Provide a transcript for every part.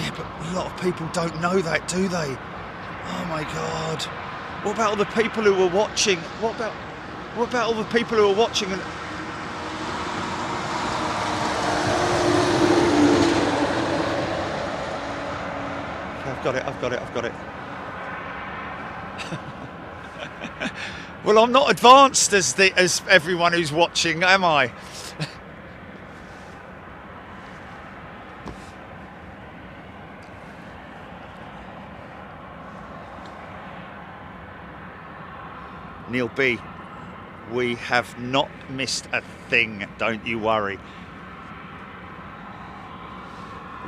Yeah, but a lot of people don't know that, do they? Oh my God. What about all the people who were watching? What about all the people who were watching and... I've got it. Well, I'm not advanced as everyone who's watching, am I? Neil B, we have not missed a thing, don't you worry.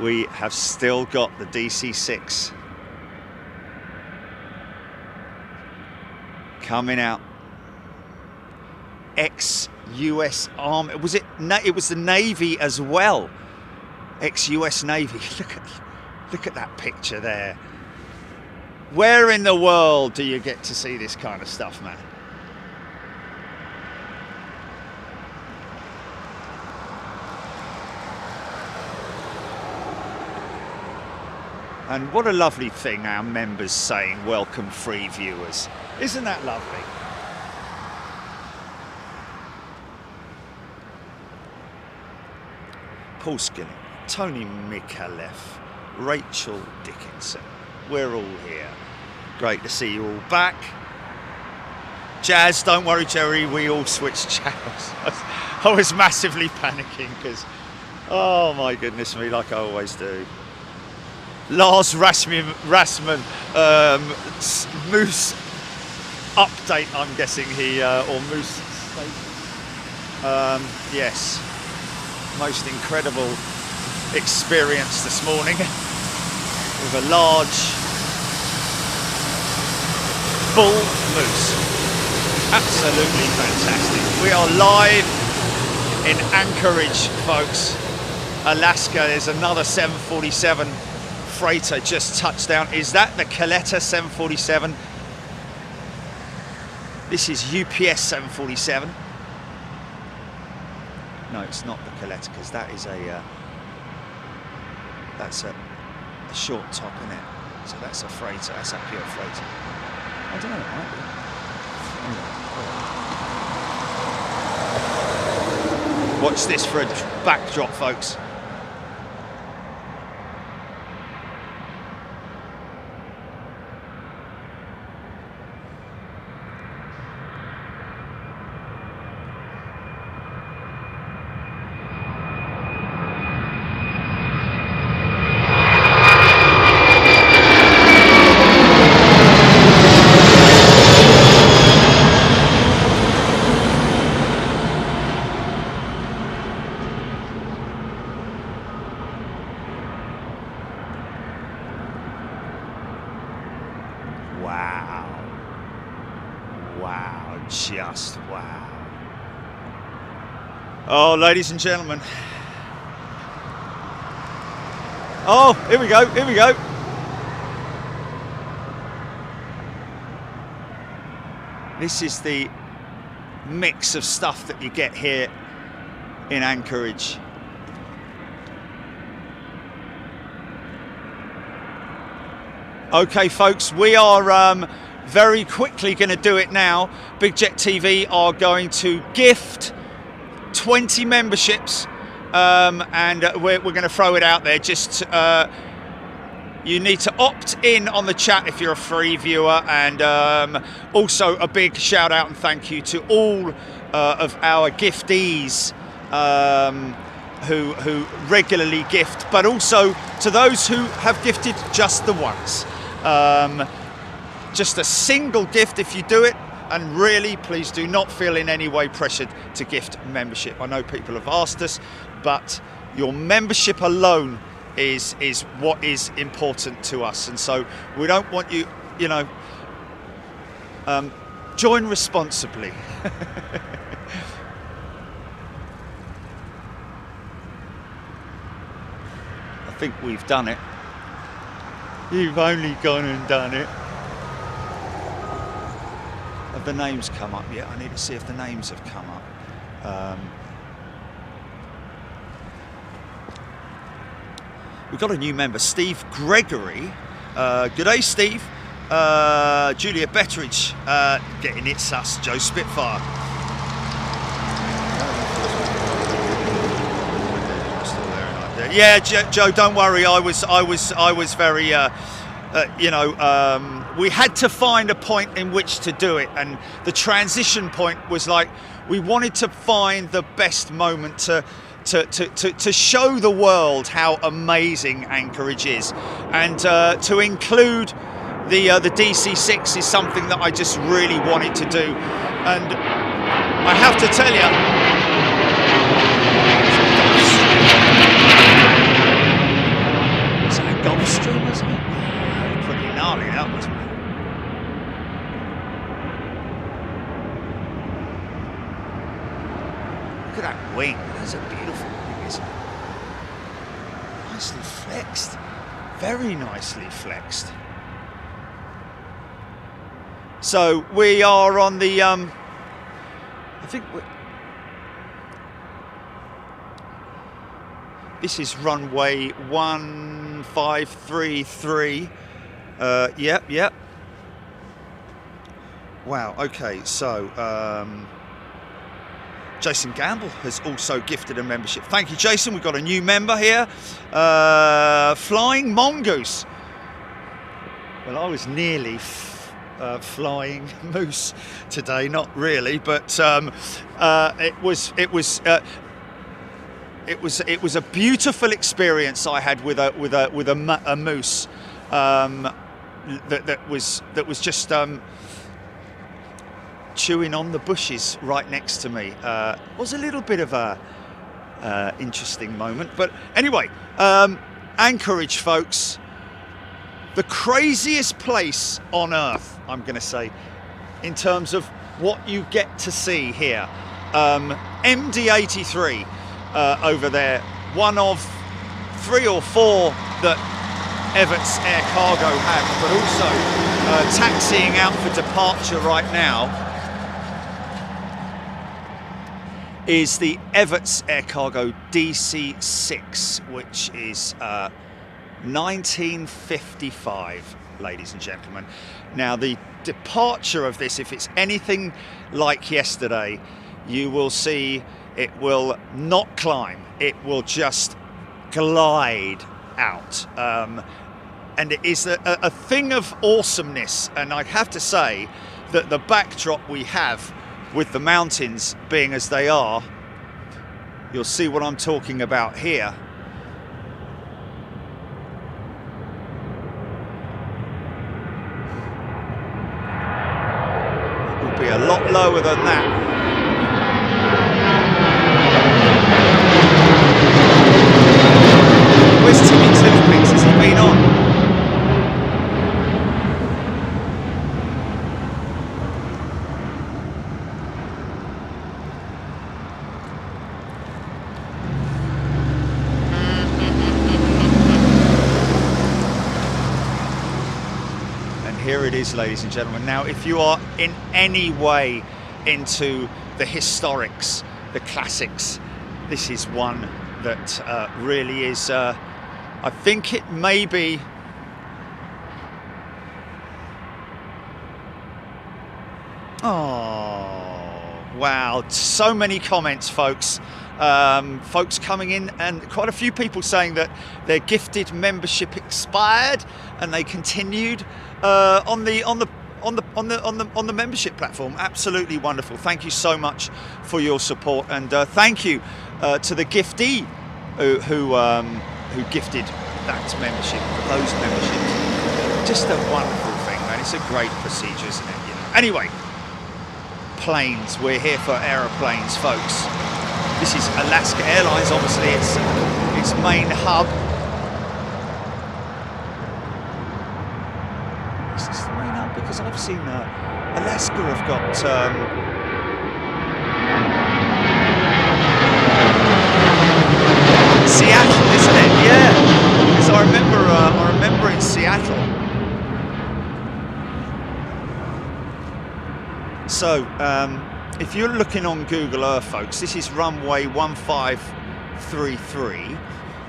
We have still got the DC-6 coming out. Ex-US Army, was it? It was the Navy as well. Ex-US Navy. Look at that picture there. Where in the world do you get to see this kind of stuff, man? And what a lovely thing, our members saying, welcome free viewers. Isn't that lovely? Paul Skilling, Tony Mikalev, Rachel Dickinson. We're all here. Great to see you all back. Jazz, don't worry, Jerry, we all switched channels. I was massively panicking because, oh my goodness me, like I always do. Lars Rasmussen, Moose update, I'm guessing he, or Moose state. Yes, most incredible experience this morning with a large bull moose. Absolutely fantastic. We are live in Anchorage, folks, Alaska. There's another 747 freighter just touched down. Is that the Coletta 747? This is UPS 747. No, it's not the Coletta, because that is that's a short top, isn't it? So that's a freighter. That's a pure freighter. I don't know. It might be. Anyway. Watch this for a backdrop, folks. Just wow. Oh, ladies and gentlemen. Oh, here we go. This is the mix of stuff that you get here in Anchorage. Okay, folks, we are very quickly going to do it now. Big Jet TV are going to gift 20 memberships, and we're going to throw it out there. Just you need to opt in on the chat if you're a free viewer, and also a big shout out and thank you to all of our giftees who regularly gift, but also to those who have gifted just the once. Just a single gift if you do it, and really please do not feel in any way pressured to gift membership. I know people have asked us, but your membership alone is what is important to us, and so we don't want you, join responsibly. I think we've done it. You've only gone and done it. Have the names come up yet? I need to see if the names have come up. we've got a new member, Steve Gregory. Good day, Steve. Julia Betteridge getting it sus. Joe Spitfire. Yeah, Joe, don't worry. I was very, we had to find a point in which to do it, and the transition point was like we wanted to find the best moment to show the world how amazing Anchorage is, and to include the DC-6 is something that I just really wanted to do, and I have to tell you. Gulfstream, wasn't it? Pretty gnarly, that was. Look at that wing. That's a beautiful wing, isn't it? Nicely flexed. Very nicely flexed. So we are on the. I think this is runway 1533. Yep. Wow, okay, so Jason Gamble has also gifted a membership. Thank you, Jason. We've got a new member here. Flying Mongoose. Well, I was nearly flying moose today, not really, but it was a beautiful experience I had with a moose that was just chewing on the bushes right next to me. Was a little bit of a interesting moment, but anyway, Anchorage, folks, the craziest place on earth, I'm going to say, in terms of what you get to see here. MD-83. Over there, one of 3 or 4 that Everts Air Cargo have, but also taxiing out for departure right now is the Everts Air Cargo DC-6, which is 1955, ladies and gentlemen. Now, the departure of this, if it's anything like yesterday, you will see it will not climb, it will just glide out. And it is a thing of awesomeness, and I have to say that the backdrop we have with the mountains being as they are, you'll see what I'm talking about here. It will be a lot lower than that. Where's Timmy Toothpicks? Has he been on? And here it is, ladies and gentlemen. Now, if you are in any way into the historics, the classics, this is one that really is... I think it may be wow, so many comments, folks. Folks coming in, and quite a few people saying that their gifted membership expired and they continued on the membership platform. Absolutely wonderful. Thank you so much for your support, and thank you to the giftee who gifted that membership, those memberships. Just a wonderful thing, man. It's a great procedure, isn't it? You know? Anyway, planes. We're here for aeroplanes, folks. This is Alaska Airlines, obviously. Its main hub. Is this the main hub? Because I've seen Alaska have got... Seattle, isn't it? Yeah, because I remember in Seattle. So, if you're looking on Google Earth, folks, this is runway 1533.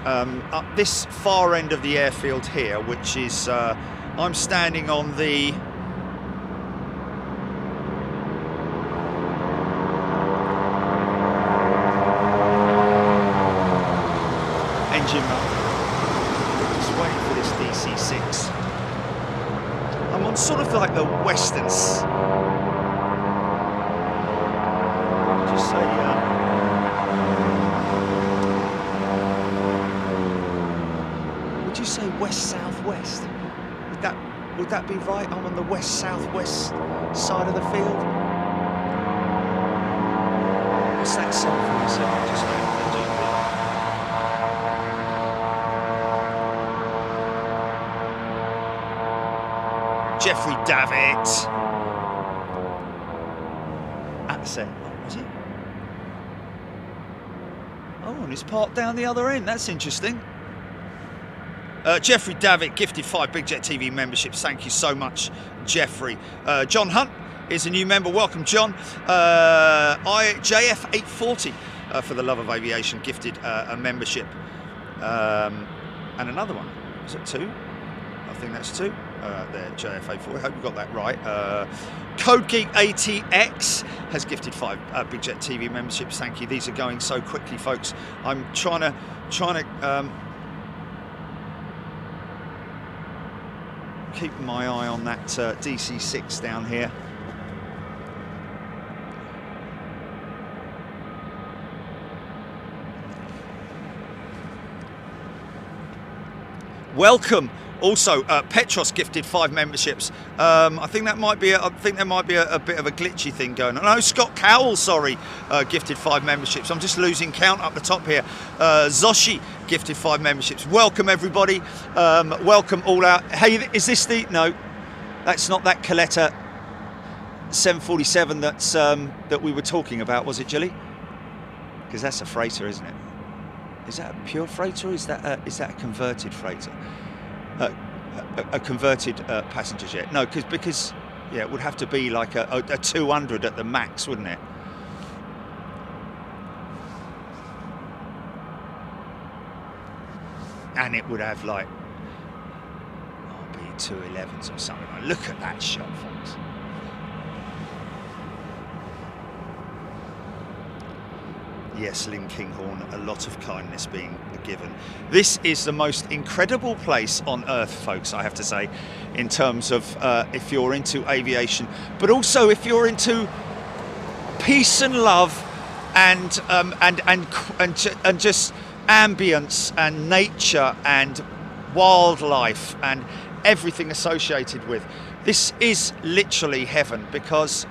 up this far end of the airfield here, which is I'm standing on the engine room. Just waiting for this DC-6. I'm on sort of like the western just say would you say west-southwest? Would that be right? I'm on the west-southwest side of the field. What's that 747? Just Jeffrey Davitt. That's it. Oh, was it? Oh, and it's parked down the other end. That's interesting. Jeffrey Davitt gifted 5 Big Jet TV memberships. Thank you so much, Jeffrey. John Hunt is a new member. Welcome, John. JF840 for the love of aviation gifted a membership. And another one. Is it 2? I think that's 2. There, JF840. I hope you got that right. Code Geek ATX has gifted 5 Big Jet TV memberships. Thank you. These are going so quickly, folks. I'm trying to keep my eye on that DC-6 down here. Welcome. Also, Petros gifted 5 memberships. I think there might be a bit of a glitchy thing going on. No, Scott Cowell, sorry, gifted 5 memberships. I'm just losing count up the top here. Zoshi gifted 5 memberships. Welcome everybody. Welcome all out. Hey, is this the? No, that's not that Coletta 747 that's that we were talking about, was it, Jilly? Because that's a freighter, isn't it? Is that a pure freighter? Or is that a converted freighter? A converted passenger jet? No, because yeah, it would have to be like a 200 at the max, wouldn't it? And it would have like RB211s or something. Like, look at that shot, folks. Yes, Lynn Kinghorn, a lot of kindness being given. This is the most incredible place on earth, folks, I have to say, in terms of if you're into aviation, but also if you're into peace and love and just ambience and nature and wildlife and everything associated with. This is literally heaven, because,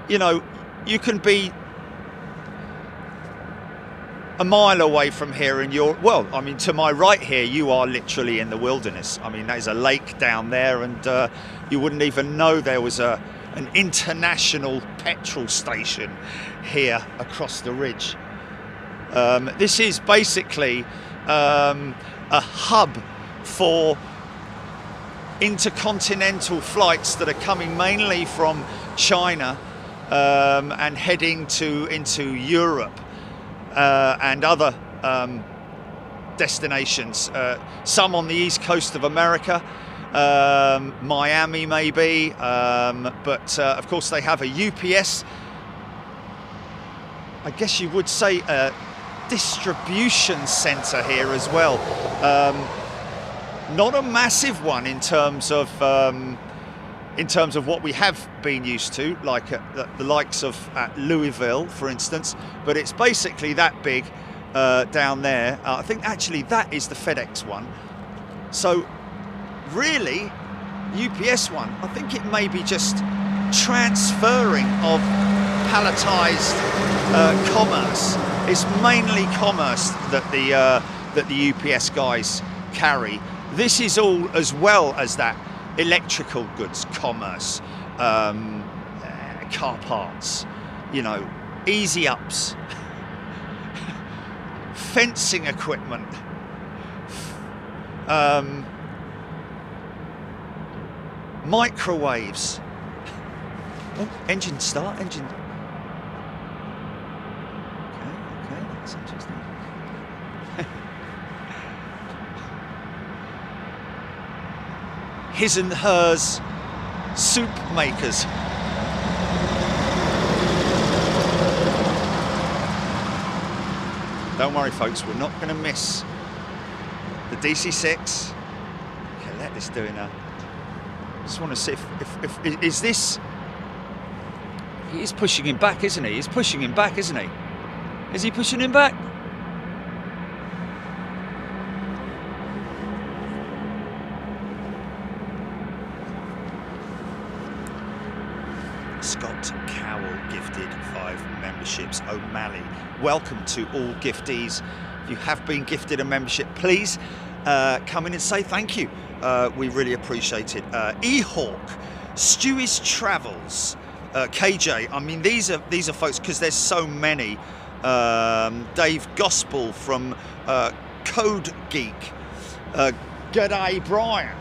you know, you can be a mile away from here and you're, well, I mean, to my right here, you are literally in the wilderness. I mean, there's a lake down there, and you wouldn't even know there was an international petrol station here across the ridge. This is basically a hub for intercontinental flights that are coming mainly from China and heading into Europe. And other destinations, some on the east coast of America, Miami maybe, but of course they have a UPS, I guess you would say a distribution centre here as well. Not a massive one in terms of what we have been used to, like the likes of Louisville, for instance, but it's basically that big down there. I think actually that is the FedEx one. So really, UPS one, I think it may be just transferring of palletized commerce. It's mainly commerce that the UPS guys carry. This is all as well as that. Electrical goods, commerce, car parts, you know, easy ups, fencing equipment, microwaves. Oh, engine start, engine. Okay, that's interesting. his and hers soup makers. Don't worry folks, we're not going to miss the DC-6. Okay, let this doing a... Just want to see if is this... He is pushing him back, isn't he? He's pushing him back, isn't he? Is he pushing him back? Scott Cowell gifted 5 memberships. O'Malley, welcome to all giftees. If you have been gifted a membership, please come in and say thank you. We really appreciate it. E-Hawk, Stewie's Travels, KJ. I mean, these are folks because there's so many. Dave Gospel from Code Geek. G'day, Brian.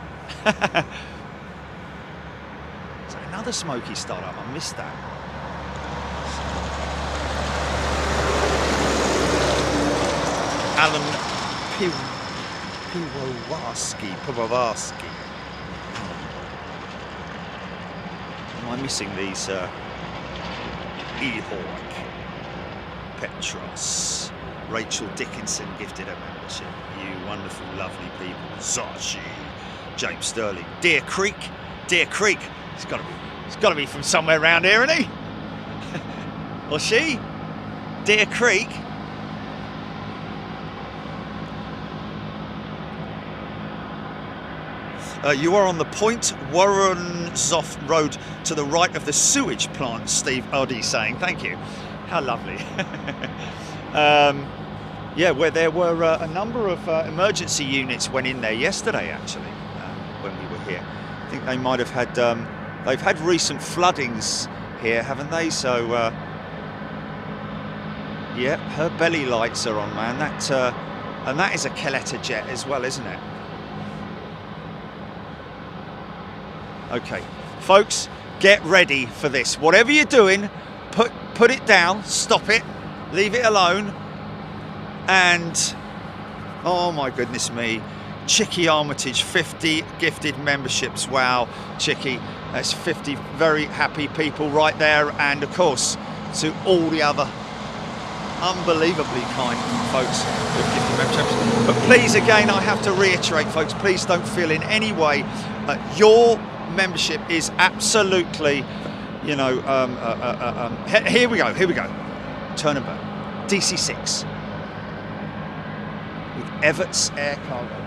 Is that another smoky startup? I missed that. Alan Piwowarski. Am I missing these? E-Hawk, Petros, Rachel Dickinson gifted a membership. You wonderful, lovely people. Zachi, James Sterling, Deer Creek. It's got to be from somewhere around here, isn't he? Or she? Deer Creek. You are on the Point Warrenzoff Road to the right of the sewage plant, Steve Oddy saying. Thank you. How lovely. Yeah, where there were a number of emergency units went in there yesterday, actually, when we were here. I think they might have had, they've had recent floodings here, haven't they? So, yeah, her belly lights are on, man. And that is a Keletta jet as well, isn't it? Okay, folks, get ready for this. Whatever you're doing, put it down, stop it, leave it alone. And, oh my goodness me, Chicky Armitage, 50 gifted memberships. Wow, Chicky, that's 50 very happy people right there. And of course, to all the other unbelievably kind folks with gifted memberships. But please, again, I have to reiterate, folks, please don't feel in any way your membership is absolutely, you know, here we go, Turnabout, DC-6 with Everts Air Cargo.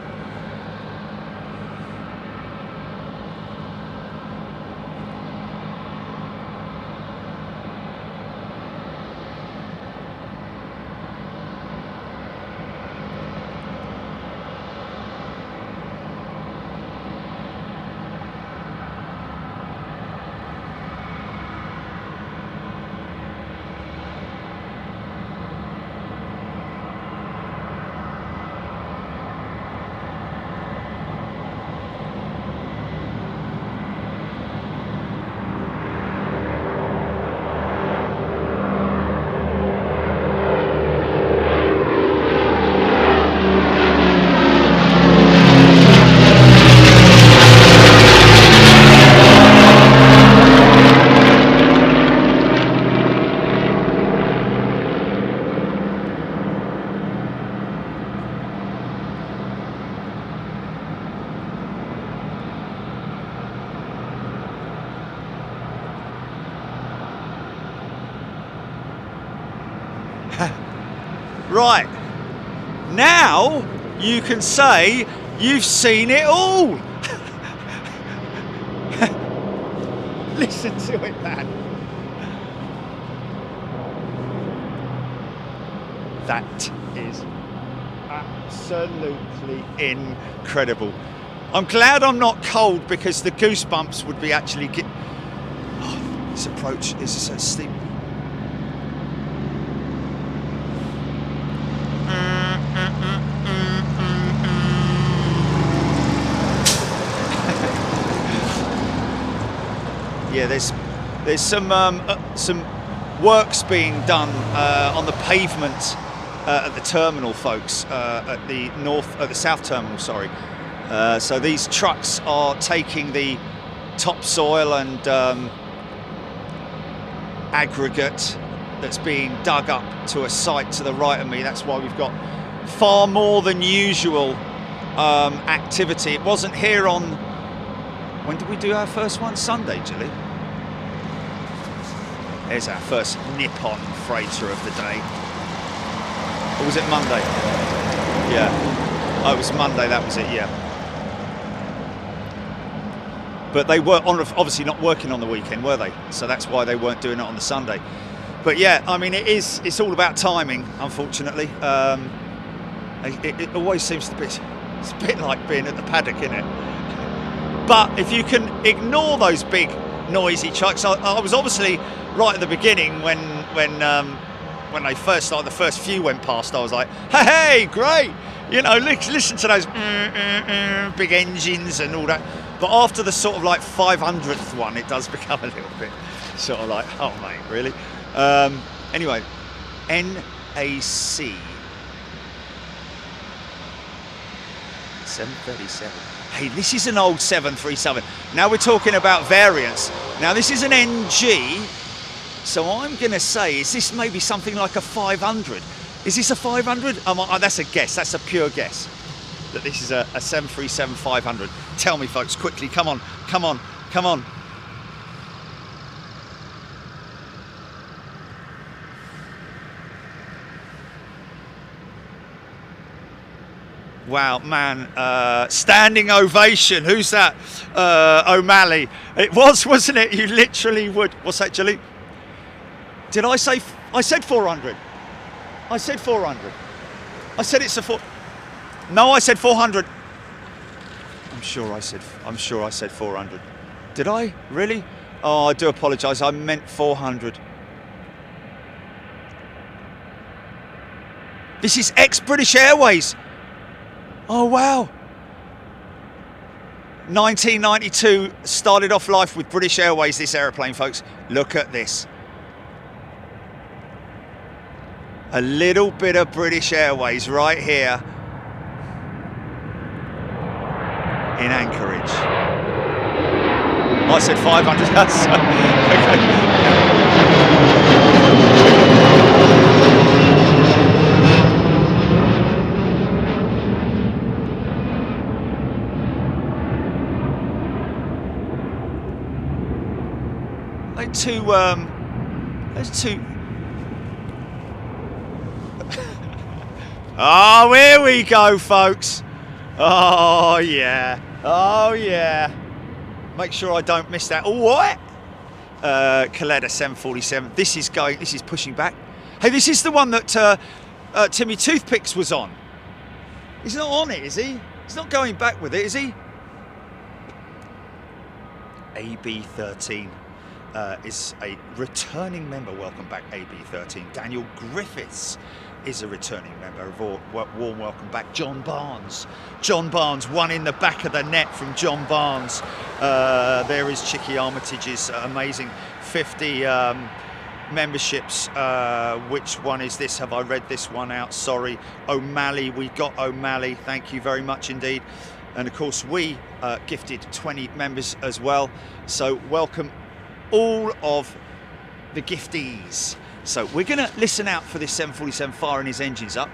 Right, now you can say you've seen it all. Listen to it, man. That is absolutely incredible. I'm glad I'm not cold because the goosebumps would be actually this approach is so steep. Yeah, there's some works being done on the pavement at the terminal, folks, at the south terminal, sorry. So these trucks are taking the topsoil and aggregate that's being dug up to a site to the right of me. That's why we've got far more than usual activity. It wasn't here on, when did we do our first one? Sunday, Gilly. There's our first Nippon freighter of the day. Or was it Monday? Yeah. Oh, it was Monday, that was it, yeah. But they were obviously not working on the weekend, were they? So that's why they weren't doing it on the Sunday. But yeah, I mean, it's all about timing, unfortunately. It always seems to be, it's a bit like being at the paddock, isn't it? But if you can ignore those big noisy trucks, I was obviously right at the beginning when they first started, the first few went past, I was like, hey, great! You know, listen to those big engines and all that. But after the sort of like 500th one, it does become a little bit sort of like, oh mate, really? Anyway, NAC 737. Hey, this is an old 737. Now we're talking about variants. Now this is an NG, so I'm going to say, is this maybe something like a 500? Is this a 500? That's a guess. That's a pure guess. That this is a 737-500. Tell me, folks, quickly. Come on, come on, come on. Wow, man, standing ovation. Who's that? O'Malley. It was, wasn't it? You literally would. What's that, Gilly? Did I say, I said 400. I said 400. I said it's a 4. No, I said 400. I'm sure I said 400. Did I? Really? Oh, I do apologise. I meant 400. This is ex-British Airways. Oh, wow. 1992 started off life with British Airways, this aeroplane, folks. Look at this. A little bit of British Airways right here in Anchorage. I said 500. There's two. Oh, here we go, folks. Oh yeah. Oh yeah. Make sure I don't miss that. Oh, what? Kaleda 747. This is pushing back. Hey, this is the one that Timmy Toothpicks was on. He's not on it, is he? He's not going back with it, is he? AB13 is a returning member. Welcome back, AB13. Daniel Griffiths is a returning member. Warm welcome back. John Barnes, one in the back of the net from John Barnes. There is Chicky Armitage's amazing 50 memberships. Which one is this? Have I read this one out? Sorry. O'Malley, we got O'Malley. Thank you very much indeed. And of course we gifted 20 members as well. So welcome all of the giftees. So we're going to listen out for this 747 firing his engines up.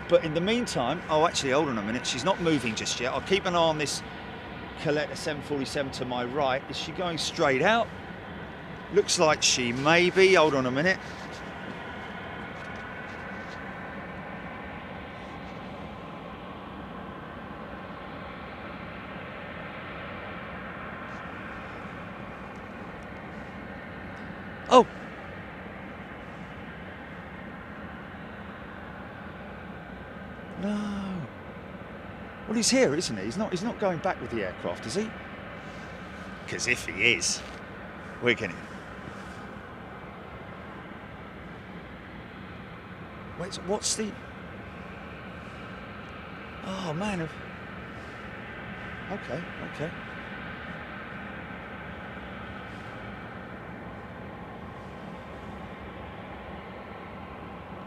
But in the meantime, oh, actually, hold on a minute. She's not moving just yet. I'll keep an eye on this Coletta 747 to my right. Is she going straight out? Looks like she may be. Hold on a minute. Oh. No. Well, he's here, isn't he? He's not going back with the aircraft, is he? Because if he is, we're going to... Wait, what's the... Oh, man. Okay.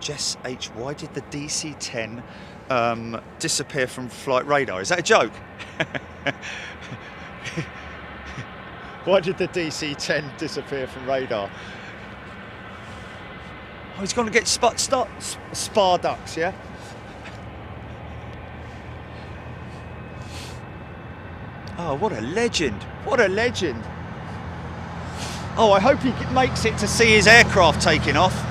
Jess H, why did the DC-10 disappear from flight radar? Is that a joke? Why did the DC-10 disappear from radar? Oh, he's going to get spar ducks, yeah? Oh, what a legend. What a legend. Oh, I hope he makes it to see his aircraft taking off.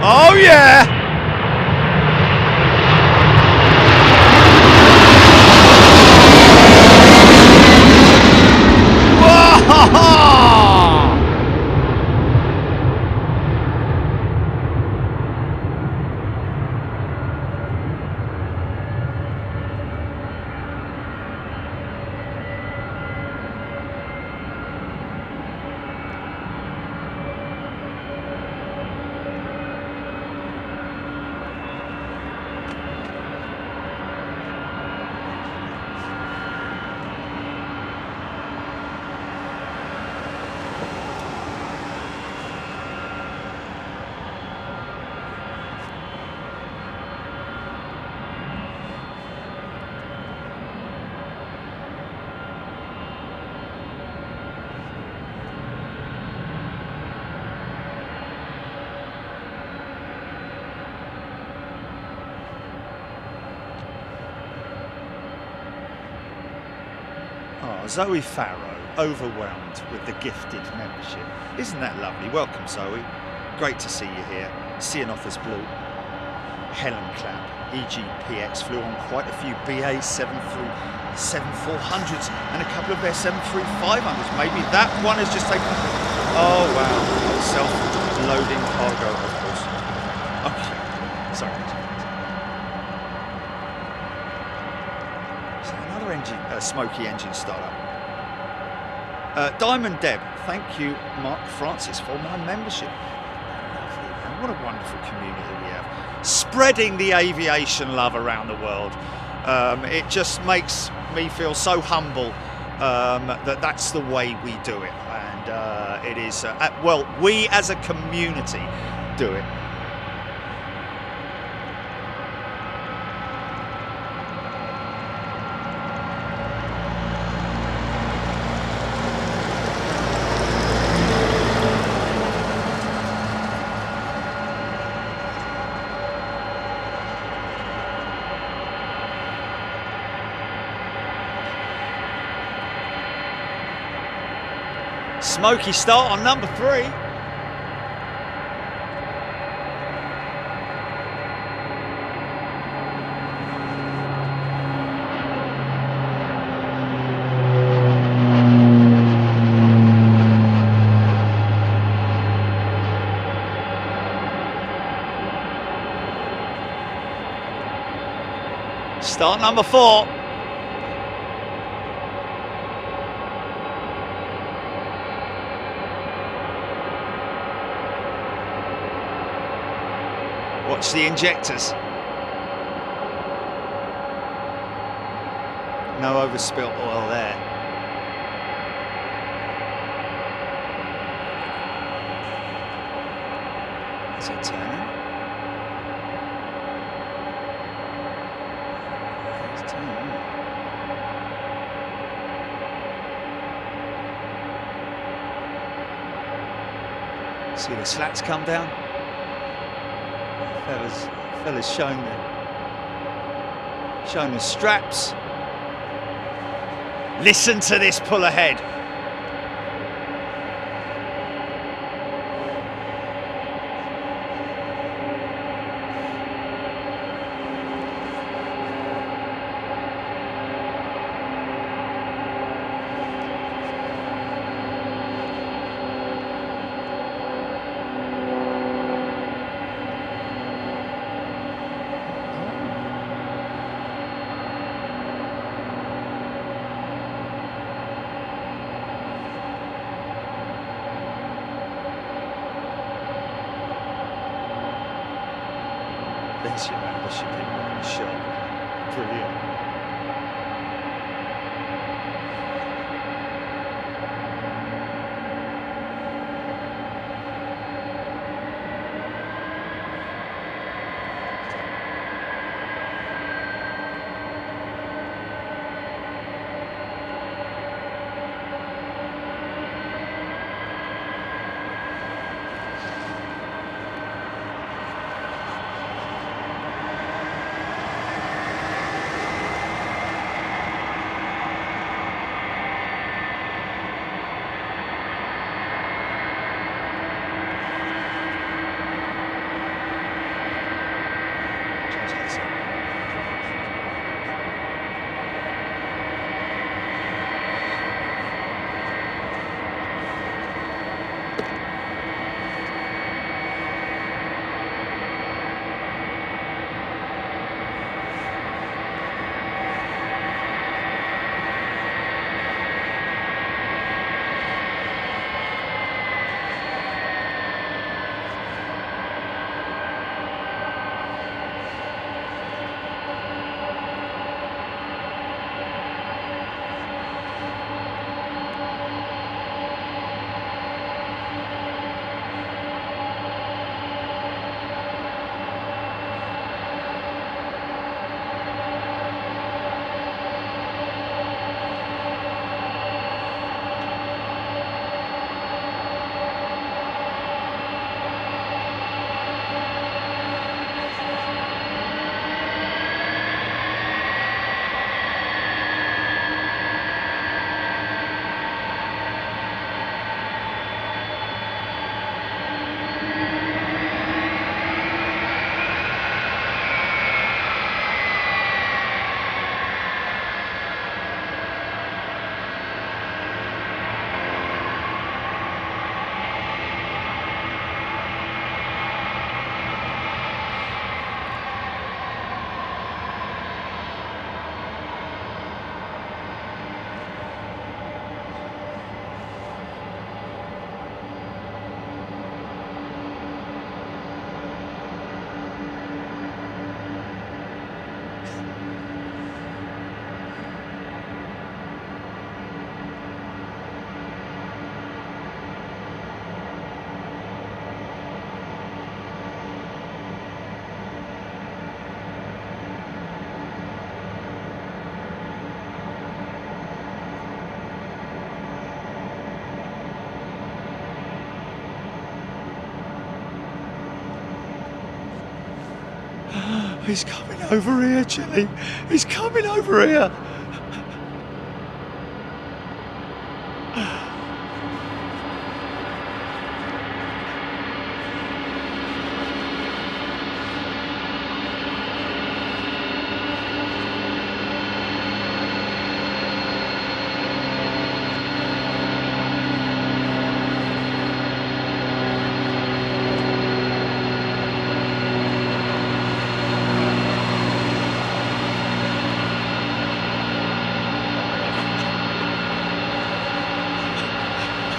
Oh, yeah! Zoe Farrow, overwhelmed with the gifted membership. Isn't that lovely? Welcome, Zoe. Great to see you here. Cianothers Blue. Helen Clapp, EGPX, flew on quite a few BA 737-400s and a couple of their 737-500s. Maybe that one has just taken... Oh, wow. Self-loading cargo, of course. Okay. Sorry. So another engine, smoky engine startup. Diamond Deb, thank you, Mark Francis, for my membership. Lovely, man. What a wonderful community we have. Spreading the aviation love around the world. It just makes me feel so humble that that's the way we do it. And it is, well, we as a community do it. Smoky start on number 3. Start number 4. Watch the injectors. No overspilt oil there. Is it turning? It's turning. See the slats come down? Fella's showing the straps. Listen to this pull ahead. 20 membership in one shot. Brilliant. He's coming over here, Chili. He's coming over here.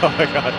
Oh my God.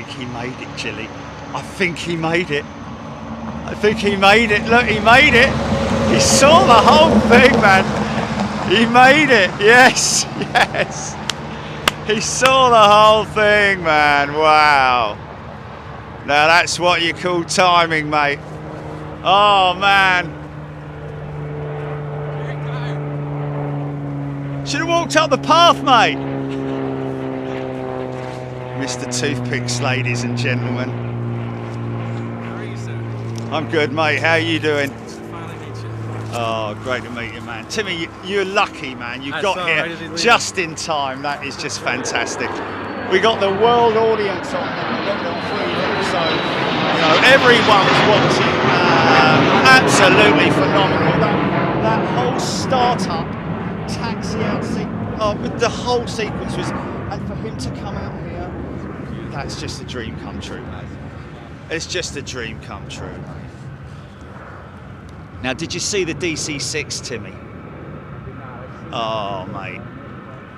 think he made it, Chili. I think he made it. I think he made it. Look, he made it. He saw the whole thing, man. He made it. Yes, yes. He saw the whole thing, man. Wow. Now that's what you call timing, mate. Oh, man. Should have walked up the path, mate. Mr. Toothpicks, ladies and gentlemen. How are you, sir? I'm good, mate. How are you doing? Finally meet you. Oh, great to meet you, man. Timmy, you're lucky, man. You got here just in time. That is just fantastic. We got the world audience on freedom, so you know everyone's watching. Absolutely phenomenal. That whole startup taxi out the whole sequence was, and for him to come out here, that's just a dream come true, man. It's just a dream come true. Now, did you see the DC-6, Timmy? Oh, mate.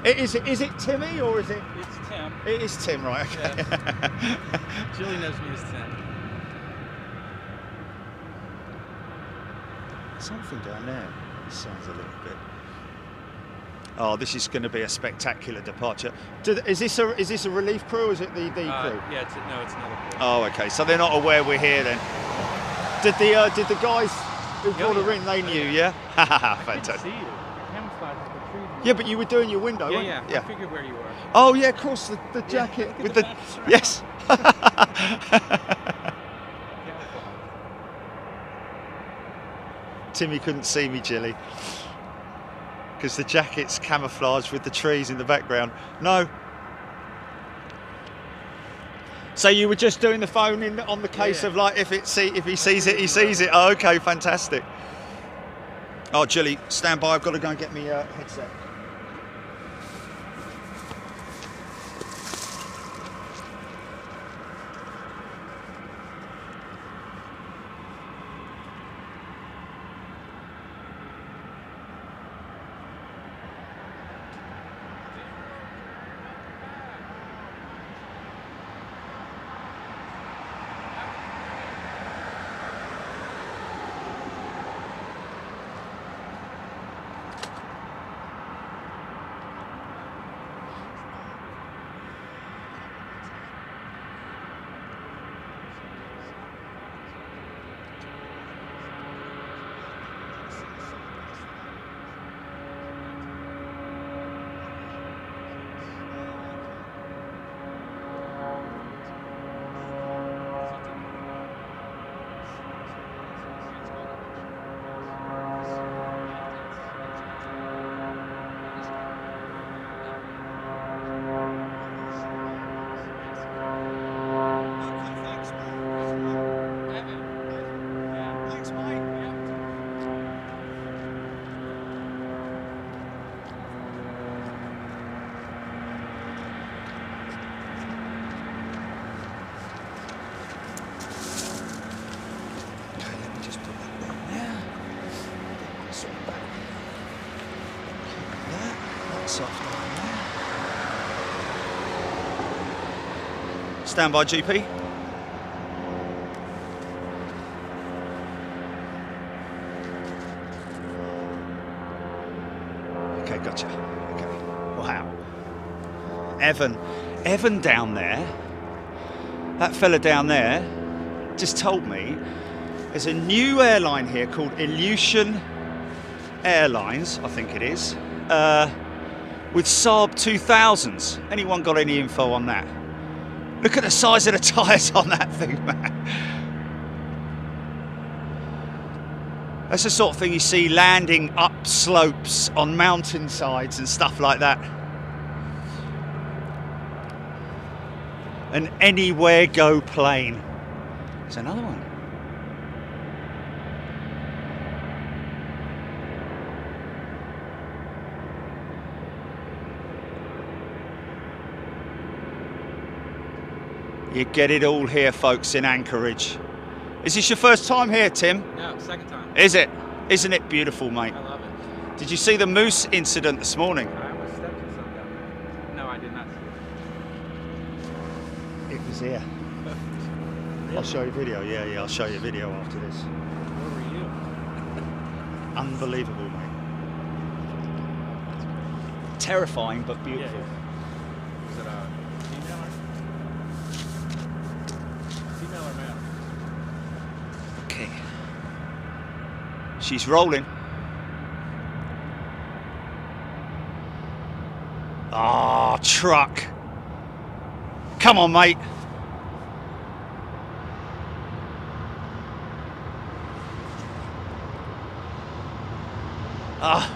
Is it Timmy or is it? It's Tim. It is Tim, right? Okay. Yeah. Julie knows me as Tim. Something down there. Sounds a little bit. Oh, this is going to be a spectacular departure. Is this a relief crew or is it the crew? Yeah, it's another crew. Oh, okay. So they're not aware we're here then. Did the guys who brought the ring, they knew, yeah? Fantastic. I could see you. You're camouflaged with the trees. Yeah, but you were doing your window, weren't you? Yeah. I figured where you were. Oh yeah, of course, the jacket with the yes. Timmy couldn't see me, Jilly, because the jacket's camouflaged with the trees in the background. No. So you were just doing the phone in on the case of like if he sees it, he sees it. Oh, okay, fantastic. Oh, Jilly, stand by. I've got to go and get me a headset. Stand by, GP. Okay, gotcha. Okay. Wow. Evan down there, that fella down there, just told me there's a new airline here called Aviation Airlines, I think it is, with Saab 2000s. Anyone got any info on that? Look at the size of the tyres on that thing, man. That's the sort of thing you see landing up slopes on mountainsides and stuff like that. An anywhere go plane. There's another one. You get it all here, folks, in Anchorage. Is this your first time here, Tim? No, second time. Is it? Isn't it beautiful, mate? I love it. Did you see the moose incident this morning? I almost stepped in some down there. No, I did not see it. It was here. I'll show you video. Yeah, I'll show you video after this. Where were you? Unbelievable, mate. Terrifying, but beautiful. Was it a female or male? Okay. She's rolling. Ah, truck. Come on, mate. Ah.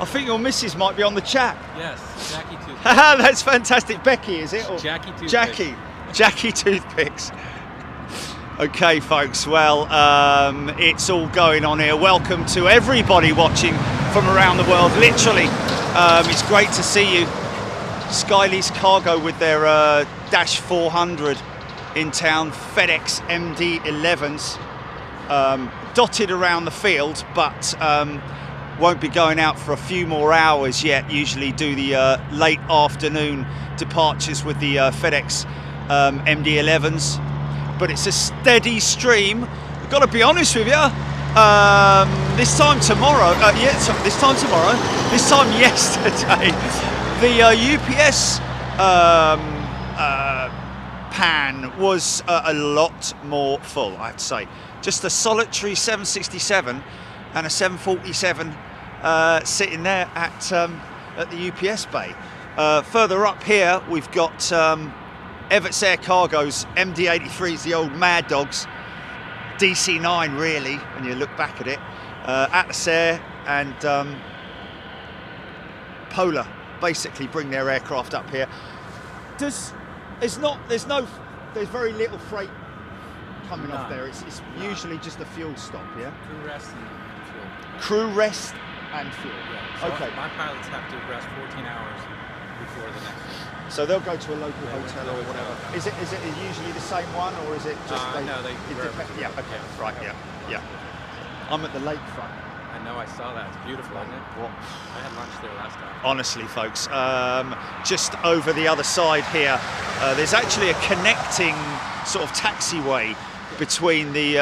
I think your missus might be on the chat. Yes, Jackie Toothpicks. That's fantastic. Becky, is it? Or Jackie Toothpicks. Jackie Toothpicks. Okay, folks. Well, it's all going on here. Welcome to everybody watching from around the world. Literally, it's great to see you. Skylease Cargo with their Dash 400 in town, FedEx MD-11s dotted around the field, but won't be going out for a few more hours yet. Usually do the late afternoon departures with the FedEx MD-11s, but it's a steady stream. I've got to be honest with you. This time yesterday, the UPS pan was a lot more full, I have to say. Just a solitary 767 and a 747 sitting there at the UPS bay. Further up here, we've got Everett's Air Cargo's MD-83s, the old Mad Dogs, DC-9 really, when you look back at it. Atlas Air and Polar basically bring their aircraft up here. There's very little freight coming off there. It's usually just a fuel stop, yeah? Crew rest and fuel. Crew rest and fuel. Yeah. So Okay. my pilots have to rest 14 hours before the next one. So they'll go to a local Yeah, hotel local or whatever. hotel. Is it usually the same one, or is it just No, they it wherever. depends. Yeah, okay, right, yeah. I'm at the lakefront. I know, I saw that. It's beautiful, isn't it? What? I had lunch there last time. Honestly, folks, just over the other side here, there's actually a connecting sort of taxiway between the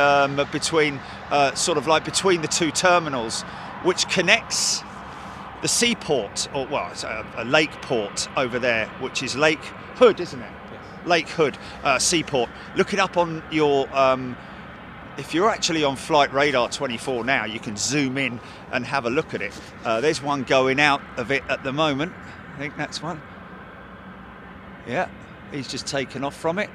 between the two terminals, which connects the seaport, or well, it's a lake port over there, which is Lake Hood, isn't it? Yes. Lake Hood Seaport. Look it up on your. If you're actually on Flight Radar 24 now, you can zoom in and have a look at it. There's one going out of it at the moment. I think that's one. Yeah, he's just taken off from it.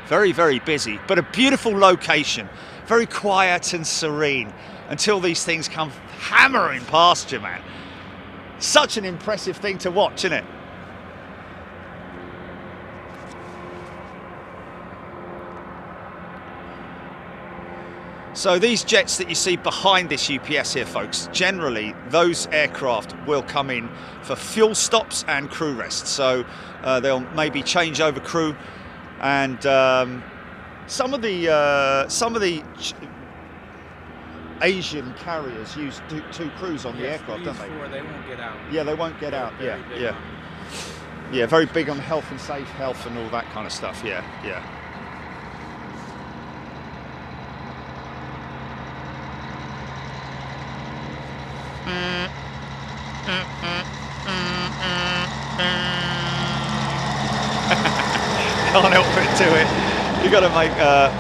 Very, very busy, but a beautiful location. Very quiet and serene until these things come hammering past you, man. Such an impressive thing to watch, isn't it? So these jets that you see behind this UPS here, folks, generally those aircraft will come in for fuel stops and crew rest. So they'll maybe change over crew, and some of the Asian carriers use two crews on the aircraft, don't they? They won't get out. Yeah, they won't get out. Very big on- Yeah, very big on health and safe health and all that kind of stuff. Yeah. Can't help but do it. You've got to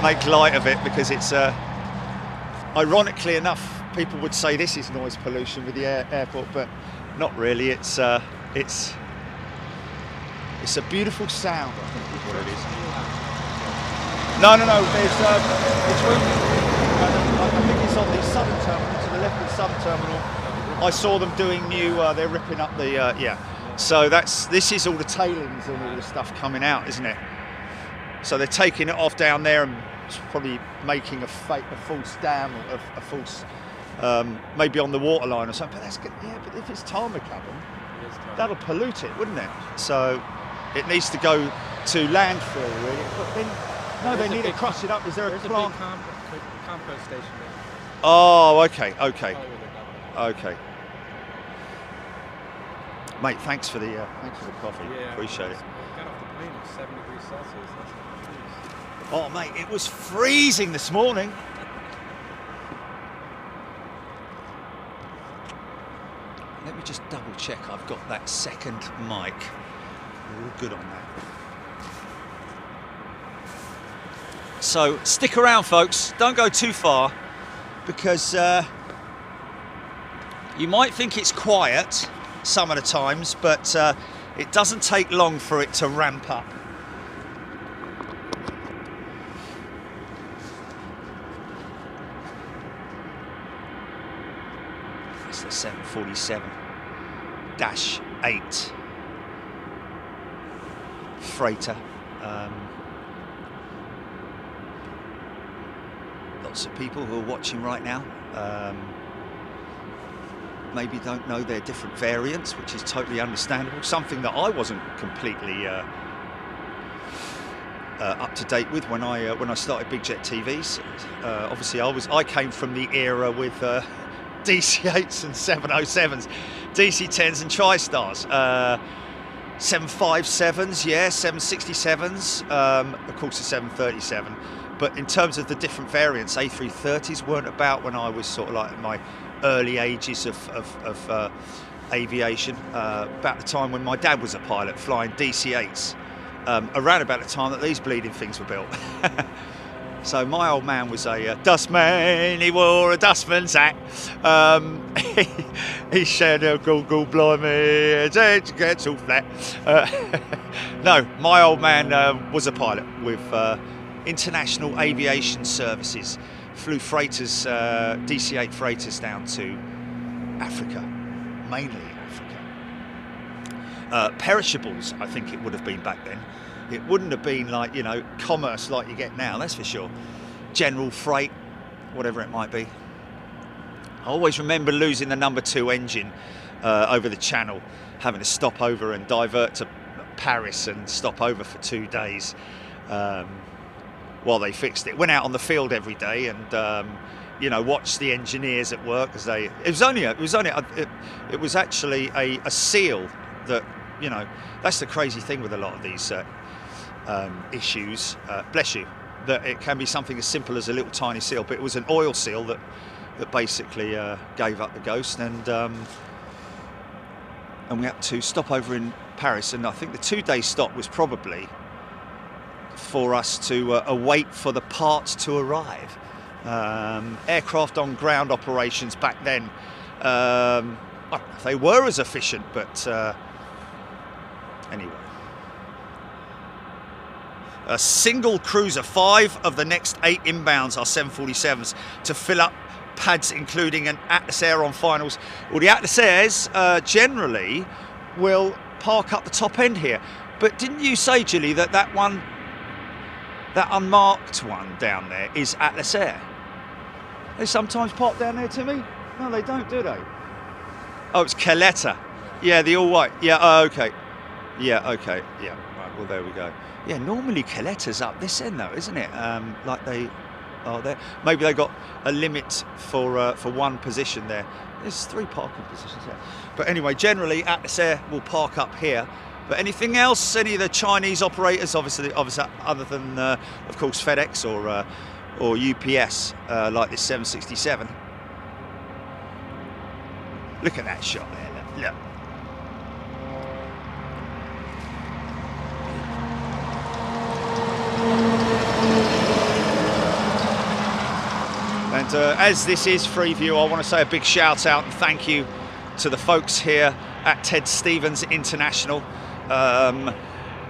make light of it, because it's ironically enough, people would say this is noise pollution with the airport, but not really. It's It's a beautiful sound, I think is what it is. No. There's between. I think it's on the southern terminal, to the left of the southern terminal. I saw them doing new. They're ripping up the yeah. So this is all the tailings and all the stuff coming out, isn't it? So they're taking it off down there and probably making a false dam, or a false maybe on the waterline or something. But that's good. Yeah, but if it's tarmac cabin, that'll pollute it, wouldn't it? So it needs to go to landfill, really. But then, no, they need to crush it up. Is there a plant? There's a big compost station there. Oh, okay. Mate, thanks for the coffee. Yeah, Appreciate it. Got off the plane at 7 degrees Celsius. That's Oh, mate, it was freezing this morning. Let me just double check I've got that second mic. We're all good on that. So stick around, folks. Don't go too far, because you might think it's quiet some of the times, but it doesn't take long for it to ramp up. It's the 747-8 freighter. Lots of people who are watching right now maybe don't know their different variants, which is totally understandable. Something that I wasn't completely up to date with when I started Big Jet TVs. Obviously, I came from the era with DC-8s and 707s, DC-10s and Tri-Stars, 757s, yeah, 767s, of course the 737. But in terms of the different variants, A330s weren't about when I was sort of like in my early ages of aviation, about the time when my dad was a pilot flying DC-8s, around about the time that these bleeding things were built. So my old man was a dustman, he wore a dustman's hat. He said, oh, go blimey, it gets all flat. No, my old man was a pilot with International Aviation Services, flew freighters, DC-8 freighters down to Africa, mainly Africa. Perishables, I think it would have been back then. It wouldn't have been like, you know, commerce like you get now, that's for sure. General freight, whatever it might be. I always remember losing the number 2 engine over the channel, having to stop over and divert to Paris and stop over for 2 days while they fixed it. Went out on the field every day and you know, watched the engineers at work as they. It was actually a seal that, you know, that's the crazy thing with a lot of these issues. Bless you. That it can be something as simple as a little tiny seal, but it was an oil seal that basically gave up the ghost, and we had to stop over in Paris. And I think the 2-day stop was probably for us to await for the parts to arrive. Aircraft on ground operations back then, I don't know if they were as efficient, but anyway. A single cruiser, 5 of the next 8 inbounds are 747s to fill up pads, including an Atlas Air on finals. Well, the Atlas Airs generally will park up the top end here. But didn't you say, Gilly, that one, that unmarked one down there is Atlas Air? They sometimes park down there, Timmy? No, they don't, do they? Oh, it's Caletta. Yeah, the all white. Yeah, okay. Yeah, okay. Yeah, right, well, there we go. Yeah, normally Caletta's up this end though, isn't it? Like they are there. Maybe they got a limit for one position there. There's 3 parking positions there. But anyway, generally Atlas Air will park up here. But anything else? Any of the Chinese operators, obviously other than of course FedEx or UPS, like this 767. Look at that shot there. Look. And as this is Freeview, I want to say a big shout out and thank you to the folks here at Ted Stevens International.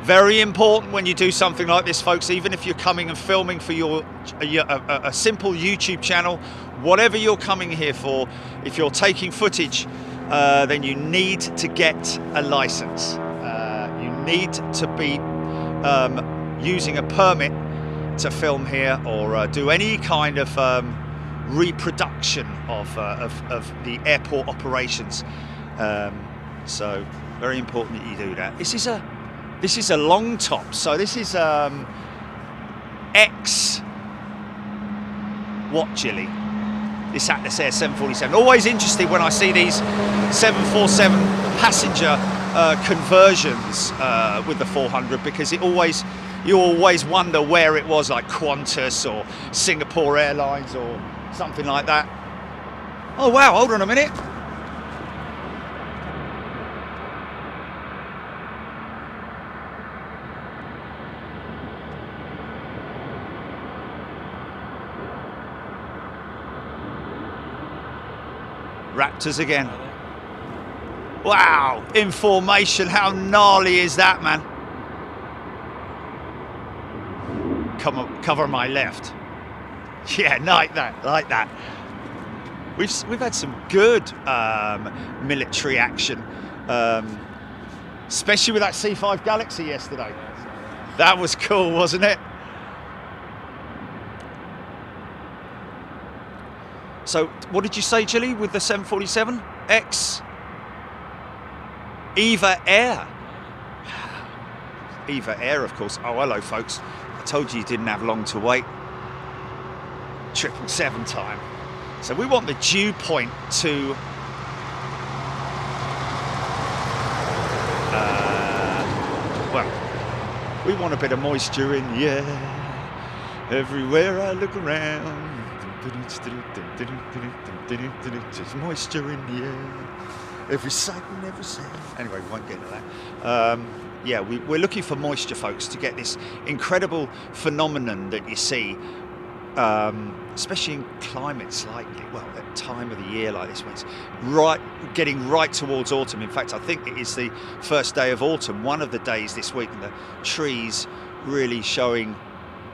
Very important when you do something like this, folks, even if you're coming and filming for a simple YouTube channel, whatever you're coming here for, if you're taking footage, then you need to get a license. You need to be using a permit to film here or do any kind of reproduction of the airport operations. So very important that you do that. This is a long top, so this is X what Jilly? This Atlas Air 747. Always interesting when I see these 747 passenger conversions with the 400, because you always wonder where it was, like Qantas or Singapore Airlines or something like that. Oh wow, hold on a minute. Raptors again. Wow, in formation. How gnarly is that, man? Come on, cover my left. Yeah, like that. We've had some good military action, especially with that C5 Galaxy yesterday. That was cool, wasn't it? So, what did you say, Jilly, with the 747? X Eva Air. Eva Air, of course. Oh, hello, folks. I told you didn't have long to wait. 777 time. So we want the dew point to well, we want a bit of moisture in the air. Everywhere I look around, there's moisture in the air. Every sight and every sound. Anyway, we won't get into that. Yeah, we're looking for moisture, folks, to get this incredible phenomenon that you see, especially in climates like, well, at time of the year like this, when it's getting right towards autumn. In fact, I think it is the first day of autumn, one of the days this week, and the trees really showing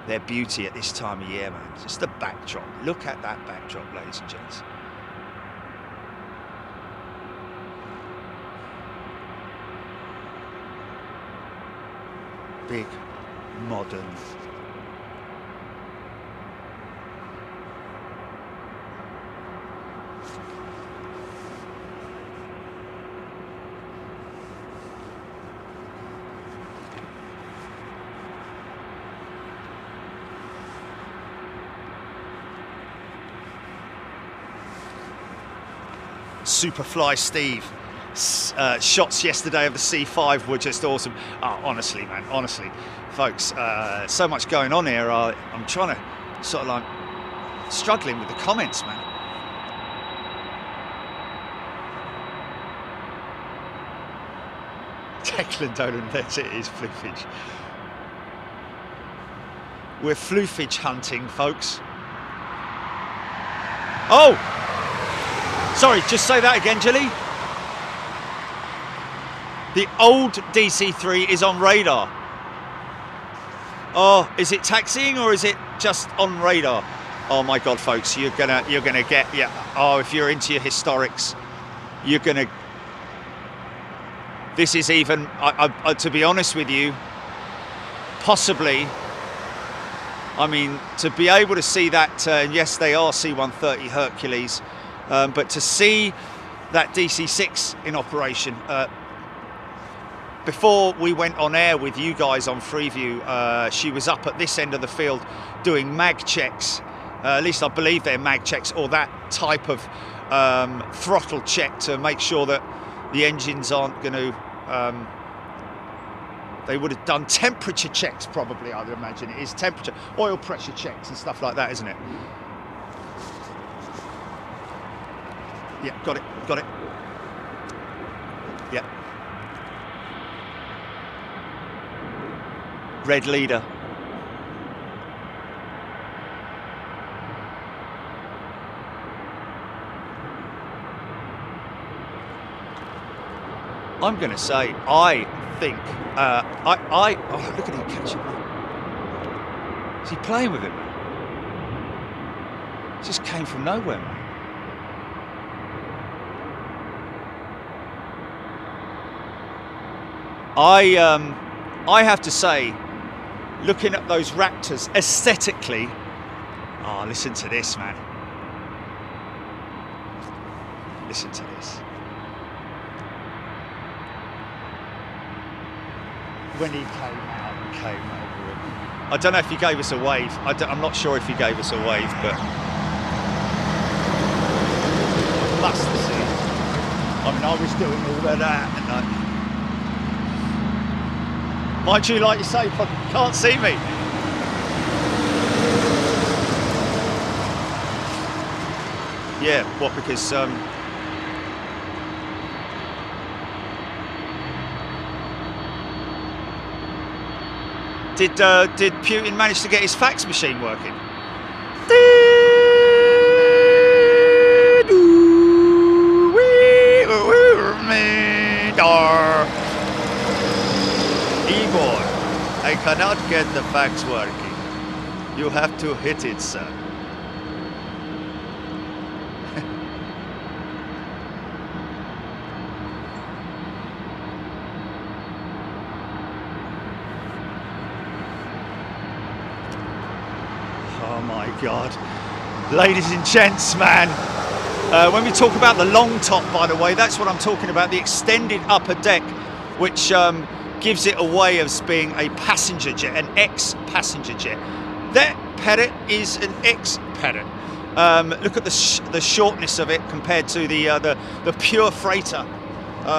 their beauty at this time of year, man. Just the backdrop. Look at that backdrop, ladies and gents. Big, modern. Superfly Steve. Shots yesterday of the C5 were just awesome. Oh, honestly, man, honestly, folks, so much going on here. I'm trying to sort of like struggling with the comments, man. Declan Dolan, that's it, is floofage. We're floofage hunting, folks. Oh! Sorry, just say that again, Jilly. The old DC-3 is on radar. Oh, is it taxiing or is it just on radar? Oh my God, folks, you're gonna get, yeah. Oh, if you're into your historics, you're gonna. This is even, to be honest with you, possibly. I mean, to be able to see that, yes, they are C-130 Hercules, but to see that DC-6 in operation. Before we went on air with you guys on Freeview, she was up at this end of the field doing mag checks. At least I believe they're mag checks, or that type of throttle check to make sure that the engines aren't going to. They would have done temperature checks, probably. I would imagine it is temperature, oil pressure checks and stuff like that, isn't it? Yeah, got it. Yeah. Red leader. I'm going to say, I think, oh, look at him catching that. Is he playing with him? It just came from nowhere, mate. I have to say, looking at those Raptors aesthetically, oh, listen to this, man. Listen to this. When he came out and came over it. I don't know if he gave us a wave. I'm not sure if he gave us a wave, but that's the scene. I mean, I was doing all of that, and mind you, like you say, you can't see me. Yeah, what? Because did Putin manage to get his fax machine working? Igor, I cannot get the fax working. You have to hit it, sir. Oh my God. Ladies and gents, man. When we talk about the long top, by the way, that's what I'm talking about, the extended upper deck, which gives it away as being a passenger jet, an ex-passenger jet. That Parrot is an ex-Parrot. Look at the shortness of it compared to the pure freighter,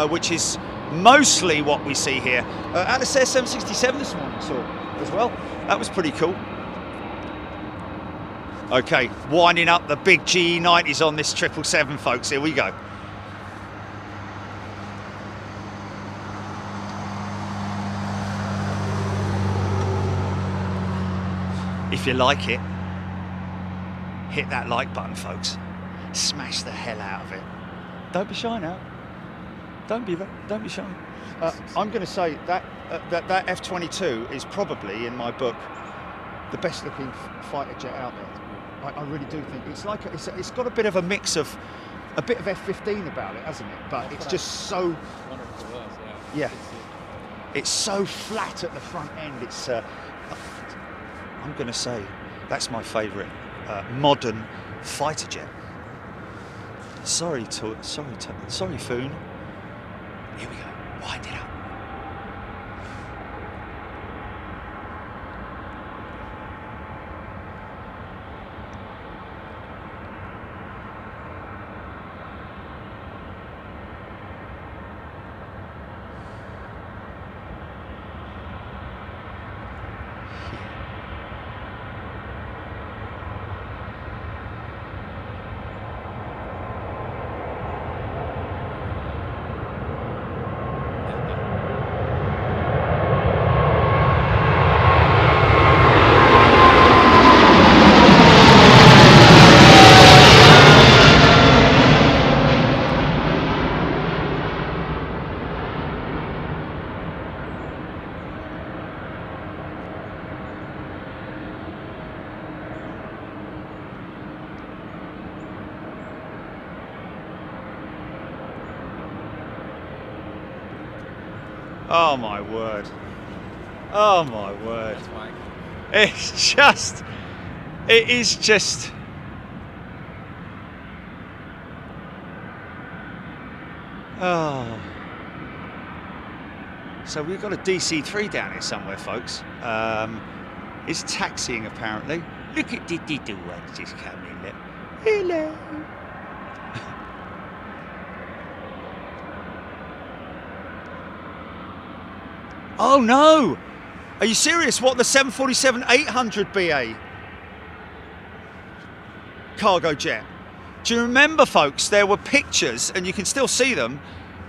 which is mostly what we see here. Alice 767 this morning, saw as well. That was pretty cool. Okay, winding up the big GE90s on this 777, folks. Here we go. If you like it, hit that like button, folks. Smash the hell out of it. Don't be shy now. Don't be shy. I'm going to say that that F-22 is probably, in my book, the best looking fighter jet out there. I really do think it's got a bit of a mix of a bit of F-15 about it, hasn't it? But it's just so yeah, it's so flat at the front end. It's I'm going to say that's my favourite modern fighter jet. Sorry, Foon. Here we go. Wind it up. Oh my word. Oh my word. It is just. Oh. So we've got a DC-3 down here somewhere, folks. It's taxiing apparently. Look at the ones just coming in. Hello. Oh no! Are you serious? What, the 747-800 BA cargo jet? Do you remember, folks, there were pictures, and you can still see them.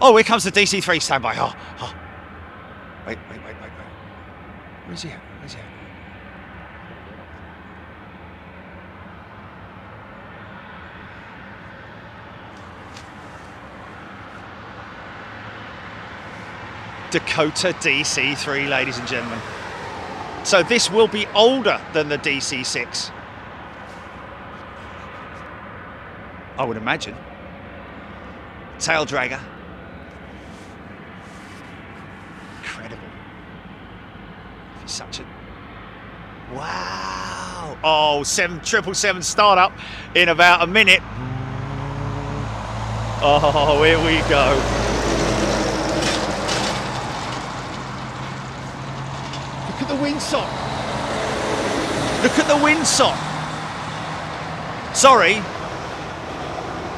Oh, here comes the DC-3, stand by. Oh. Wait. Where's he at? Dakota DC3, ladies and gentlemen. So this will be older than the DC6. I would imagine. Tail dragger. Incredible. It's such a... Wow. Oh, 777 startup in about a minute. Oh, here we go. Look at the windsock. Look at the windsock. Sorry.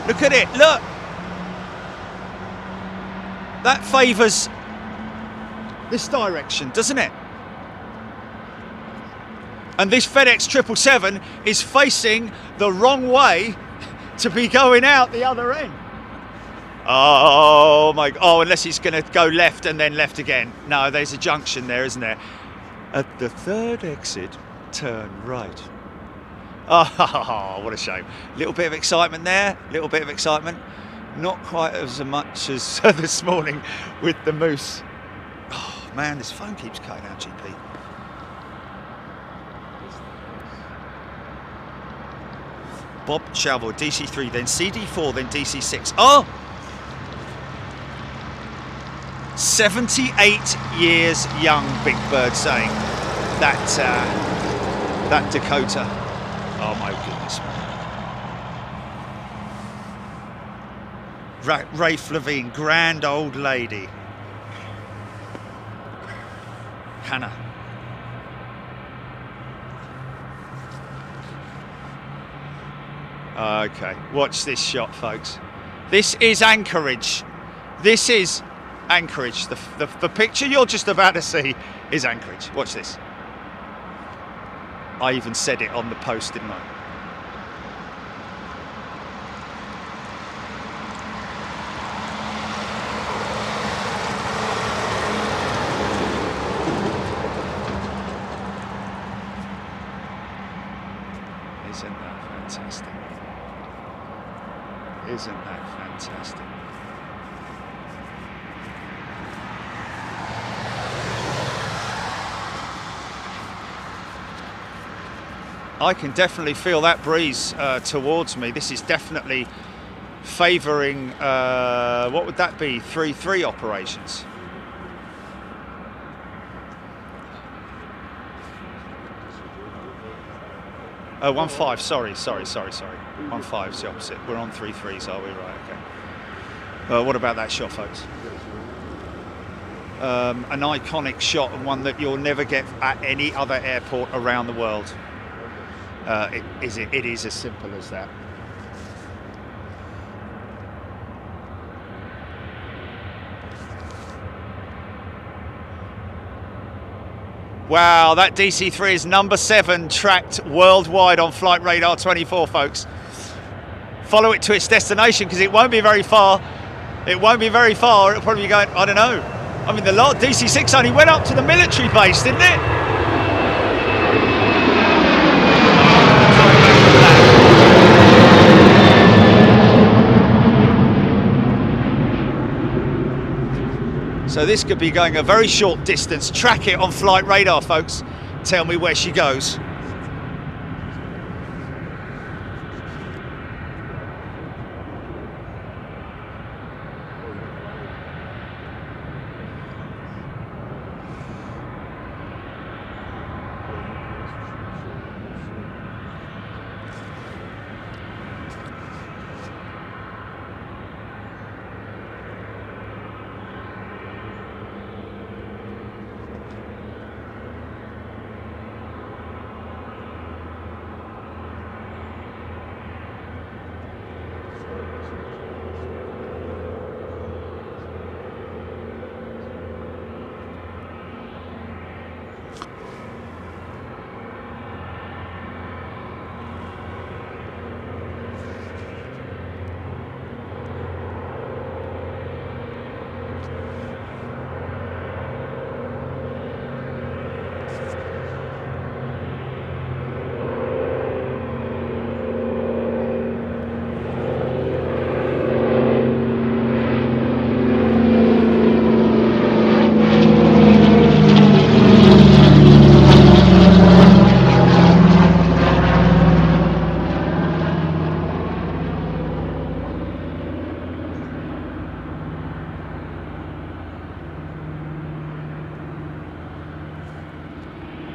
Look at it. Look. That favours this direction, doesn't it? And this FedEx 777 is facing the wrong way to be going out the other end. Oh my, oh, unless he's going to go left and then left again. No, there's a junction there, isn't there? At the third exit, turn right. Oh, what a shame. Little bit of excitement there, little bit of excitement. Not quite as much as this morning with the Moose. Oh man, this phone keeps cutting out, GP. Bob Shalvor, DC3, then CD4, then DC6. Oh! 78 years young, Big Bird saying that Dakota. Oh my goodness. Rafe Levine, grand old lady. Hannah. Okay, watch this shot, folks. This is Anchorage. This is Anchorage. The picture you're just about to see is Anchorage. Watch this. I even said it on the post, didn't I? Isn't that fantastic? Isn't that fantastic? I can definitely feel that breeze towards me. This is definitely favouring, what would that be, 3-3 operations. Oh, 1-5, sorry. 1-5's the opposite. We're on 3-3s, are we? Right, okay. What about that shot, folks? An iconic shot, and one that you'll never get at any other airport around the world. It is as simple as that. Wow, that DC3 is number 7 tracked worldwide on Flight Radar 24, folks. Follow it to its destination because it won't be very far. It won't be very far. It'll probably be going, I don't know. I mean, the lot DC6 only went up to the military base, didn't it? So this could be going a very short distance. Track it on Flight Radar, folks. Tell me where she goes.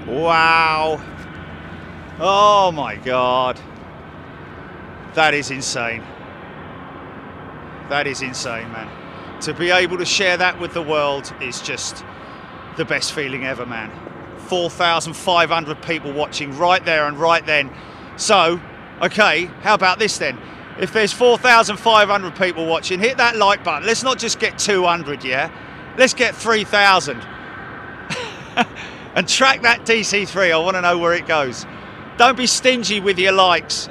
Wow. Oh my God. That is insane. That is insane, man. To be able to share that with the world is just the best feeling ever, man. 4,500 people watching right there and right then. So, okay, how about this then? If there's 4,500 people watching, hit that like button. Let's not just get 200, yeah? Let's get 3,000. And track that DC3. I want to know where it goes. Don't be stingy with your likes.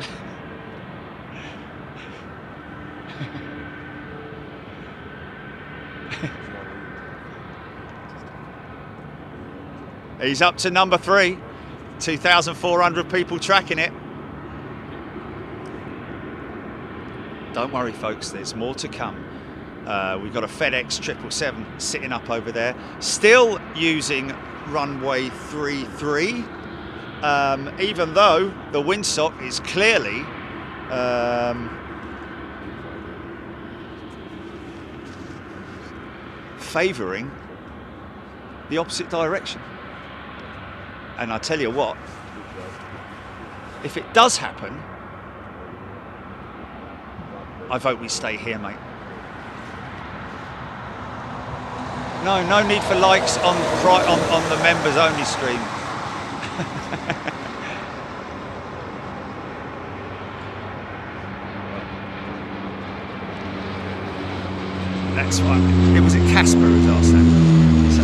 He's up to number 3. 2,400 people tracking it. Don't worry, folks, there's more to come. We've got a FedEx 777 sitting up over there, still using runway 33, even though the windsock is clearly favouring the opposite direction. And I tell you what, if it does happen, I vote we stay here, mate. No need for likes on the members only stream. That's right. It was at Casper who asked that. So,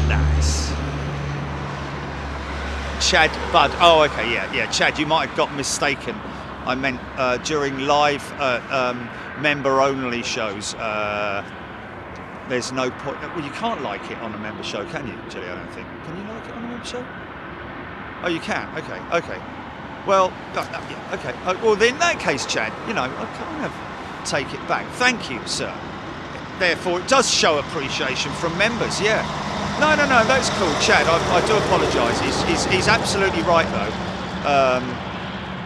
nice. Chad Bud. Oh, okay, yeah. Chad, you might have got mistaken. I meant during live member-only shows. There's no point. Well, you can't like it on a member show, can you, Jilly? I don't think. Can you like it on a member show? Oh, you can. Okay. Well, yeah. Okay. Well, in that case, Chad, I kind of take it back. Thank you, sir. Therefore, it does show appreciation from members. Yeah. No. That's cool, Chad. I do apologise. He's absolutely right, though.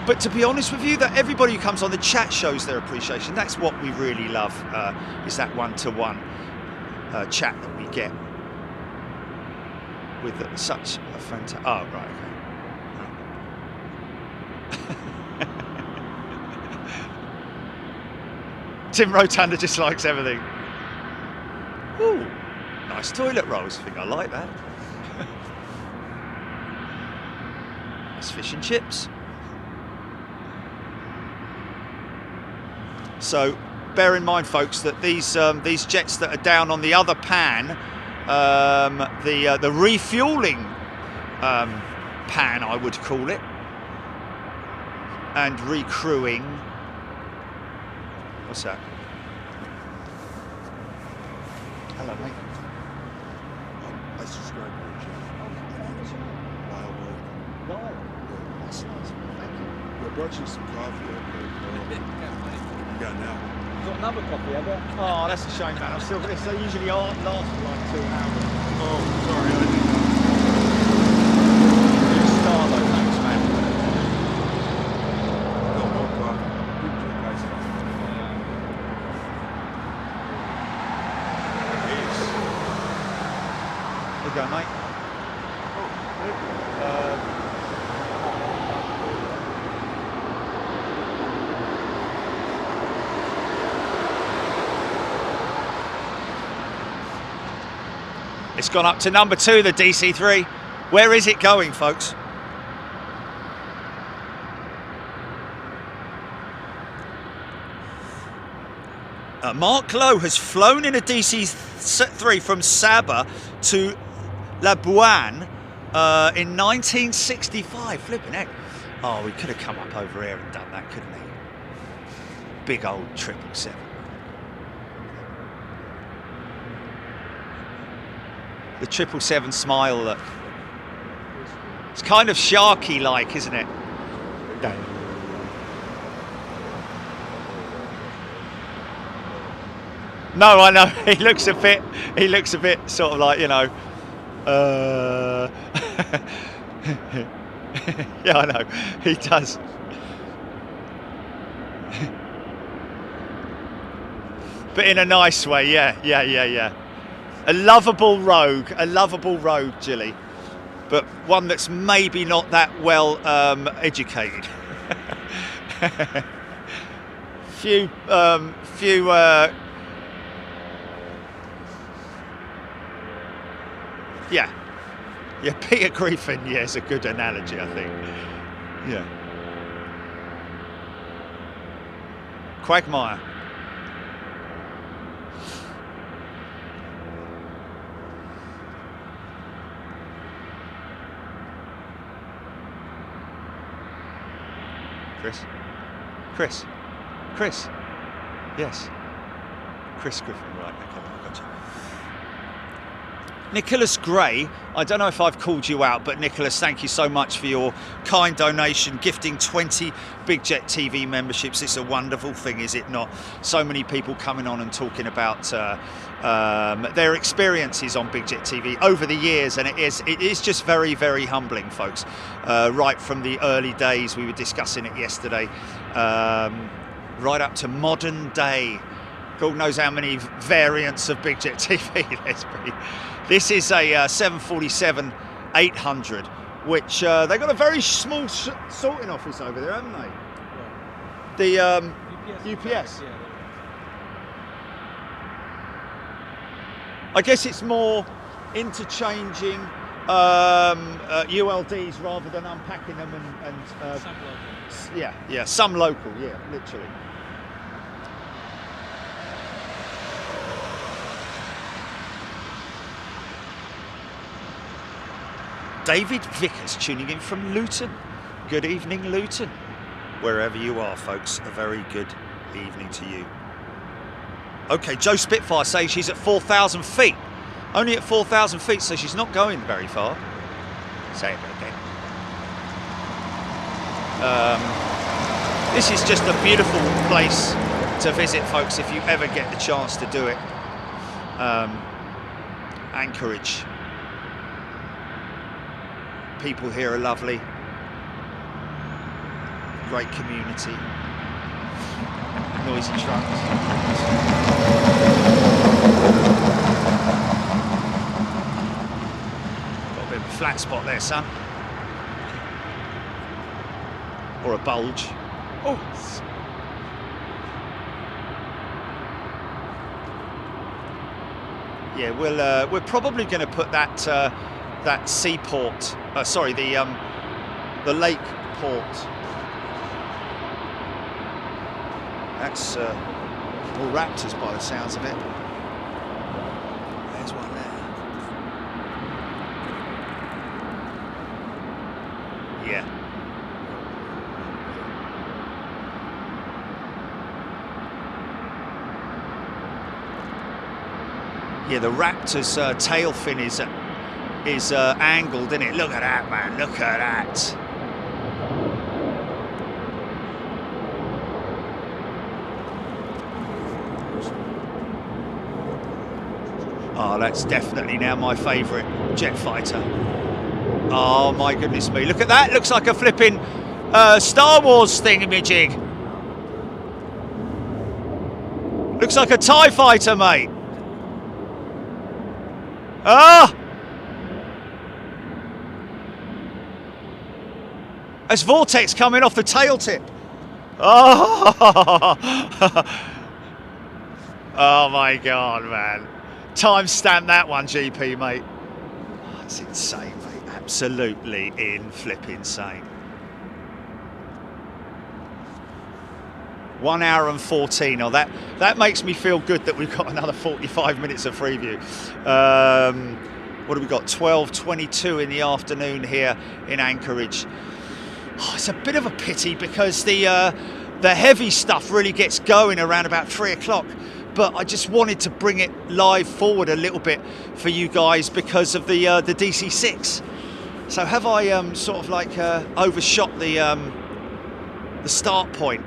But to be honest with you, that everybody who comes on the chat shows their appreciation. That's what we really love, is that one-to-one chat that we get with such a fantastic... Oh, right, okay. Tim Rotunda just likes everything. Ooh, nice toilet rolls. I think I like that. Nice fish and chips. So bear in mind, folks, that these jets that are down on the other pan, the refueling pan, I would call it, and recrewing. What's that? Hello, mate. I subscribe to your channel. Lyle. That's nice. Thank you. I brought you some coffee. You got now. You've got another copy, have you? Oh, that's a shame, man. I'm still. They usually last for like 2 hours. Oh, sorry. I didn't know. You're a star, though. Thanks, man. No more coffee. You can drink iced coffee. There you go, mate. It's gone up to number 2, the DC3. Where is it going, folks? Mark Lowe has flown in a DC3 from Saba to La Bouane in 1965. Flipping heck. Oh, we could have come up over here and done that, couldn't we? Big old 777. The 777 smile, look. It's kind of sharky-like, isn't it? No, I know. He looks a bit sort of like, yeah, I know. He does. But in a nice way, yeah. A lovable rogue, Jilly. but one that's maybe not that well educated. few yeah, Peter Griffin, yeah, is a good analogy, I think. Yeah. Quagmire. Chris. Yes. Chris Griffin, right, okay, I got you. Nicholas Gray, I don't know if I've called you out, but Nicholas, thank you so much for your kind donation, gifting 20 Big Jet TV memberships. It's a wonderful thing, is it not? So many people coming on and talking about their experiences on Big Jet TV over the years, and it is just very, very humbling, folks. Right from the early days, we were discussing it yesterday, right up to modern day. God knows how many variants of Big Jet TV there's been. This is a 747-800, which they've got a very small sorting office over there, haven't they? The UPS. I guess it's more interchanging ULDs rather than unpacking them and Some local. yeah, some local, yeah, literally. David Vickers tuning in from Luton. Good evening, Luton. Wherever you are, folks, a very good evening to you. Okay, Joe Spitfire says she's at 4,000 feet. Only at 4,000 feet, so she's not going very far. Say it again. This is just a beautiful place to visit, folks, if you ever get the chance to do it. Anchorage. People here are lovely. Great community. Noisy trucks. Got a bit of a flat spot there, son. Or a bulge. Oh. Yeah, we're probably going to put that seaport, sorry, the lake port. That's all raptors by the sounds of it. There's one there. Yeah. Yeah, the raptor's tail fin is angled, isn't it? Look at that, man. Look at that. Oh, that's definitely now my favourite jet fighter. Oh my goodness me! Look at that. Looks like a flipping Star Wars thingamajig. Looks like a TIE fighter, mate. Ah! That's vortex coming off the tail tip. Oh! Oh my God, man. Timestamp that one, GP, mate. Oh, that's insane, mate. Absolutely insane. 1 hour and 14. Oh, that makes me feel good that we've got another 45 minutes of preview. What have we got? 12:22 in the afternoon here in Anchorage. Oh, it's a bit of a pity because the heavy stuff really gets going around about 3 o'clock. But I just wanted to bring it live forward a little bit for you guys because of the DC-6. So have I sort of like overshot the start point?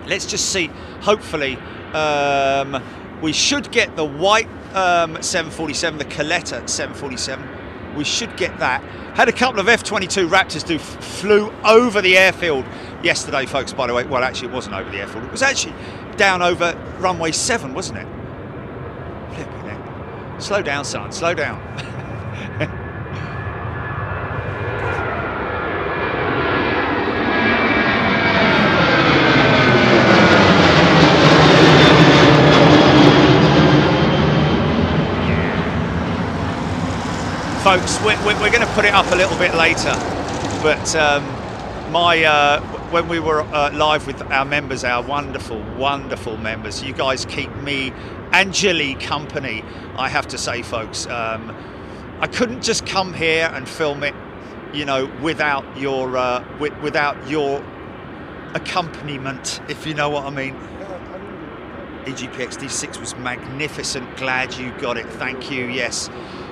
Let's just see. Hopefully, we should get the white 747, the Coletta 747. We should get that. Had a couple of F-22 Raptors flew over the airfield yesterday, folks, by the way. Well, actually, it wasn't over the airfield. It was actually down over runway 7, wasn't it? Flipping it. Slow down, son. Slow down. Folks, we're going to put it up a little bit later, but when we were live with our members, our wonderful members, you guys keep me and Jilly company, I have to say, folks. I couldn't just come here and film it, you know, without your accompaniment, if you know what I mean. EGPX D6 was magnificent. Glad you got it. Thank you. Yes.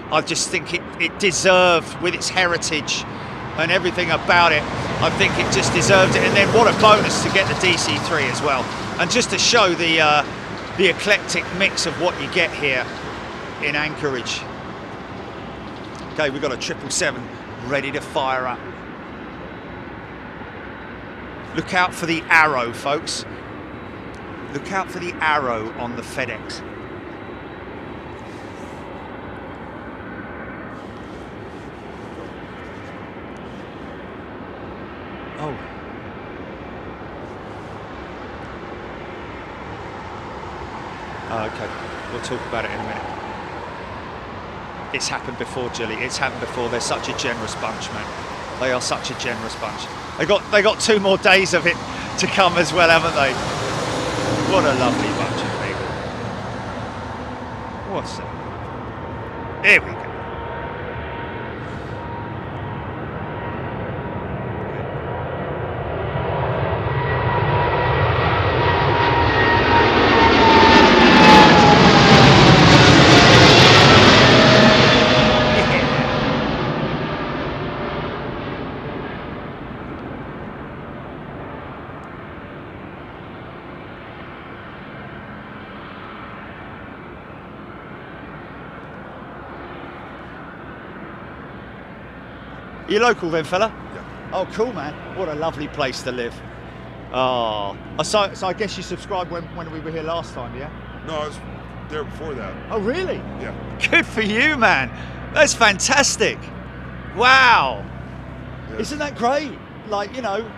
I just think it deserved, with its heritage and everything about it, I think it just deserved it. And then what a bonus to get the DC3 as well. And just to show the eclectic mix of what you get here in Anchorage. Okay, we've got a 777 ready to fire up. Look out for the arrow, folks. Look out for the arrow on the FedEx. Oh. Okay, we'll talk about it in a minute. It's happened before, Jilly. It's happened before. They're such a generous bunch, man. They are such a generous bunch. They got 2 more days of it to come as well, haven't they? What a lovely bunch of people. What's that? Here we go. You local then, fella? Yeah. Oh, cool, man. What a lovely place to live. Oh, so I guess you subscribed when we were here last time, yeah? No, I was there before that. Oh, really? Yeah. Good for you, man. That's fantastic. Wow. Yeah. Isn't that great? Like, you know,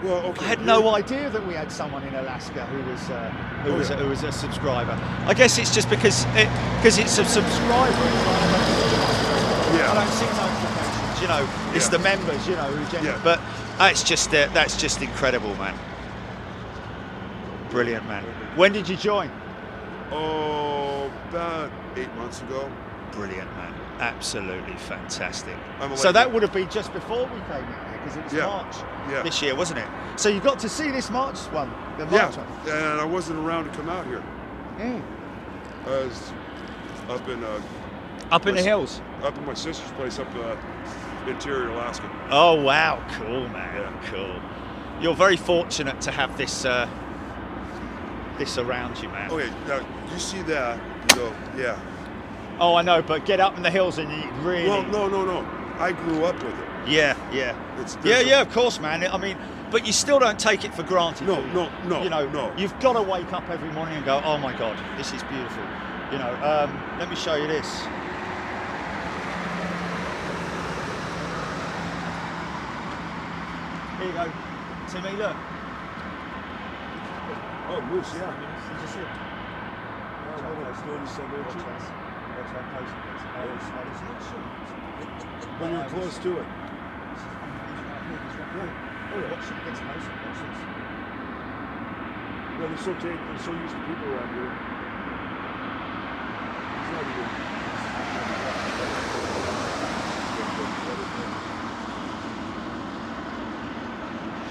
Well, okay. I had no idea that we had someone in Alaska who was a subscriber. I guess it's just because it's a subscriber. Yeah. I don't see notifications. You know, it's the members. You know, who generally. Yeah. But that's just incredible, man. Brilliant, man. When did you join? Oh, about 8 months ago. Brilliant, man. Absolutely fantastic. I'm So that would have been just before we came in here, because it was March this year, wasn't it? So you got to see this March one, the March one. And I wasn't around to come out here. Mm. I was up in Up in the hills. up in my sister's place up interior Alaska. Oh wow, cool, man. Yeah. Cool. You're very fortunate to have this this around you, man. Okay, now you see that, you go, yeah. Oh, I know, but get up in the hills and you really. Well, no. I grew up with it. Yeah. There's Of course, man. I mean, but you still don't take it for granted. No. You know, no. You've got to wake up every morning and go, oh my God, this is beautiful. You know, let me show you this. Here you go. Timmy, look. Oh, moose, yeah. Did you see it? When you're close to it. Well, they're so used to people around here. It's not even.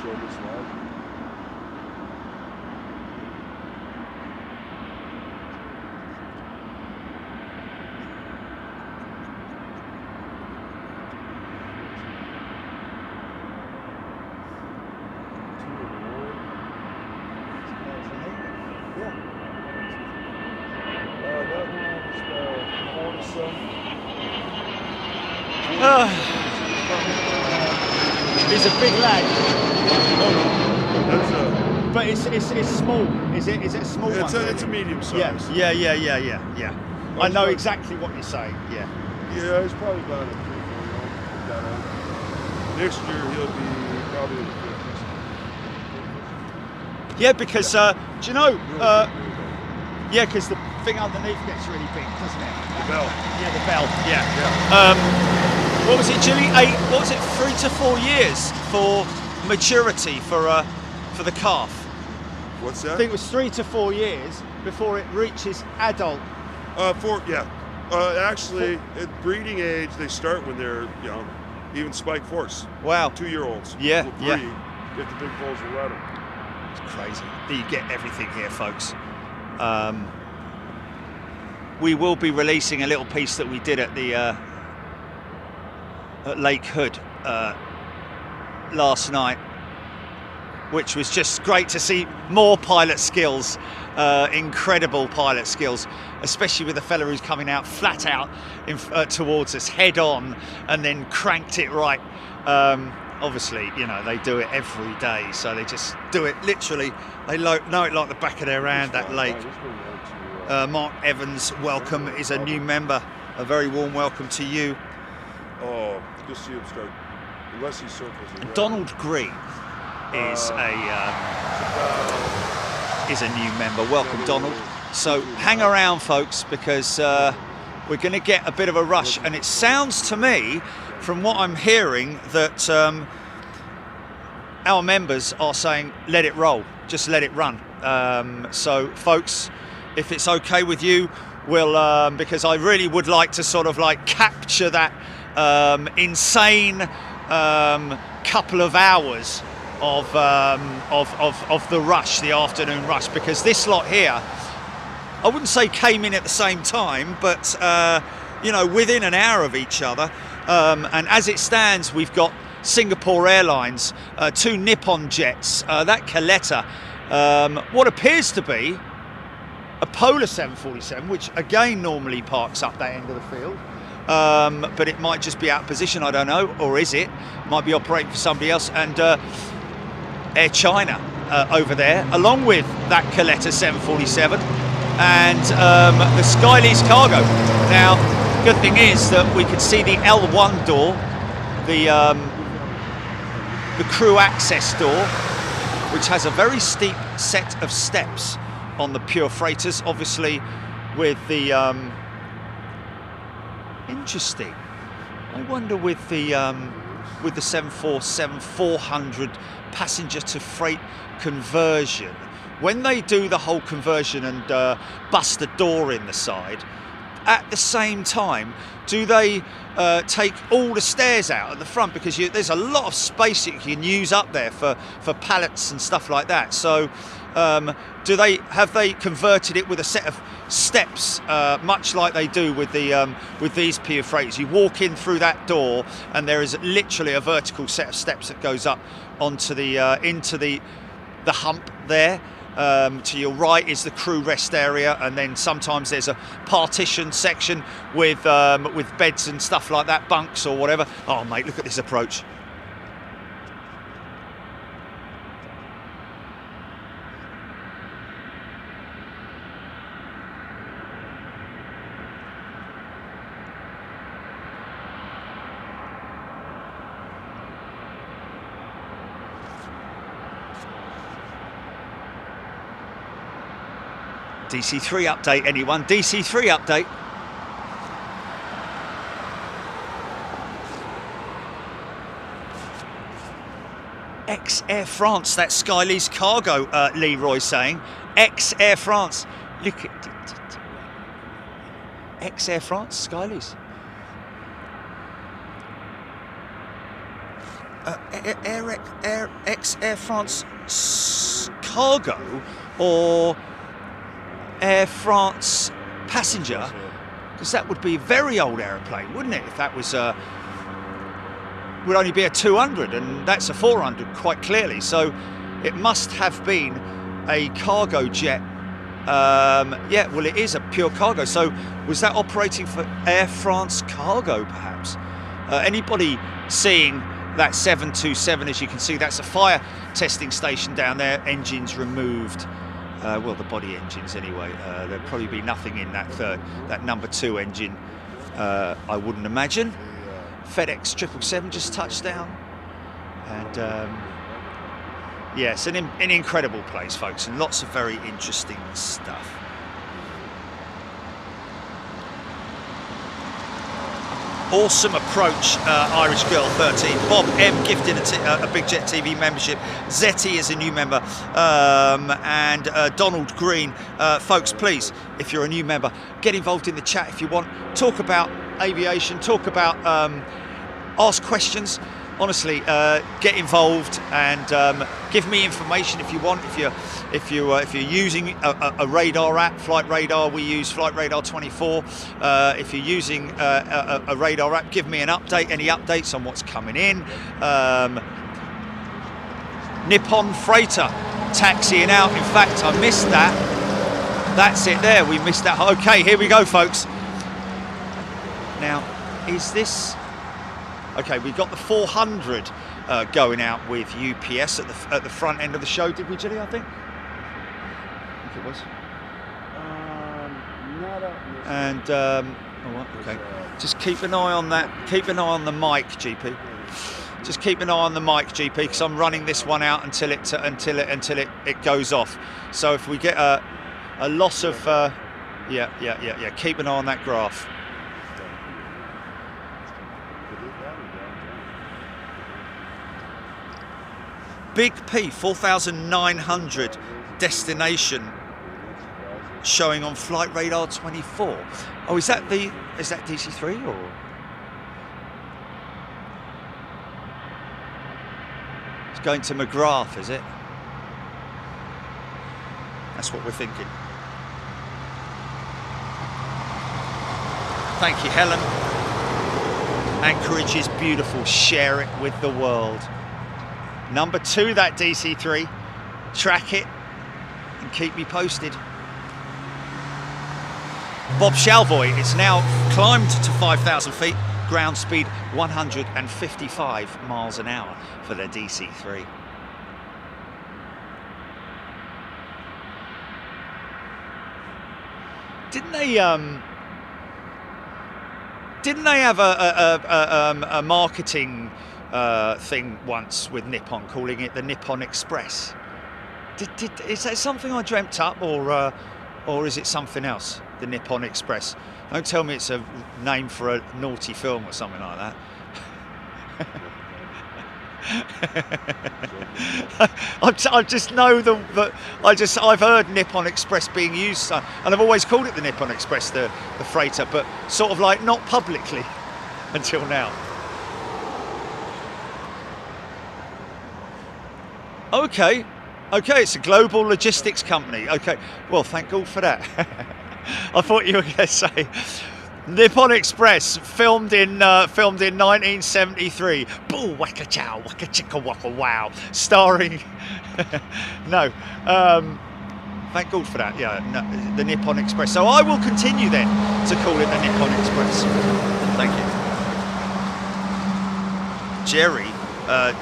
Show this live. It's a big lag. Oh no, that's But it's small. Is it a small one? it's a medium size. Yeah. I know exactly what you're saying. Yeah. Yeah, he's probably about a 3-4-year-old. That old. Next year he'll be probably in the 50s. Yeah, because do you know? Yeah, because the thing underneath gets really big, doesn't it? The bell. Yeah, the bell. Yeah. Yeah. What was it, Julie? 3 to 4 years for maturity for the calf. What's I that? think it was 3 to 4 years before it reaches adult. Actually, at breeding age, they start when they're young. Even spike force. Wow. 2-year-olds. Yeah, will breed, get the big bulls and let them. It's crazy. You get everything here, folks. We will be releasing a little piece that we did at the at Lake Hood last night, which was just great to see more pilot skills, incredible pilot skills, especially with the fella who's coming out flat out towards us head on and then cranked it right. Obviously, you know, they do it every day, so they just do it literally. They know it like the back of their hand, that lake. Mark Evans, welcome, is a new member. A very warm welcome to you. Oh, you'll see him start, unless he circles around. Donald Green is a new member. Welcome, Donald. So hang around, folks, because we're going to get a bit of a rush, and it sounds to me, from what I'm hearing, that our members are saying, let it roll, just let it run. So, folks, if it's okay with you, we'll, because I really would like to sort of like capture that insane couple of hours of the rush, the afternoon rush, because this lot here, I wouldn't say came in at the same time, but you know, within an hour of each other. And as it stands, we've got Singapore Airlines, 2 Nippon jets, that Coletta, what appears to be a Polar 747, which again normally parks up that end of the field, but it might just be out of position, I don't know, or is it? Might be operating for somebody else, and Air China over there, along with that Coletta 747 and the Skylease cargo. Now, good thing is that we could see the L1 door, the crew access door, which has a very steep set of steps on the pure freighters, obviously with the interesting. I wonder with the 747-400 passenger to freight conversion, when they do the whole conversion and bust the door in the side, at the same time, do they take all the stairs out at the front? Because there's a lot of space that you can use up there for pallets and stuff like that. So have they converted it with a set of steps, much like they do with these pure freighters? You walk in through that door, and there is literally a vertical set of steps that goes up onto the into the hump there. To your right is the crew rest area, and then sometimes there's a partition section with beds and stuff like that, bunks or whatever. Oh mate, look at this approach. DC3 update, anyone? DC3 update. Ex-Air France, that's Skylease cargo, Leroy saying. Ex-Air France. Look at Ex-Air France, Skylease. Ex-Air France cargo, or Air France passenger, because that would be a very old aeroplane, wouldn't it? If that was would only be a 200, and that's a 400 quite clearly. So it must have been a cargo jet. Yeah, well, it is a pure cargo. So was that operating for Air France cargo, perhaps? Anybody seeing that 727? As you can see, that's a fire testing station down there. Engines removed. well, the body engines anyway. There'd probably be nothing in that number 2 engine, I wouldn't imagine. FedEx 777 just touched down. And yeah, it's an incredible place, folks, and lots of very interesting stuff. Awesome approach, Irish Girl 13. Bob M gifted a Big Jet TV membership. Zetty is a new member, and Donald Green. Folks, please, if you're a new member, get involved in the chat if you want. Talk about aviation. Talk about ask questions. Honestly, get involved and give me information if you want. If you're using a radar app, Flight Radar, we use Flight Radar 24. If you're using a radar app, give me an update. Any updates on what's coming in? Nippon Freighter taxiing out. In fact, I missed that. That's it there. We missed that. Okay, here we go, folks. Now, is this? Okay, we got the 400 going out with UPS at the front end of the show, did we, Jilly? I think it was. Not up. And okay, just keep an eye on that. Keep an eye on the mic, GP. Just keep an eye on the mic, GP, because I'm running this one out until it goes off. So if we get a loss of, yeah. Keep an eye on that graph. Big P 4,900 destination showing on Flight Radar 24. Oh, is that DC3 or? It's going to McGrath, is it? That's what we're thinking. Thank you, Helen. Anchorage is beautiful. Share it with the world. Number 2, that DC3. Track it and keep me posted. Bob Shalvoy, it's now climbed to 5,000 feet. Ground speed 155 miles an hour for the DC3. Didn't they have a marketing thing once with Nippon, calling it the Nippon Express? Is that something I dreamt up, or is it something else? The Nippon Express. Don't tell me it's a name for a naughty film or something like that. I just know that I've heard Nippon Express being used, and I've always called it the Nippon Express, the freighter, but sort of like not publicly until now. Okay, it's a global logistics company. Okay, well, thank God for that. I thought you were going to say Nippon Express, filmed in 1973. Boo waka chow waka chicka waka wow, starring. No, thank God for that. Yeah, no, the Nippon Express. So I will continue then to call it the Nippon Express. Thank you, Jerry.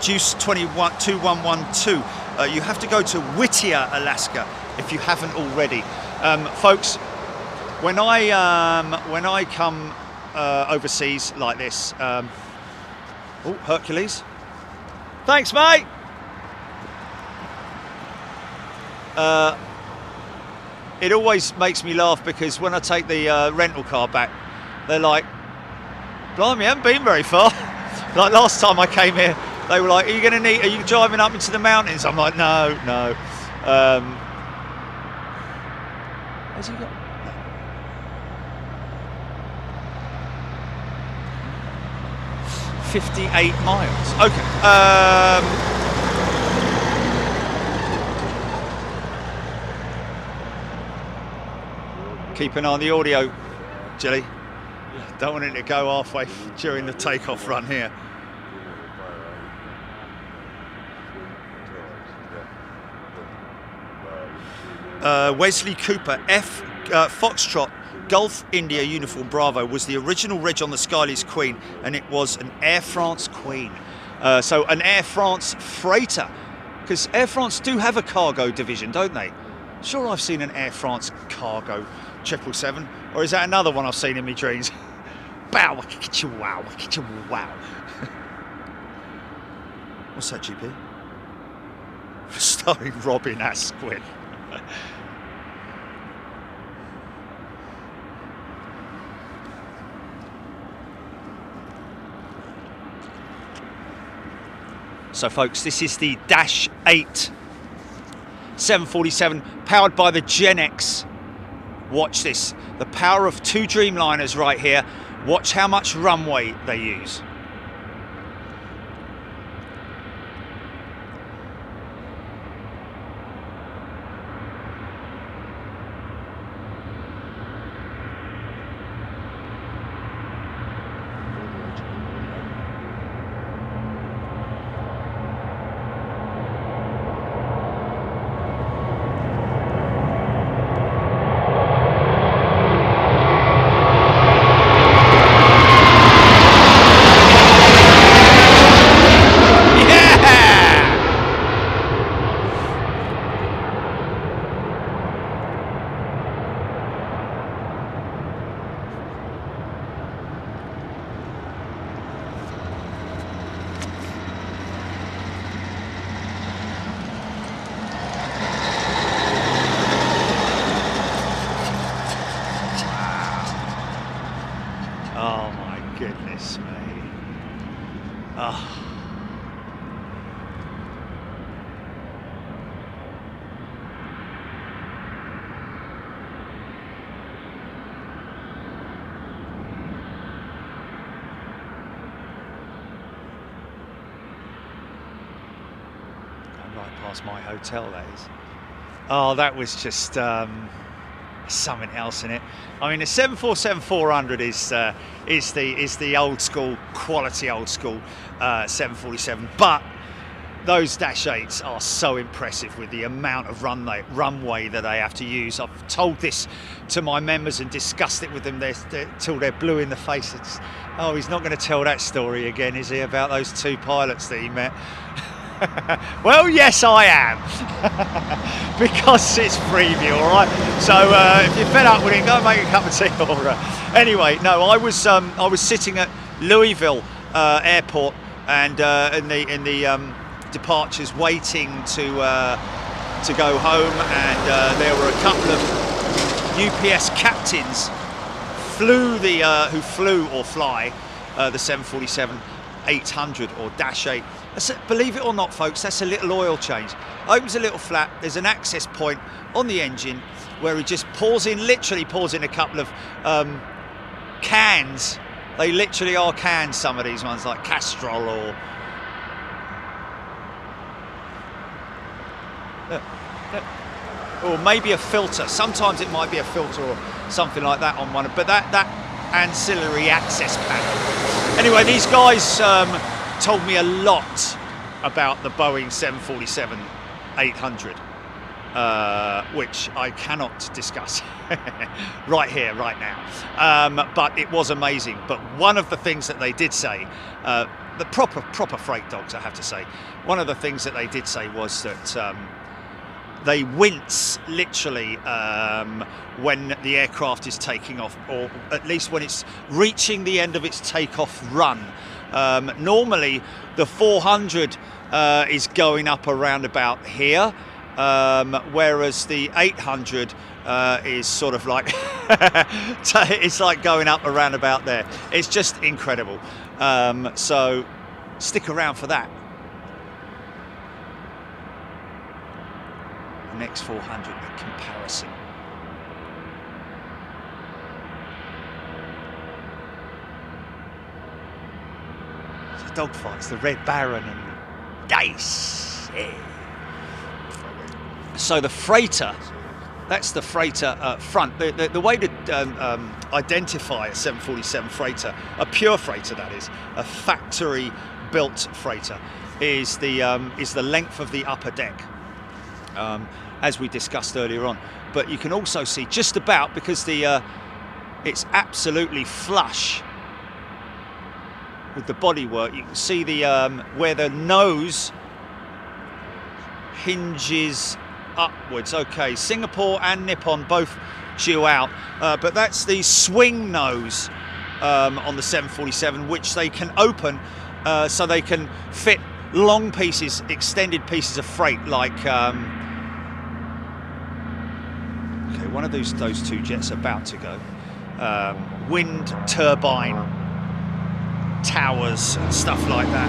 Juice 2112. You have to go to Whittier, Alaska, if you haven't already, folks. When I come overseas like this, oh, Hercules, thanks, mate. It always makes me laugh because when I take the rental car back, they're like, "Blimey, you haven't been very far." Like last time I came here, they were like, are you driving up into the mountains? I'm like, no. Has he got? 58 miles. Okay. Keep an eye on the audio, Jilly. Don't want it to go halfway during the takeoff run here. Wesley Cooper, Foxtrot, Gulf India Uniform Bravo was the original reg on the Skylys Queen, and it was an Air France Queen. So an Air France freighter, because Air France do have a cargo division, don't they? Sure, I've seen an Air France cargo 777, or is that another one I've seen in my dreams? Bow, wow, wow. What's that, GP? Starring Robin Asquith. So folks, this is the Dash 8 747 powered by the Gen X. Watch this, the power of two Dreamliners right here. Watch how much runway they use. Oh my goodness me. Oh. Going right past my hotel, that is. Oh, that was just something else in it. I mean, the 747-400 is the old school quality, old school 747, but those Dash 8s are so impressive with the amount of runway that they have to use. I've told this to my members and discussed it with them till they're blue in the face. Oh, he's not going to tell that story again, is he, about those two pilots that he met? Well, yes, I am. Because it's freebie, all right. So if you're fed up with it, go and make a cup of tea. Anyway, no, I was sitting at Louisville Airport and in the departures, waiting to go home, and there were a couple of UPS captains who flew or fly the 747-800 or Dash 8. Believe it or not, folks, that's a little oil change. Opens a little flap, there's an access point on the engine where he just literally pours in a couple of cans. They literally are cans, some of these ones, like Castrol or maybe a filter. Sometimes it might be a filter or something like that on one, but that ancillary access panel. Anyway, these guys told me a lot about the Boeing 747-800, which I cannot discuss right here, right now. But it was amazing. But one of the things that they did say, the proper freight dogs, I have to say, one of the things that they did say was that they wince literally when the aircraft is taking off, or at least when it's reaching the end of its takeoff run. Normally the 400 is going up around about here, whereas the 800 is sort of like it's like going up around about there. It's just incredible. So stick around for that. Next 400, the comparison. It's the dogfights, the Red Baron and Dice. Yeah. So the freighter, that's the freighter front. The way to identify a 747 freighter, a pure freighter that is, a factory built freighter, is the length of the upper deck. As we discussed earlier on, but you can also see just about, because it's absolutely flush with the bodywork, you can see the where the nose hinges upwards. Okay, Singapore and Nippon both due out, but that's the swing nose on the 747, which they can open so they can fit long pieces, extended pieces of freight, like okay, one of those two jets are about to go. Wind turbine towers and stuff like that.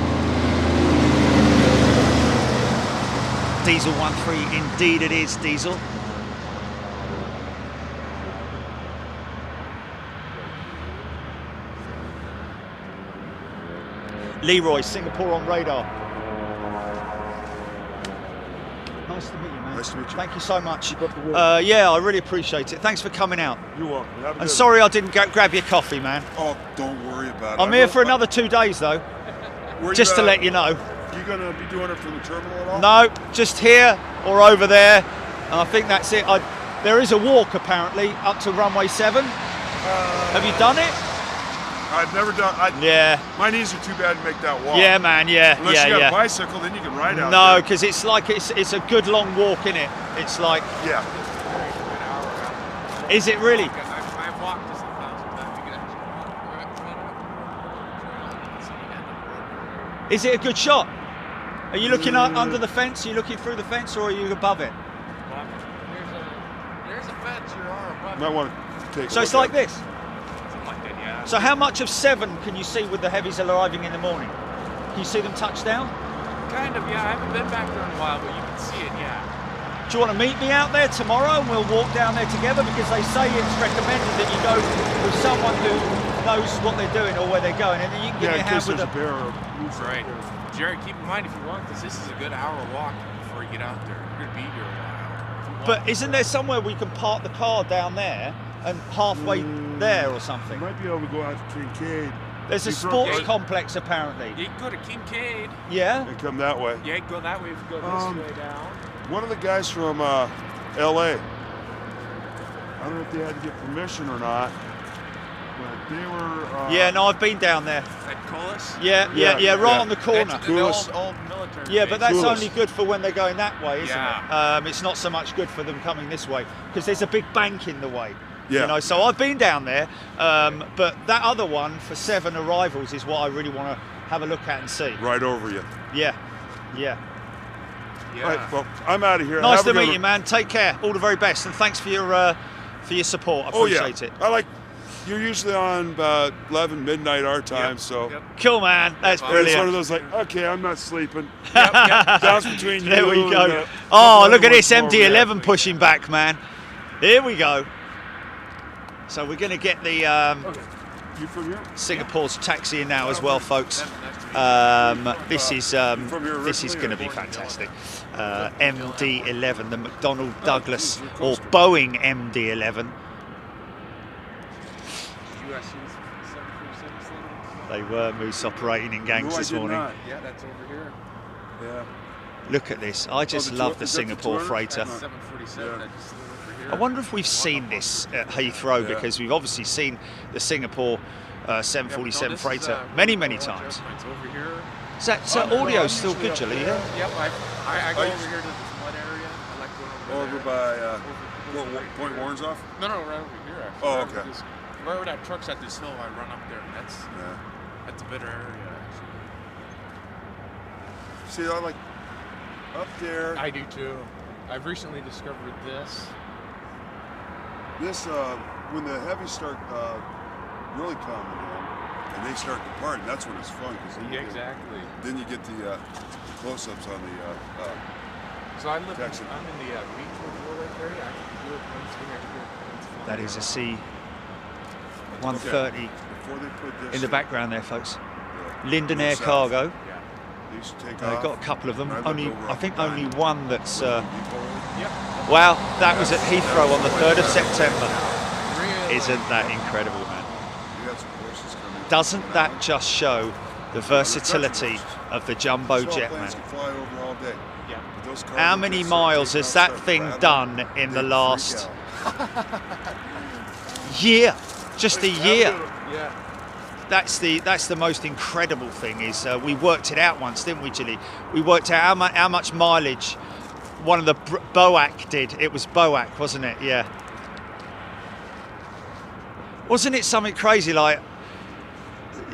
Diesel 13, indeed it is diesel. Leroy, Singapore on radar. Nice to meet you, man. Nice to meet you. Thank you so much. Keep up the work. Yeah, I really appreciate it. Thanks for coming out. You're welcome. Have a And good sorry I didn't grab your coffee, man. one. Oh, don't worry about it. I'm here for another 2 days, though, Where just to at? let you know. You gonna be doing it from the terminal at all? No, just here or over there. And I think that's it. There is a walk, apparently, up to runway 7. Have you done it? I've never done. Yeah. My knees are too bad to make that walk. Yeah, man, yeah. Unless you got yeah. a bicycle, then you can ride out No, there. because it's like it's a good long walk, innit? It's like, Yeah. is it really? I've walked this 1,000 times. You can actually Is it a good shot? Are you looking under the fence? Are you looking through the fence, or are you above it? There's a fence. You are above. Might want to take. So a it's look like at it. this. Something like that, yeah. So how much of 7 can you see with the heavies arriving in the morning? Can you see them touch down? Kind of, yeah. I haven't been back there in a while, but you can see it, yeah. Do you want to meet me out there tomorrow and we'll walk down there together? Because they say it's recommended that you go with someone who knows what they're doing or where they're going, and then you can give Yeah, me a in hand case with there's a them. bear or moose out Right. there. Jared, keep in mind if you want, because this is a good hour walk before you get out there. You're going to be here a while. But isn't there somewhere we can park the car down there and halfway there or You something? might be able to go out to Kincaid There's a You broke sports it. complex apparently. You can go to Kincaid. Yeah? and come that way. Yeah, you can go that way if you go this way down. One of the guys from LA, I don't know if they had to get permission or not, but they were. Yeah, no, I've been down there. At Colas? Yeah, Yeah, right yeah. on the corner. That's Coolest. the old military Yeah, base. but that's Coolest. only good for when they're going that way, isn't Yeah. it? It's not so much good for them coming this way because there's a big bank in the way. Yeah. You know, so I've been down there, but that other one for 7 arrivals is what I really want to have a look at and see. right over you. Yeah, yeah. Yeah. All right, well, I'm out of here. Nice Have a to good meet one. you, man. Take care. All the very best, and thanks for your support. I Oh yeah, appreciate it. I like. You're usually on about 11 midnight our time, Yep, so. yep. Cool, man. That's It's And it's one of brilliant. those like, okay, I'm not sleeping. Yep, yep. Bounce between There you we and go. the Oh, couple look at other this ones more MD-11 there. pushing back, man. Here we go. So we're going to get the Okay. You from here? Singapore's taxi in now as well, folks. This is from here this is originally, going to or be born fantastic. MD-11, the McDonnell Douglas or Boeing MD-11. They were moose operating in gangs No, I this did morning. not. Yeah, that's over here. Yeah. Look at this. I just the love tw- the is that the Singapore 200? freighter. That's 747. Yeah. That's just over here. I wonder if we've seen this at Heathrow, Yeah. because we've obviously seen the Singapore 747 freighter many times. It's over here. Is that so? Audio's still good, Julie? Yeah. Yep, I go I over used- here to the flood area. I like going Over over there. by Point Warren's off? No, right over here. Actually. Oh, Right okay. over this- Wherever that truck's at this hill, I run up there. That's Yeah. a better area, actually. See, I like up there. I do too. I've recently discovered this. This when the heavies start really coming in, and they start departing, that's when it's fun. Cause then, Exactly. then you get the close-ups on the. So I live. Texan. I'm in the Beechwood Lake area. I can do it Wednesday here. That is a C-130 Before they put this in the background there, folks. the Linden Air south, Cargo. Yeah. They used to take They've off. got a couple of them. and I looked Only, over I off think the only back. one that's. Yep. Wow, that was at Heathrow on the 3rd of September. Really? Isn't that incredible, man? You got some horses coming. Doesn't that just show the versatility of the jumbo Small jet, planes man? can fly over all day. Yeah. But those How cargo many jets miles take has off, that start thing rattling, done in they the freak last out. year? Just a year. Yeah. That's the most incredible thing is we worked it out once, didn't we, Gilly? We worked out how much mileage one of the BOAC did. It was BOAC, wasn't it? Yeah. Wasn't it something crazy like?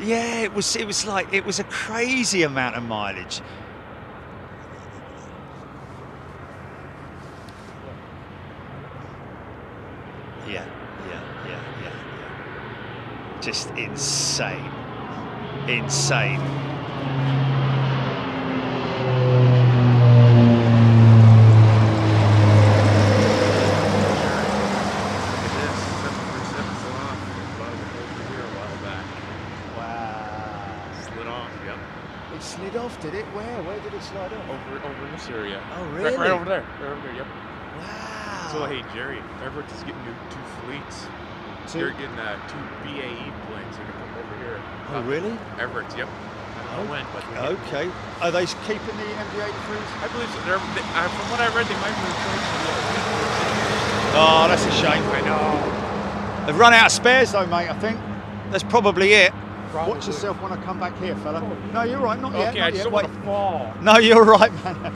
Yeah, it was. It was like it was a crazy amount of mileage. Yeah. Just insane. Insane. It slid off, did it? Where did it slide off? Over in this area. Oh, really? Right over there. Right over there, yep. Wow. So, hey, Jerry, Everett is getting two fleets. They're getting 2 BAE planes. They're going to come over here. Oh, really? Everett, yep. I don't know when, but... Okay. Are they keeping the MD-83s? I believe so. From what I read, they might be replacing the Oh, that's a shame. I know. They've run out of spares, though, mate, I think. That's probably it. Probably. Watch yourself when I come back here, fella. No, you're right, not yet. Okay, not I just yet. don't want to fall. No, you're right, man.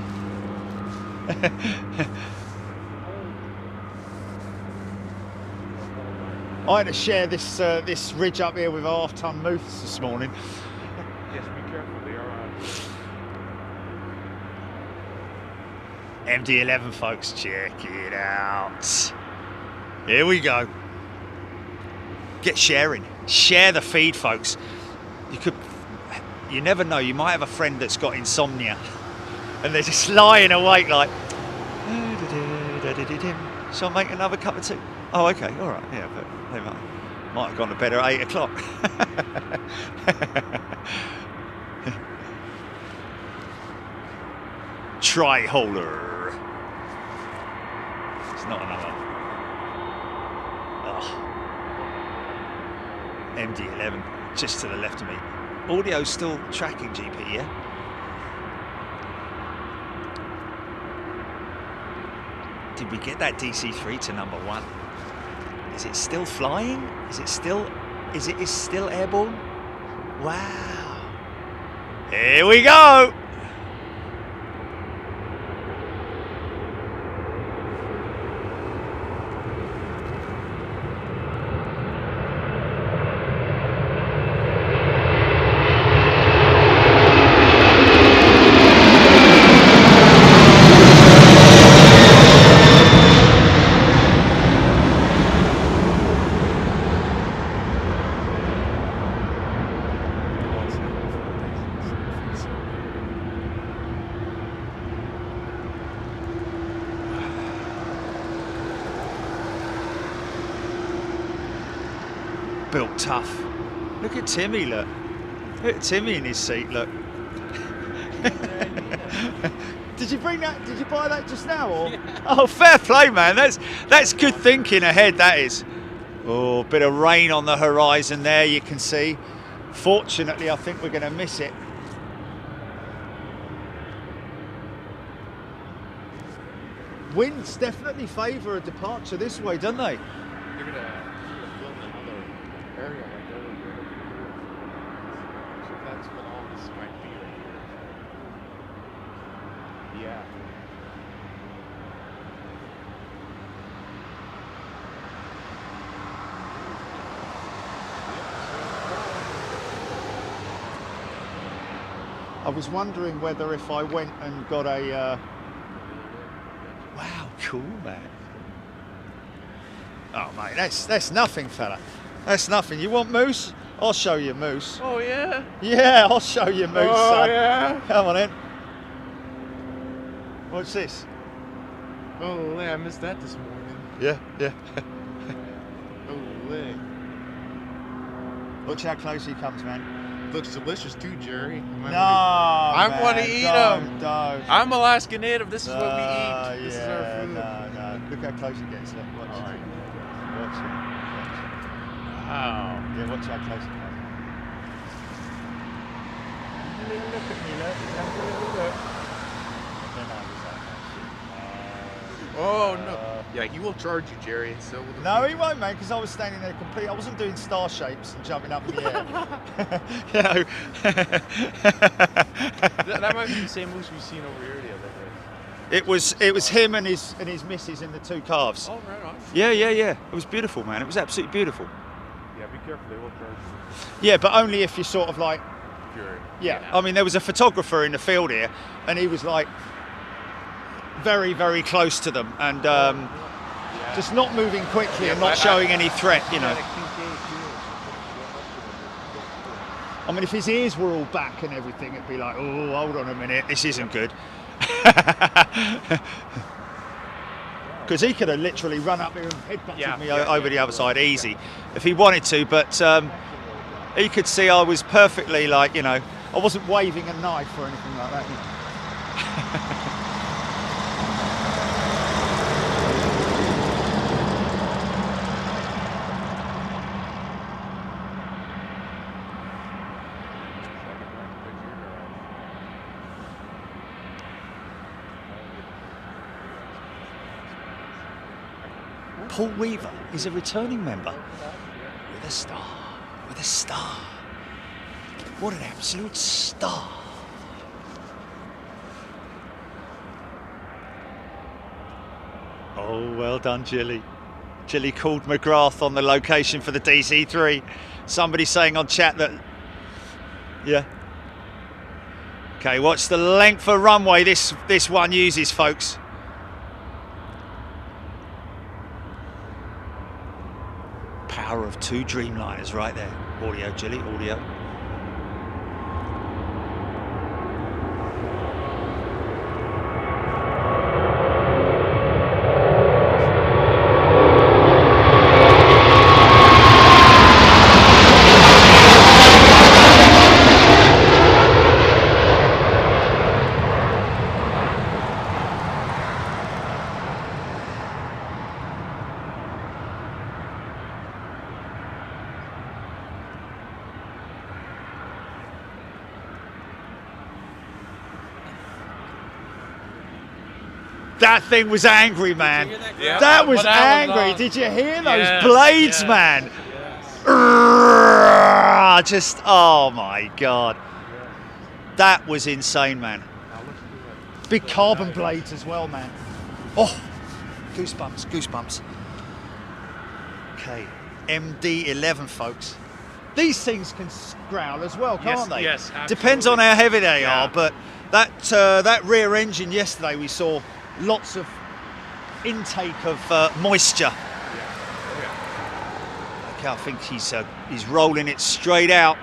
I had to share this this ridge up here with a half-ton moose this morning. Yes, be careful. They are MD-11, folks, check it out. Here we go. Get sharing. Share the feed, folks. You never know, you might have a friend that's got insomnia and they're just lying awake like, shall I make another cup of tea? Oh, okay, all right, yeah, but they might have gone to bed at 8 o'clock. Tri-holer. It's not another. Oh. MD-11, just to the left of me. Audio's still tracking GP, yeah? Did we get that DC-3 to number 1? Is it still flying? Is it still airborne? Wow. Here we go. Built tough. Look at Timmy, look. Look at Timmy in his seat, look. Did you bring that? Did you buy that just now? Or? Yeah. Oh, fair play, man. That's good thinking ahead, that is. Oh, a bit of rain on the horizon there, you can see. Fortunately, I think we're going to miss it. Winds definitely favour a departure this way, don't they? They're going to build another area right there. So that's what all this might be right here. Yeah. I was wondering whether if I went and got a... Wow, cool, man. Oh, mate, that's nothing, fella. That's nothing. You want moose? I'll show you moose. Oh, yeah? Yeah, I'll show you moose, son. Yeah? Come on in. What's this? Oh, I missed that this morning. Yeah. Oh, way. Watch how close he comes, man. Looks delicious too, Jerry. I want to eat them. Don't. I'm Alaska Native. This is what we eat. This is our food. No. Look how close he gets. Look, watch. All right. Watch it. Wow. Yeah, watch how close he comes. Look at me, look. Look. Oh no! Yeah, he will charge you, Jerry. And so will the no, he won't, man, because I was standing there complete. I wasn't doing star shapes and jumping up in the air. You know. that might be the same moose we've seen over here the other day. It was him and his missus in the 2 calves. Oh, right on. Yeah. It was beautiful, man. It was absolutely beautiful. Yeah, be careful. They will charge you. Yeah, but only if you're sort of like. If you're, Yeah. I mean, there was a photographer in the field here, and he was like very, very close to them, and just not moving quickly and not showing any threat, you know. I mean, if his ears were all back and everything, it'd be like, oh, hold on a minute, this isn't good. Because he could have literally run up here and headbutted me over the other side easy if he wanted to, but he could see I was perfectly like, you know, I wasn't waving a knife or anything like that. Paul Weaver is a returning member with a star, with a star. What an absolute star. Oh, well done, Jilly. Jilly called McGrath on the location for the DC-3. Somebody saying on chat that, yeah. Okay, watch the length of runway this one uses, folks. Power of 2 Dreamliners right there. Audio, Jilly, audio. That thing was angry, man. That was angry. Did you hear those blades, man? Yes. Just, oh my God. That was insane, man. Big carbon blades as well, man. Oh, goosebumps, goosebumps. Okay, MD-11, folks. These things can growl as well, can't they? Yes, absolutely. Depends on how heavy they are, but that rear engine yesterday we saw lots of intake of moisture. Okay, I think he's rolling it straight out,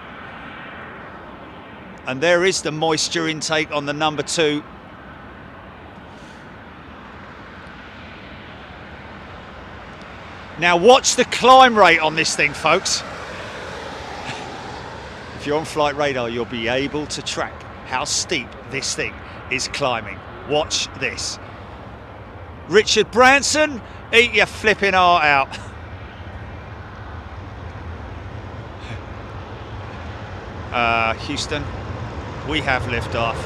and there is the moisture intake on the number 2. Now watch the climb rate on this thing, folks. If you're on flight radar, you'll be able to track how steep this thing is climbing. Watch this. Richard Branson, eat your flipping heart out. Houston, we have liftoff.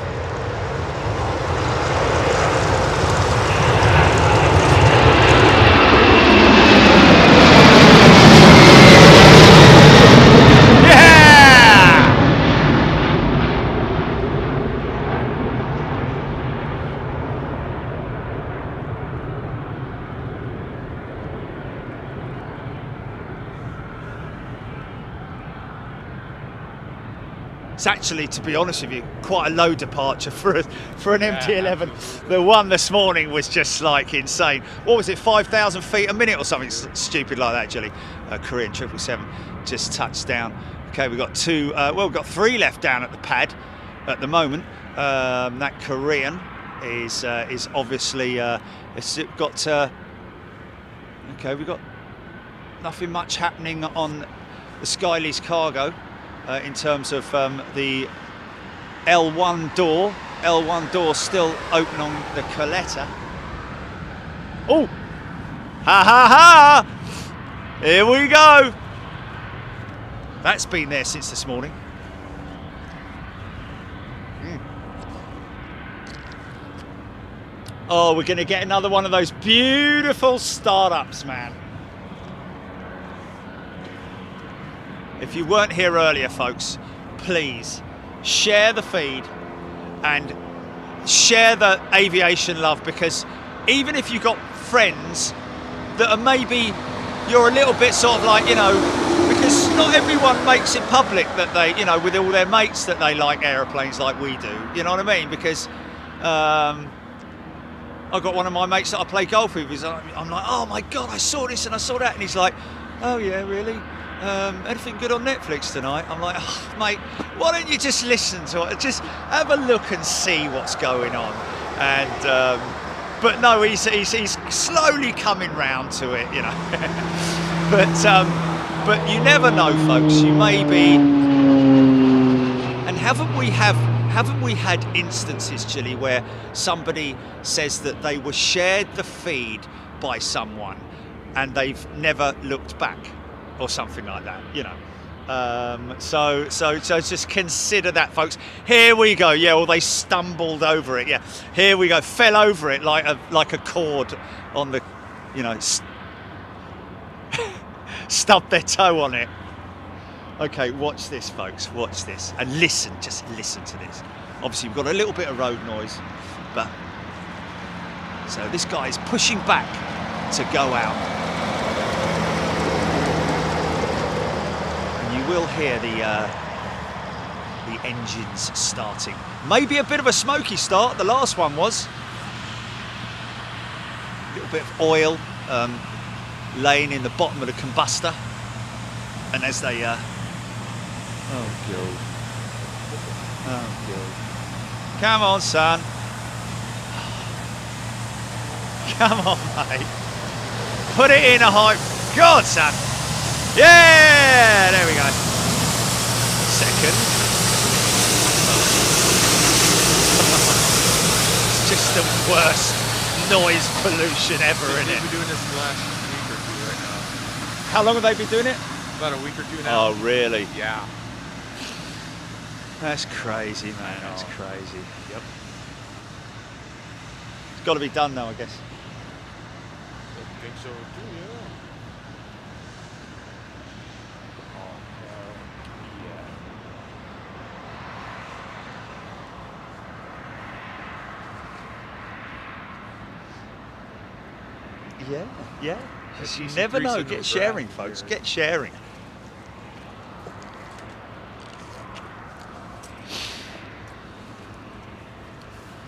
It's actually, to be honest with you, quite a low departure for an MD-11. The one this morning was just like insane. What was it, 5,000 feet a minute or something stupid like that, Jilly? Korean 777 just touched down. Okay, we've got 2, well, we've got 3 left down at the pad at the moment. That Korean is obviously, it's got, okay, we've got nothing much happening on the Skylys cargo. In terms of the L1 door. L1 door still open on the Coletta. Oh! Ha ha ha! Here we go! That's been there since this morning. Oh, we're going to get another one of those beautiful startups, man. If you weren't here earlier, folks, please share the feed and share the aviation love, because even if you've got friends that are maybe you're a little bit sort of like, you know, because not everyone makes it public that they, you know, with all their mates that they like aeroplanes like we do, you know what I mean? Because I got one of my mates that I play golf with, I'm like, oh my God, I saw this and I saw that, and he's like, oh yeah, really? Anything good on Netflix tonight? I'm like, oh, mate, why don't you just listen to it? Just have a look and see what's going on. And but no, he's slowly coming round to it, you know. But you never know, folks. You may be. And haven't we had instances, Chili, where somebody says that they were shared the feed by someone and they've never looked back, or something like that, you know. So just consider that, folks. Here we go. Yeah, or they stumbled over it. Yeah, here we go. Fell over it like a cord on the, you know, stubbed their toe on it. Okay, watch this, folks. Watch this and listen. Just listen to this. Obviously, we've got a little bit of road noise, but so this guy is pushing back to go out. You will hear the engines starting. Maybe a bit of a smoky start. The last one was a little bit of oil laying in the bottom of the combustor, and as they oh God, come on, son, come on, mate, put it in a high. God, son. Yeah, there we go. Second. It's just the worst noise pollution ever, isn't it? They've been doing this the last week or two right now. How long have they been doing it? About a week or two now. Oh, really? Yeah. That's crazy, man. That's crazy. Yep. It's got to be done now, I guess. I think so too, yeah. Yeah. I see You some never grease know. in Get those sharing, rafts folks. here. Get sharing.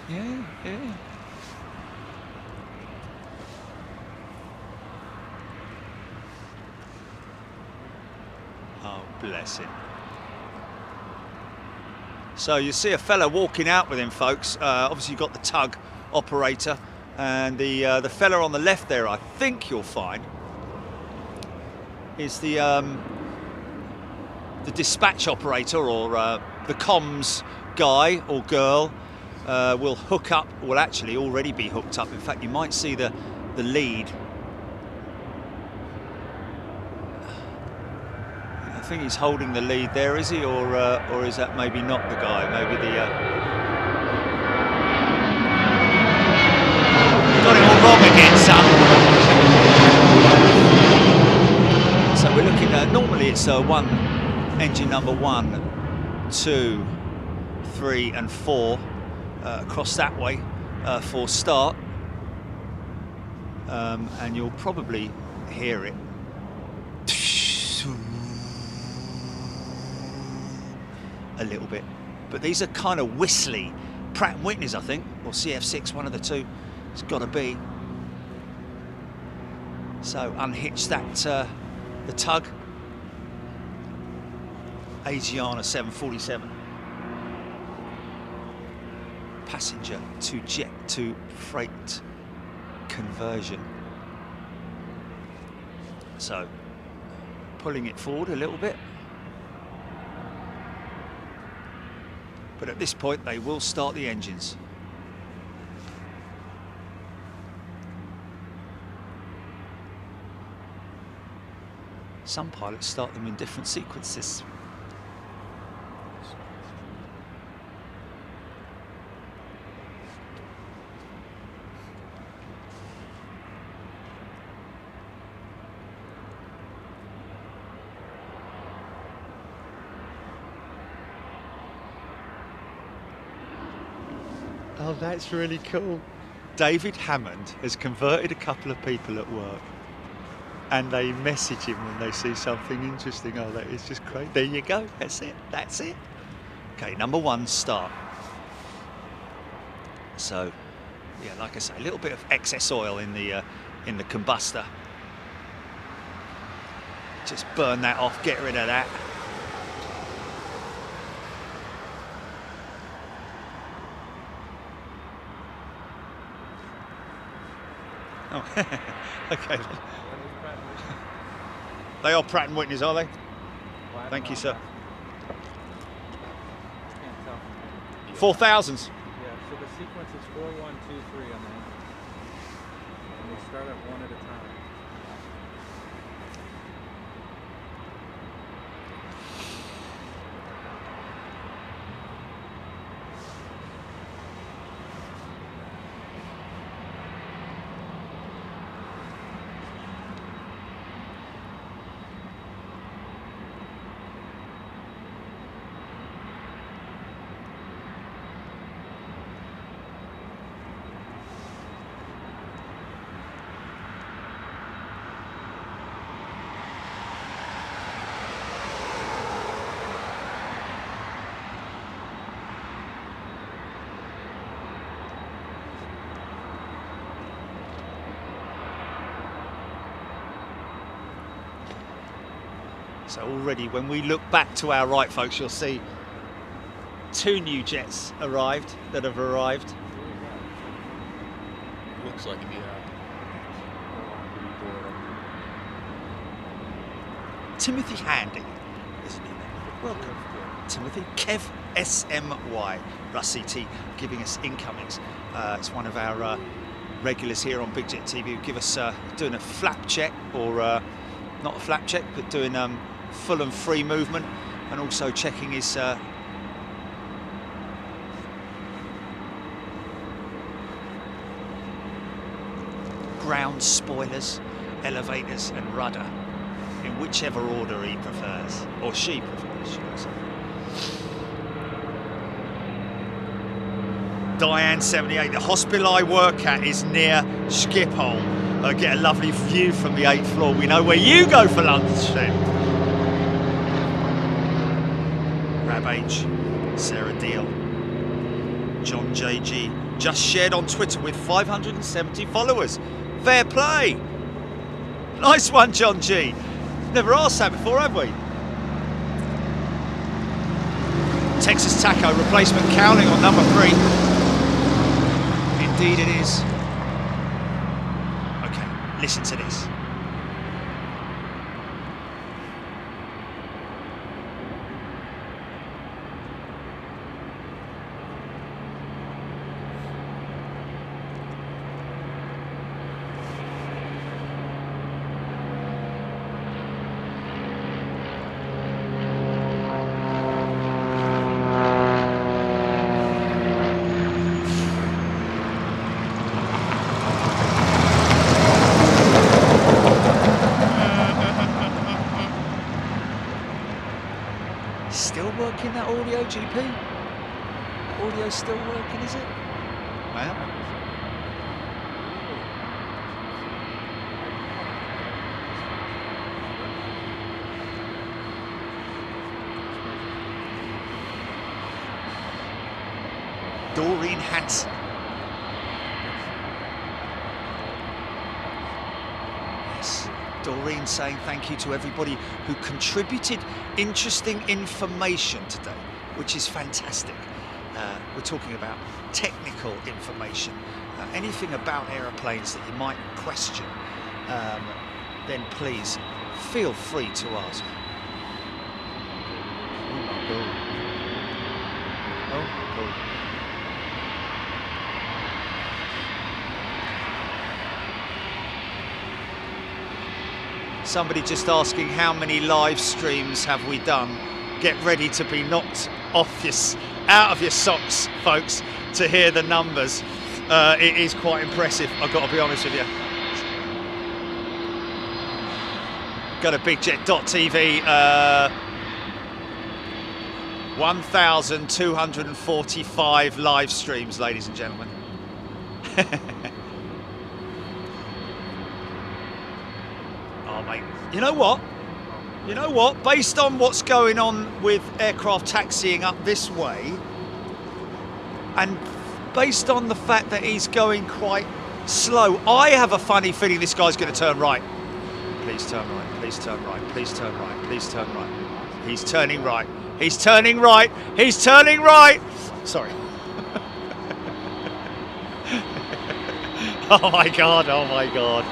Yeah. Oh, bless him. So you see a fella walking out with him, folks. Obviously you've got the tug operator, and the fella on the left there, I think you'll find, is the dispatch operator, or the comms guy or girl. Will hook up, will actually already be hooked up. In fact, you might see the lead. I think he's holding the lead there, is he? Or is that maybe not the guy? Maybe the... Got it all wrong again, son. So we're looking at, normally it's engine number 1, 2, 3 and 4. Across that way for start, and you'll probably hear it a little bit, but these are kind of whistly. Pratt & Whitney's, I think, or CF6, one of the two. It's got to be. So unhitch that the tug. Asiana 747. Passenger to jet to freight conversion. So pulling it forward a little bit, but at this point they will start the engines. Some pilots start them in different sequences. Oh, that's really cool. David Hammond has converted a couple of people at work, and they message him when they see something interesting. Oh, that is just great. There you go. That's it. That's it. Okay, number 1, start. So, yeah, like I say, a little bit of excess oil in the combustor. Just burn that off. Get rid of that. Oh, okay. They are Pratt & Whitney's, are they? Well, Thank you, know. sir. Can't tell. 4000s. Yeah, so the sequence is 4, 1, 2, 3 on that. And they start at 1 at a time. So already when we look back to our right, folks, you'll see 2 new jets that have arrived. Looks like it, yeah. Timothy Handy, isn't he? Welcome. Timothy. Kev SMY, Russ CT, giving us incomings. It's one of our regulars here on Big Jet TV who give us doing a flap check, or not a flap check, but doing full and free movement, and also checking his ground spoilers, elevators and rudder, in whichever order he prefers, or she prefers, should I say. Diane78, the hospital I work at is near Schiphol. I get a lovely view from the 8th floor. We know where you go for lunch then. Rab H, Sarah Deal, John JG, just shared on Twitter with 570 followers. Fair play. Nice one, John G. Never asked that before, have we? Texas Taco replacement cowling on number 3. Indeed it is. Okay, listen to this. Still working, that audio, GP? Audio's still working, is it? Wow. Doreen Hansen. Yes, Doreen saying thank you to everybody who contributed interesting information today, which is fantastic. We're talking about technical information, anything about aeroplanes that you might question, then please feel free to ask. Oh my God. Oh my God. Somebody just asking how many live streams have we done. Get ready to be knocked out of your socks, folks, to hear the numbers. It is quite impressive, I've got to be honest with you. Go to bigjet.tv. 1,245 live streams, ladies and gentlemen. Oh, mate. You know what? You know what? Based on what's going on with aircraft taxiing up this way, and based on the fact that he's going quite slow, I have a funny feeling this guy's going to turn right. Please turn right. Please turn right. Please turn right. Please turn right. He's turning right. He's turning right. He's turning right. Sorry. Oh my God. Oh my God.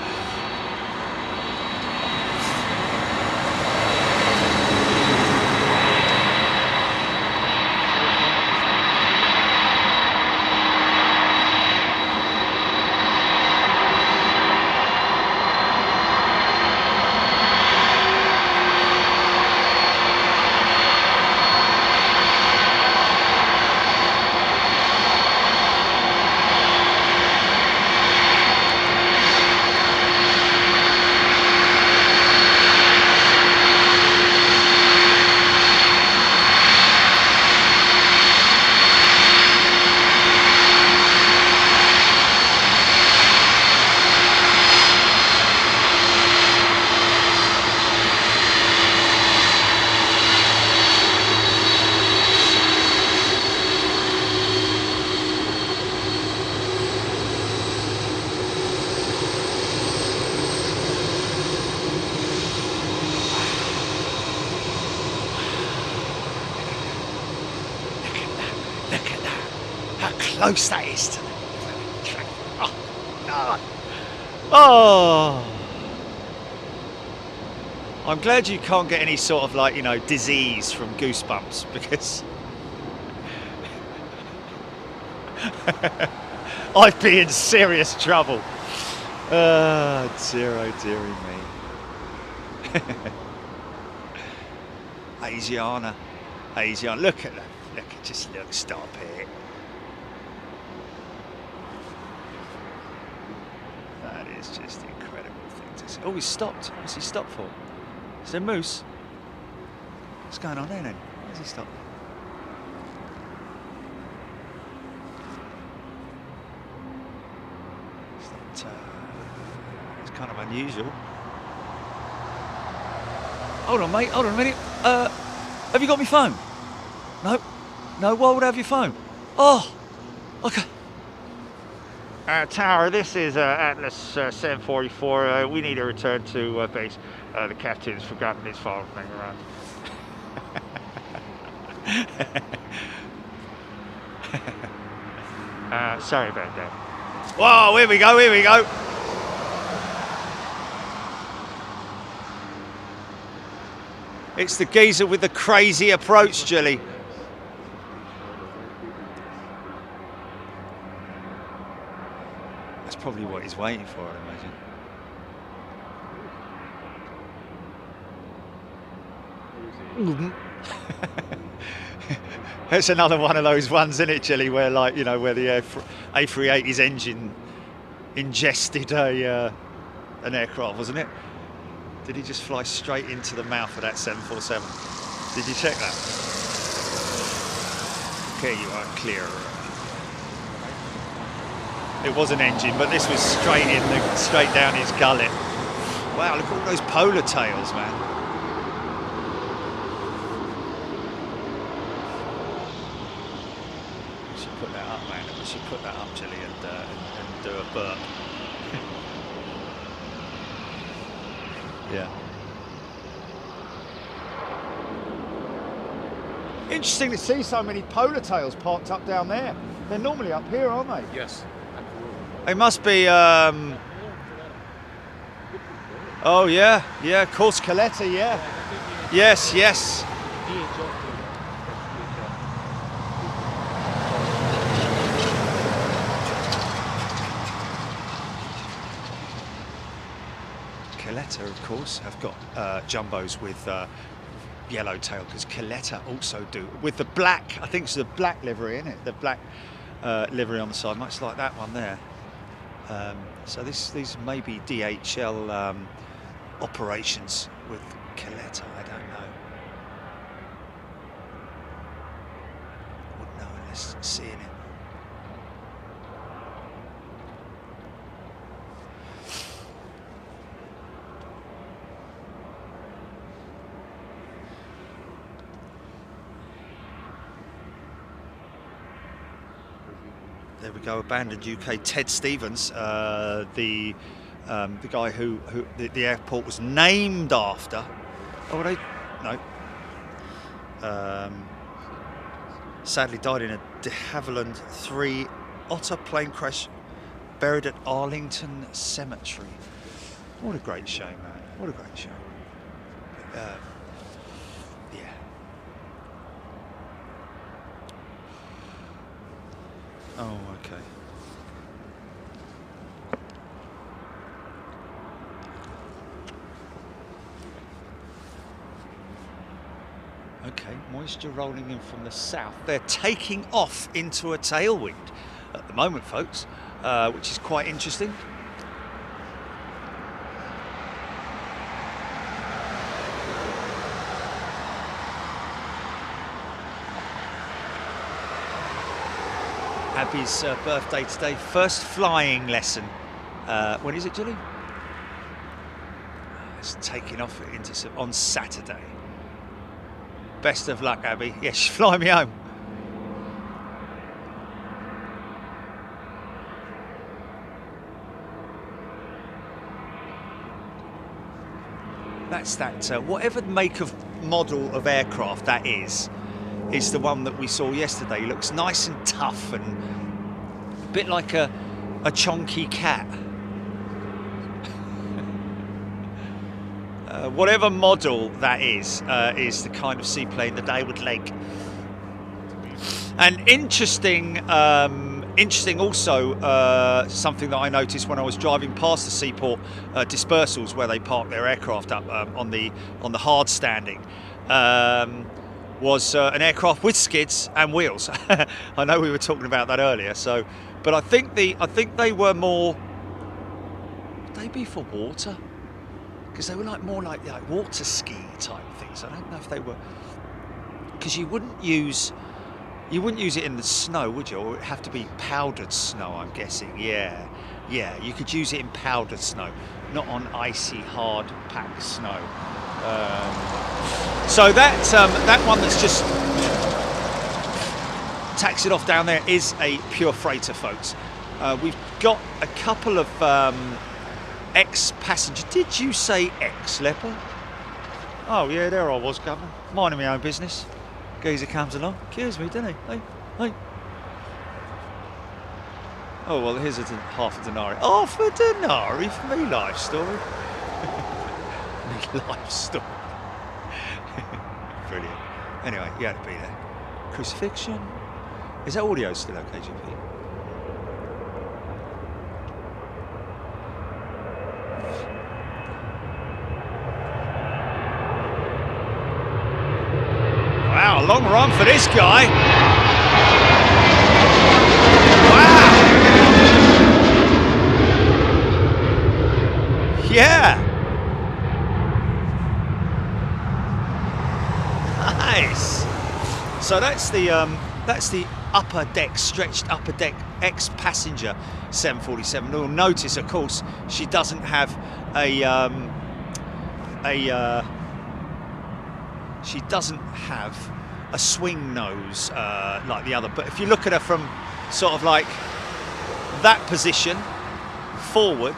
Close that is to the track. Oh, no. Oh. I'm glad you can't get any sort of like, you know, disease from goosebumps, because I'd be in serious trouble. Dear, oh dearie me. Asiana. Asiana. Look at that. Look, just look, stop it. That is just an incredible thing to see. Oh, he's stopped. What's he stopped for? Is there a moose? What's going on there then? Where's he stopped? It's kind of unusual. Hold on, mate. Hold on a minute. Have you got my phone? No. No, why would I have your phone? Oh, okay. Tower, this is Atlas 744. We need to return to base. The captain's forgotten his phone thing around. Sorry about that. Whoa, here we go, here we go. It's the geezer with the crazy approach, Jilly. That's probably what he's waiting for, I imagine. It's another one of those ones, isn't it, Jilly, where, like, you know, where the A380's engine ingested an aircraft, wasn't it? Did he just fly straight into the mouth of that 747? Did you check that? Okay, you are clear. It was an engine, but this was straight down his gullet. Wow, look at all those polar tails, man. We should put that up, man. We should put that up, Jilly, and do a burp. Yeah. Interesting to see so many polar tails parked up down there. They're normally up here, aren't they? Yes, absolutely. They must be, oh yeah, yeah, of course, Coletta, yeah. Yes, yes. Coletta, of course, have got jumbos with yellowtail, because Coletta also do with the black. I think it's the black livery, isn't it? The black livery on the side, much like that one there. So these may be DHL operations with Coletta. I don't know. Just seeing it. There we go, abandoned UK. Ted Stevens, the guy who the airport was named after. Oh, they no. Sadly died in a de Havilland 3 Otter plane crash, buried at Arlington Cemetery. What a great show, man! What a great show. Yeah. Oh, okay. Okay, moisture rolling in from the south. They're taking off into a tailwind at the moment, folks, which is quite interesting. Abby's birthday today. First flying lesson. When is it, Julie? It's taking off into on Saturday. Best of luck, Abby. Yes, fly me home. That's that. Whatever make of model of aircraft that is the one that we saw yesterday. He looks nice and tough and a bit like a chonky cat. Whatever model that is the kind of seaplane that I would like. And interesting also, something that I noticed when I was driving past the seaport dispersals where they park their aircraft up on the hard standing, was an aircraft with skids and wheels. I know we were talking about that earlier. So, but I think they were more. Would they be for water? Because they were more like water ski type things. I don't know if they were, because you wouldn't use it in the snow, would you? Or it would have to be powdered snow, I'm guessing. Yeah, you could use it in powdered snow, not on icy, hard packed snow. So that one that's just taxied off down there is a pure freighter, folks. We've got a couple of ex-passenger. Did you say ex-leopard? Oh yeah, there I was, Governor. Minding my own business. Geezer comes along, cures me, doesn't he? Hey. Oh well, here's half a denarii. Half a denarii for me life story. Me life story. Brilliant. Anyway, you had to be there. Crucifixion. Is that audio still okay, GP? Wow, long run for this guy. Wow. Yeah. Nice. So that's the upper deck, stretched upper deck ex-passenger 747. You'll notice, of course, she doesn't have she doesn't have a swing nose like the other. But if you look at her from sort of like that position forward,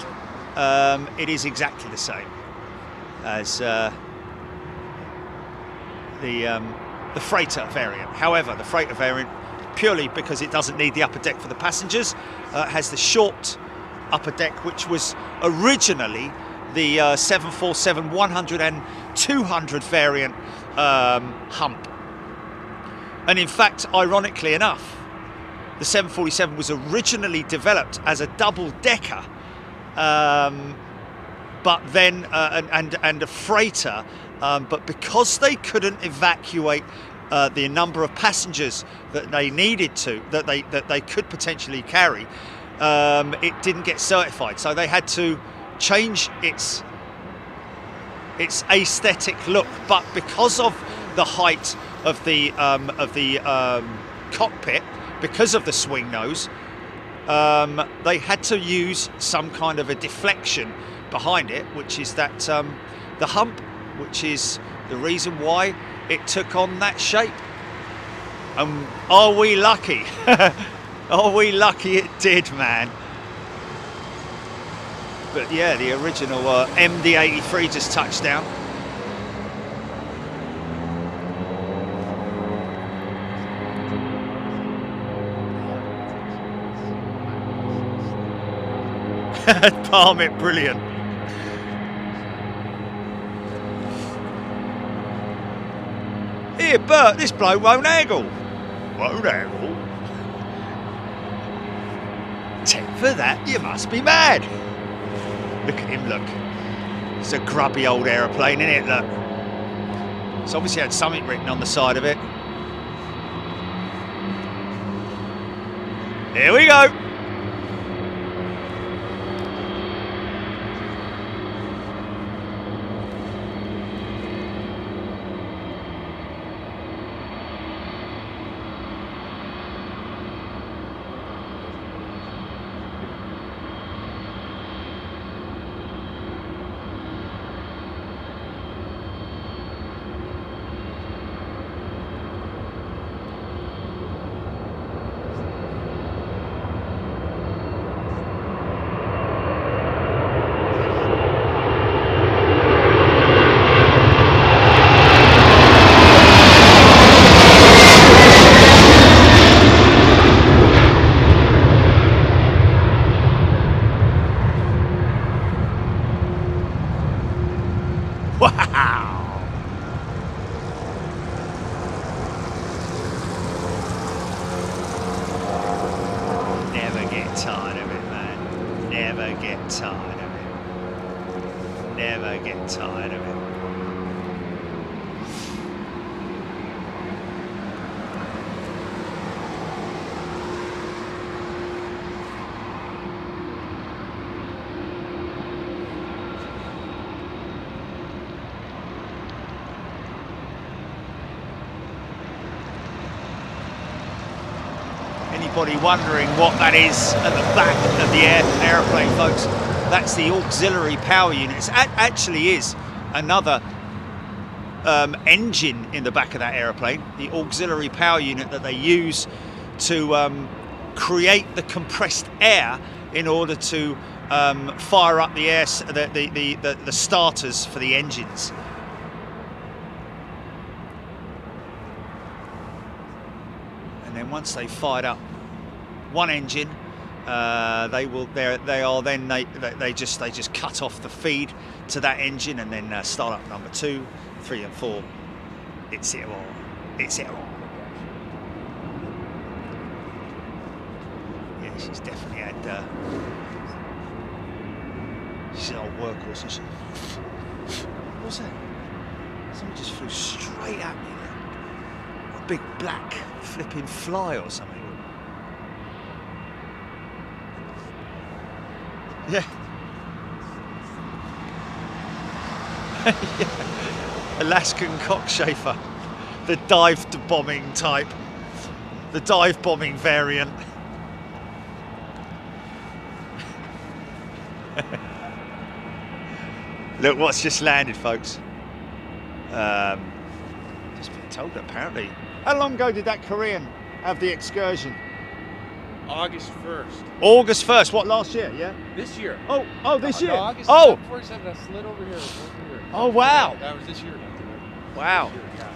it is exactly the same as the freighter variant. However, the freighter variant, purely because it doesn't need the upper deck for the passengers, has the short upper deck, which was originally the 747 100 and 200 variant hump. And in fact, ironically enough, the 747 was originally developed as a double-decker, but then and a freighter, but because they couldn't evacuate the number of passengers that they needed to, that they could potentially carry, it didn't get certified. So they had to change its aesthetic look. But because of the height of the cockpit, because of the swing nose, they had to use some kind of a deflection behind it, which is that the hump, which is the reason why it took on that shape. Are we lucky? Are we lucky it did, man? But yeah, the original MD-83 just touched down. Palm it, brilliant. Here, Bert, this bloke won't angle. Won't angle? 10 for that, you must be mad. Look at him, look. It's a grubby old aeroplane, isn't it, look. It's obviously had something written on the side of it. Here we go. Anybody wondering what that is at the back of the airplane, folks? That's the auxiliary power unit. It actually is another engine in the back of that airplane, the auxiliary power unit that they use to create the compressed air in order to fire up the air, the starters for the engines. And then once they fired up one engine, they just cut off the feed to that engine and then start up number 2, 3 and 4. It's it all. It's it all. Yeah, she's definitely had she's an old workhorse, isn't she? What's that? Something just flew straight at me there. A big black flipping fly or something. Yeah. Yeah. Alaskan cockchafer, the dive bombing type, the dive bombing variant. Look what's just landed, folks. Just been told apparently. How long ago did that Korean have the excursion? August 1st. August 1st, what, last year, yeah? This year. Oh, this year? No, August 47, I slid over here. Oh, wow. That was this year. Wow. This year, yeah.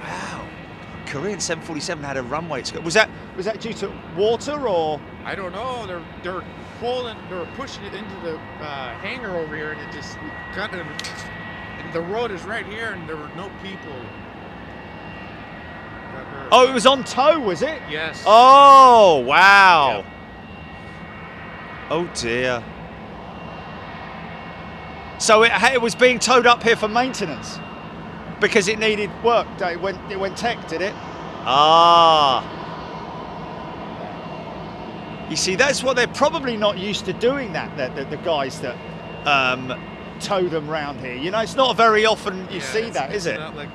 Wow. Korean 747 had a runway. Was that due to water or? I don't know. They were pushing it into the hangar over here, and it just got them. And the road is right here, and there were no people. Oh, it was on tow, was it? Yes. Oh, wow. Yep. Oh dear. So it was being towed up here for maintenance because it needed work. It went tech, did it? Ah. You see, that's what they're probably not used to doing. The guys that tow them round here. You know, it's not very often you see that, is it? Not like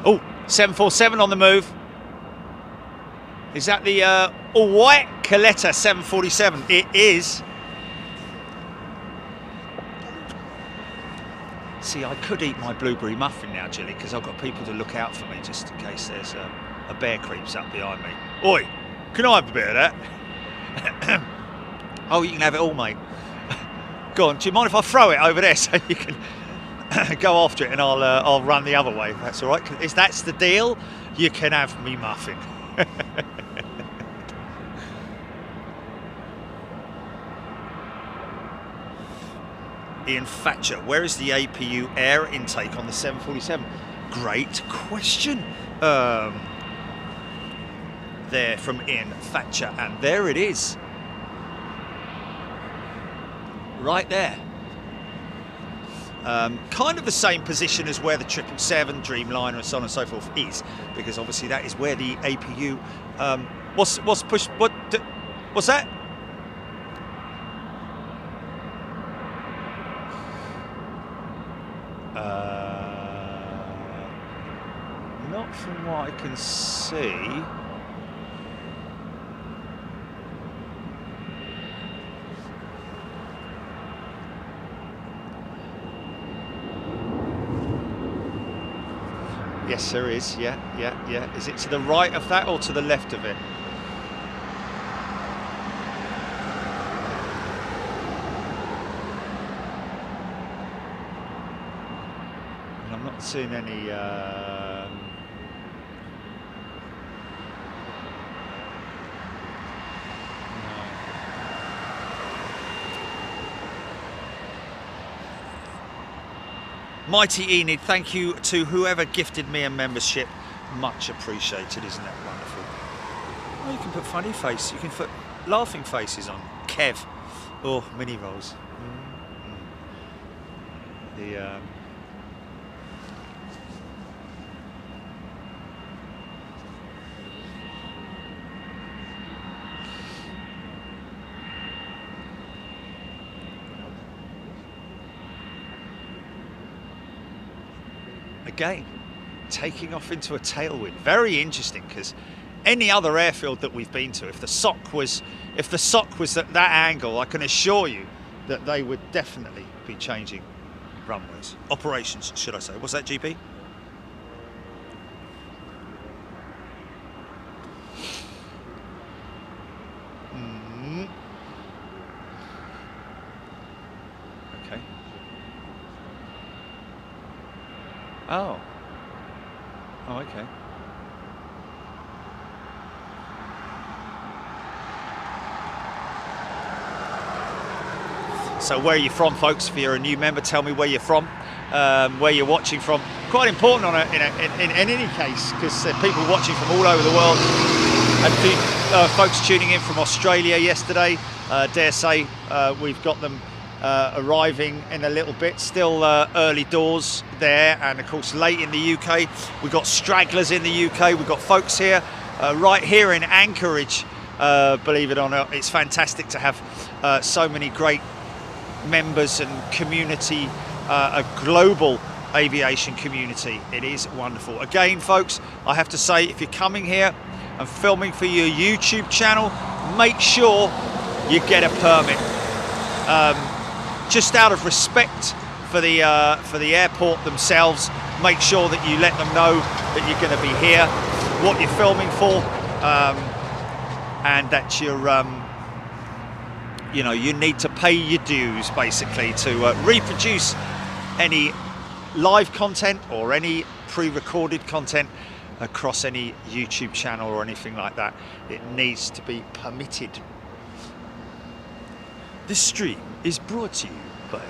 Oh, 747 on the move. Is that the all-white Coletta 747? It is. See, I could eat my blueberry muffin now, Jilly, because I've got people to look out for me just in case there's a bear creeps up behind me. Oi, can I have a bit of that? Oh, you can have it all, mate. Go on, do you mind if I throw it over there so you can go after it, and I'll run the other way, if that's all right? If that's the deal, you can have me muffin. Ian Thatcher, where is the APU air intake on the 747? Great question. There from Ian Thatcher, and there it is. Right there. Kind of the same position as where the 777, Dreamliner, and so on and so forth is, because obviously that is where the APU. What's pushed? What's that? Not from what I can see. Yes, there is. Yeah. Is it to the right of that or to the left of it? And I'm not seeing any. Mighty Enid, thank you to whoever gifted me a membership. Much appreciated, isn't that wonderful? Oh, you can put funny face, you can put laughing faces on. Kev, or mini rolls. The again, taking off into a tailwind. Very interesting, because any other airfield that we've been to, if the SOC was at that angle, I can assure you that they would definitely be changing runways. Operations, should I say. What's that, GP? Okay. Oh, okay. So where are you from, folks? If you're a new member, tell me where you're from, where you're watching from. Quite important in any case, because people watching from all over the world. And folks tuning in from Australia yesterday, dare say we've got them arriving in a little bit. Still early doors there, and of course late in the UK. We've got stragglers in the UK. We've got folks here right here in Anchorage. Believe it or not, it's fantastic to have so many great members and community, a global aviation community. It is wonderful. Again, folks, I have to say, if you're coming here and filming for your YouTube channel, make sure you get a permit. Just out of respect for the airport themselves, make sure that you let them know that you're going to be here, what you're filming for, and that you're you need to pay your dues, basically, to reproduce any live content or any pre-recorded content across any YouTube channel or anything like that. It needs to be permitted. This stream is brought to you by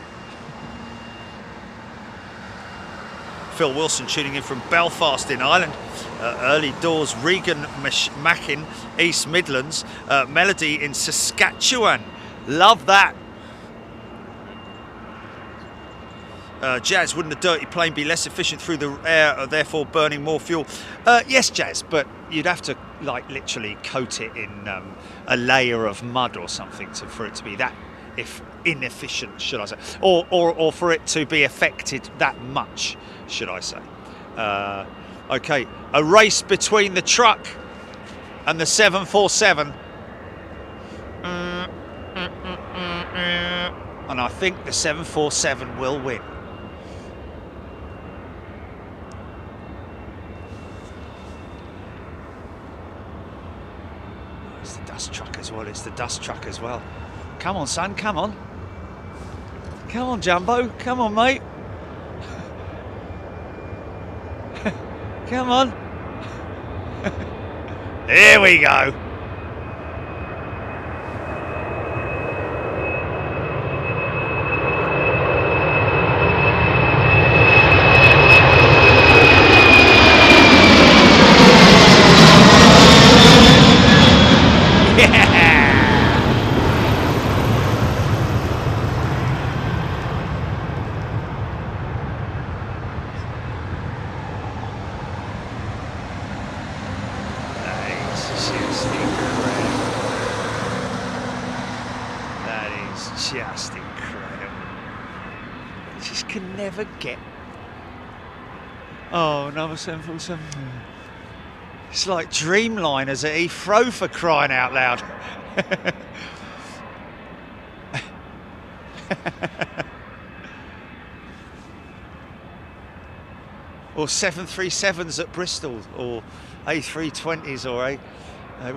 Phil Wilson, tuning in from Belfast in Ireland. Early doors, Regan Mackin, East Midlands. Melody in Saskatchewan. Love that. Jazz, wouldn't a dirty plane be less efficient through the air, therefore burning more fuel? Yes, Jazz, but you'd have to like literally coat it in a layer of mud or something for it to be that inefficient, should I say, or for it to be affected that much, should I say. Okay, a race between the truck and the 747. And I think the 747 will win. It's the dust truck as well. It's the dust truck as well. Come on, son. Come on. Come on, Jumbo. Come on, mate. Come on. Here we go. Just incredible. Just can never get. Oh, another 747. It's like Dreamliners at Heathrow, for crying out loud. Or 737s at Bristol, or A320s, or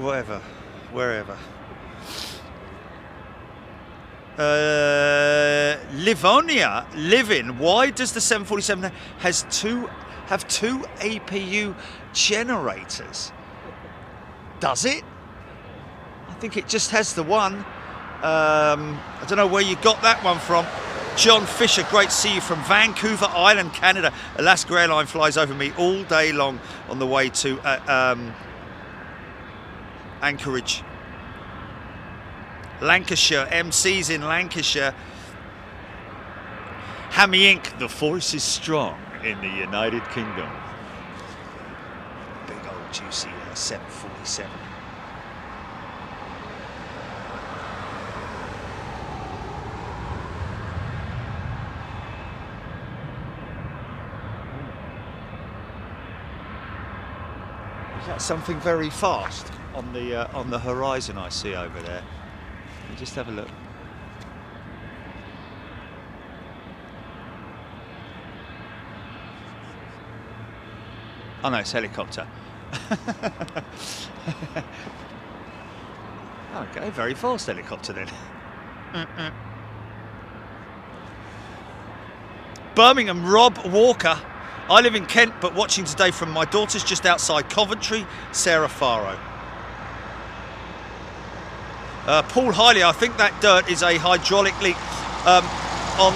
whatever, wherever. Livonia, Livin. Why does the 747 have two APU generators? Does it? I think it just has the one. I don't know where you got that one from. John Fisher, great to see you from Vancouver Island, Canada. Alaska Airline flies over me all day long on the way to Anchorage. Lancashire, MC's in Lancashire. Hammy Inc., the force is strong in the United Kingdom. Big old juicy 747. Is that something very fast on the horizon I see over there? Just have a look. Oh no, it's helicopter. Okay, very fast helicopter then. Birmingham, Rob Walker. I live in Kent, but watching today from my daughter's just outside Coventry, Sarah Faro. Paul Hiley, I think that dirt is a hydraulic leak on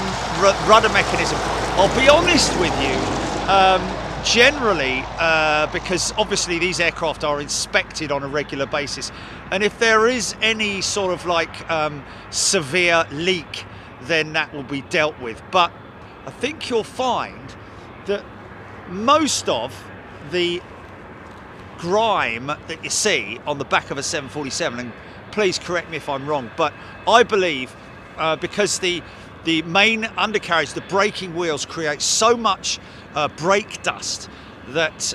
rudder mechanism. I'll be honest with you, generally, because obviously these aircraft are inspected on a regular basis, and if there is any sort of like severe leak, then that will be dealt with. But I think you'll find that most of the grime that you see on the back of a 747, and please correct me if I'm wrong, but I believe because the main undercarriage, the braking wheels create so much brake dust that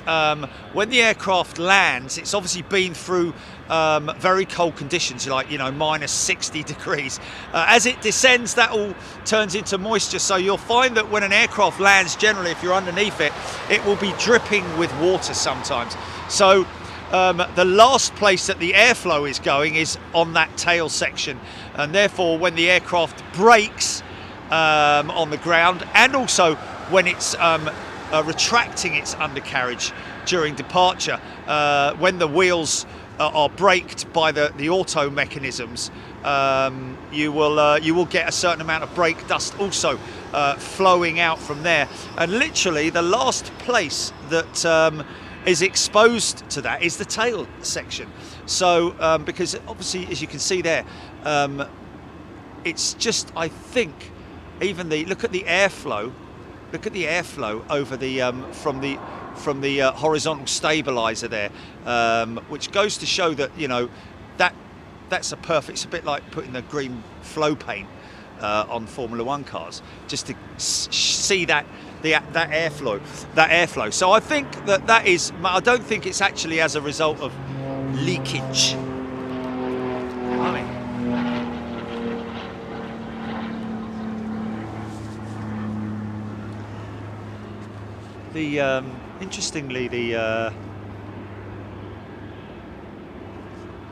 when the aircraft lands, it's obviously been through very cold conditions, like, you know, minus 60 degrees. As it descends, that all turns into moisture. So you'll find that when an aircraft lands, generally, if you're underneath it, it will be dripping with water sometimes. So the last place that the airflow is going is on that tail section, and therefore when the aircraft brakes on the ground, and also when it's retracting its undercarriage during departure, when the wheels are braked by the auto mechanisms, you will get a certain amount of brake dust also flowing out from there. And literally the last place that is exposed to that is the tail section. So because obviously, as you can see there, it's just, I think, even look at the airflow over the from the horizontal stabilizer there, which goes to show that, you know, that's a perfect. It's a bit like putting the green flow paint on Formula One cars, just to see that that airflow. So I think that is. I don't think it's actually as a result of leakage. I mean, interestingly,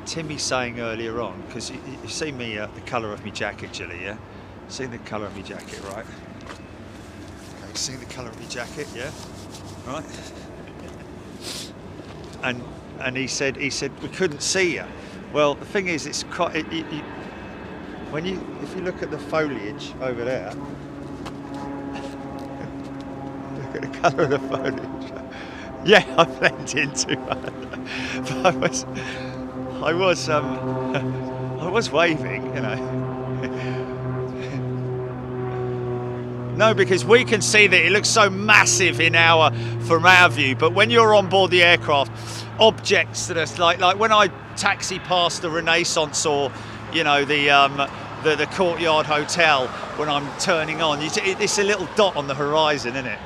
Timmy saying earlier on, because you've seen me the colour of my jacket, Jilly, yeah? Seen the colour of my jacket, right? Okay, seen the colour of my jacket, yeah? Right? And he said we couldn't see you. Well, the thing is, it's quite. If you look at the foliage over there, look at the colour of the foliage. Yeah, I blend in too much. But I was waving, you know. No, because we can see that it looks so massive from our view, but when you're on board the aircraft, objects that are like when I taxi past the Renaissance or, you know, the Courtyard Hotel when I'm turning on, it's a little dot on the horizon, isn't it?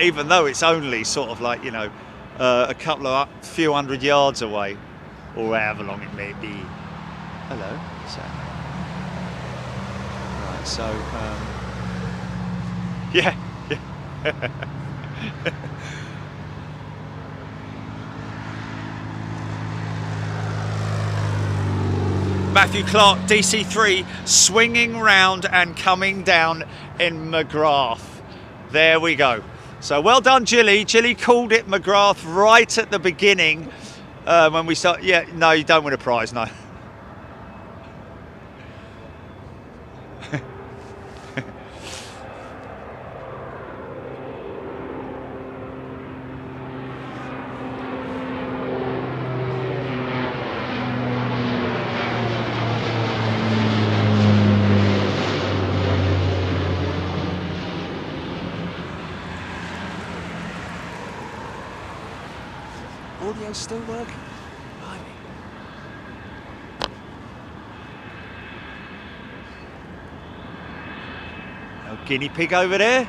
Even though it's only sort of like, you know, a few hundred yards away, or however long it may be. Hello. Right, so. Yeah. Matthew Clark, DC3, swinging round and coming down in McGrath. There we go. So well done, Jilly. Jilly called it McGrath right at the beginning when we start. Yeah, no, you don't win a prize, no. Audio's still working. Blimey. No guinea pig over there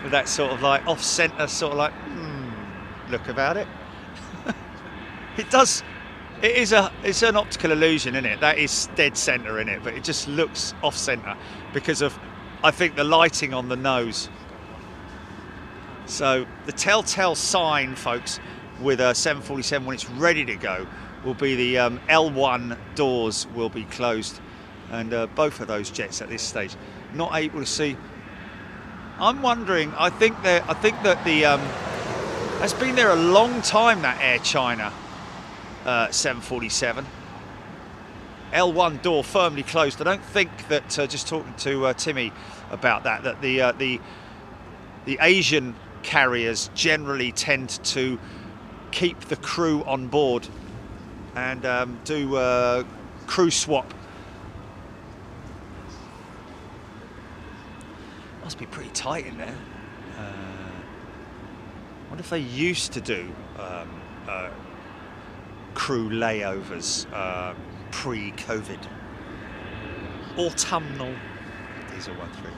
with that sort of like off-centre sort of like look about it. It's an optical illusion, isn't it? That is dead centre in it, but it just looks off-centre because of, I think, the lighting on the nose. So the telltale sign, folks, with a 747 when it's ready to go will be the L1 doors will be closed, and both of those jets at this stage not able to see. I'm wondering. I think that that's been there a long time, that Air China 747. L1 door firmly closed. I don't think that just talking to Timmy about that the Asian carriers generally tend to keep the crew on board and do crew swap. Must be pretty tight in there. I wonder if they used to do crew layovers pre-COVID. Autumnal diesel 13.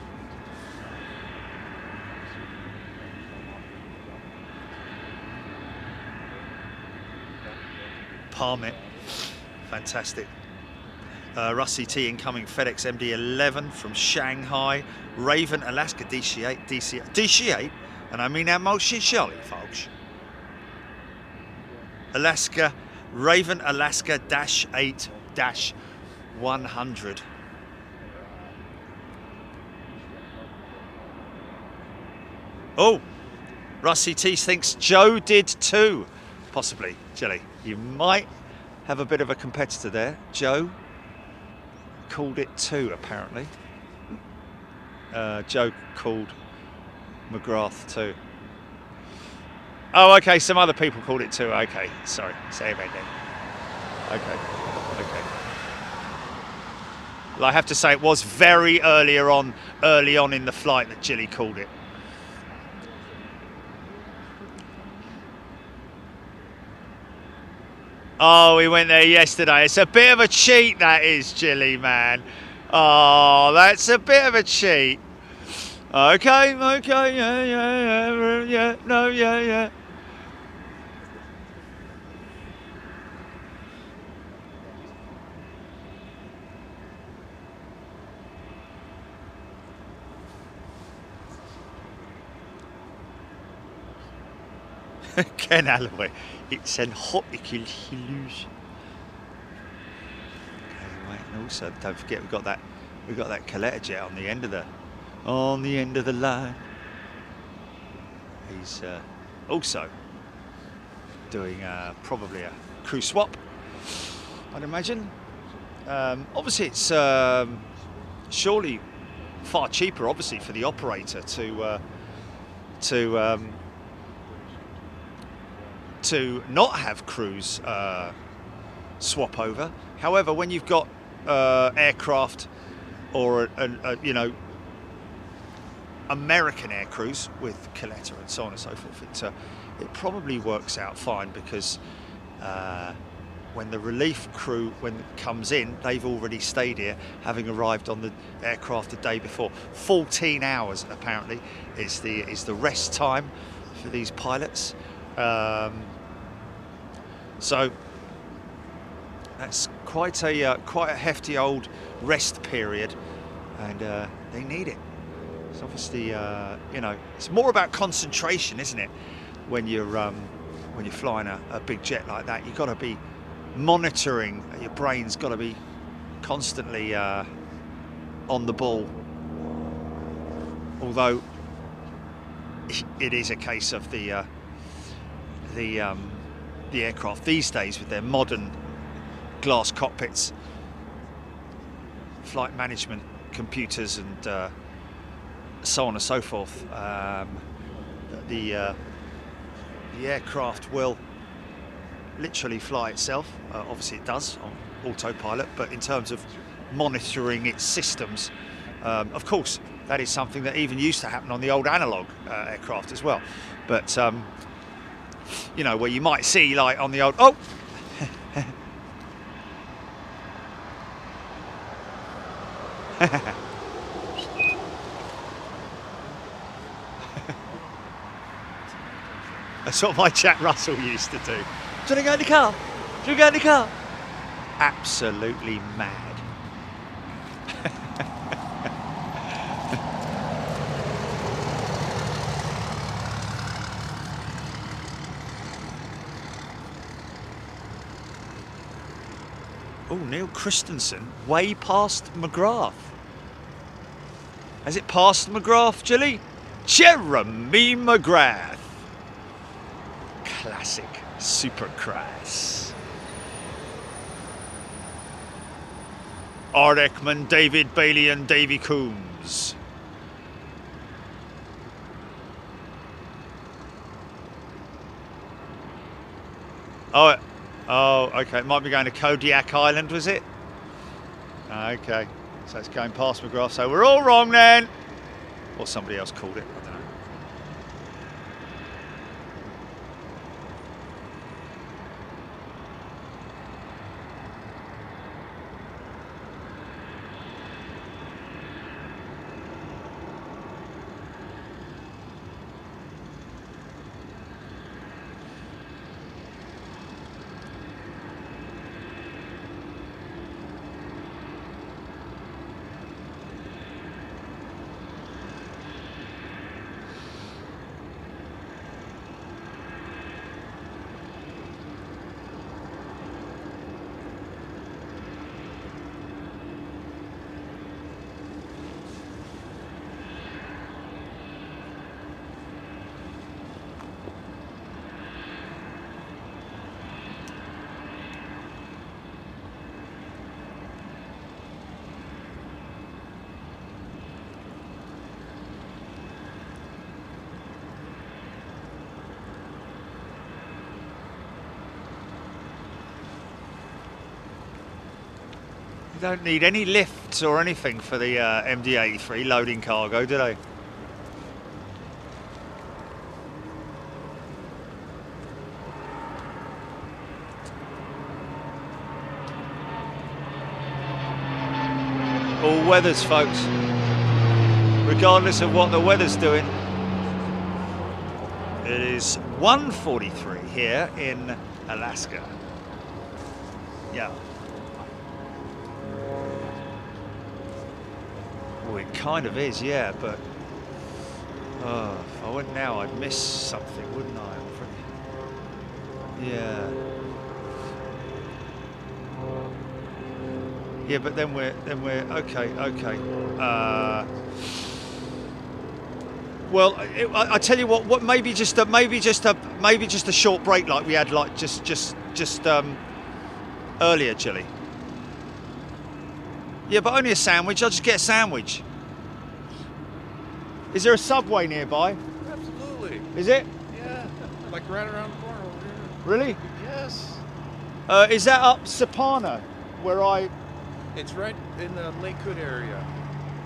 Palmet, fantastic. Rusty T incoming FedEx MD-11 from Shanghai. Raven Alaska DC-8, and I mean that most surely, folks. Alaska, Raven Alaska -8-100. Oh, Rusty T thinks Joe did too. Possibly, Jelly. You might have a bit of a competitor there. Joe called it too, apparently. Joe called McGrath too. Oh, okay, some other people called it too. Okay, sorry, say about that. Okay. Well, I have to say it was very early on in the flight that Jilly called it. Oh, we went there yesterday. It's a bit of a cheat, that is, Jilly, man. Oh, that's a bit of a cheat. Okay, yeah, no, yeah. Ken Alloway, it's an optical illusion. Okay, right, and also don't forget we've got that collector jet on the end of the line. He's also doing probably a crew swap, I'd imagine. Obviously, it's surely far cheaper, obviously, for the operator to not have crews swap over. However, when you've got aircraft or American air crews with collector and so on and so forth, it probably works out fine, because when the relief crew comes in, they've already stayed here, having arrived on the aircraft the day before. 14 hours apparently is the rest time for these pilots. So that's quite a hefty old rest period, and they need it. It's obviously it's more about concentration, isn't it? When you're flying a big jet like that, you've got to be monitoring. Your brain's got to be constantly on the ball. Although it is a case of the aircraft these days, with their modern glass cockpits, flight management computers, and so on and so forth, the aircraft will literally fly itself. Obviously it does on autopilot, but in terms of monitoring its systems, of course that is something that even used to happen on the old analog aircraft as well. But where you might see, like on the old that's what my chap Russell used to do. Do you want to go in the car? Do you want to go in the car? Absolutely mad. Oh, Neil Christensen, way past McGrath. Has it passed McGrath, Gilly? Jeremy McGrath. Classic, super crass. Art Ekman, David Bailey and Davy Coombs. Oh, okay. It might be going to Kodiak Island, was it? Okay. So it's going past McGrath. So we're all wrong then. Or somebody else called it. I don't know. Don't need any lifts or anything for the MD-83 loading cargo, do they? All weathers, folks. regardless of what the weather's doing. It is 1:43 here in Alaska. Yeah. Well, it kind of is, yeah, but if I went now, I'd miss something, wouldn't I? Yeah. Yeah, but then we're okay. Well, I tell you what, maybe just a short break like we had, like just earlier, Chili. Yeah, but only a sandwich. I'll just get a sandwich. Is there a Subway nearby? Absolutely. Is it? Yeah. Like right around the corner over here. Really? Yes. Is that up Sapana, where I? It's right in the Lake Hood area.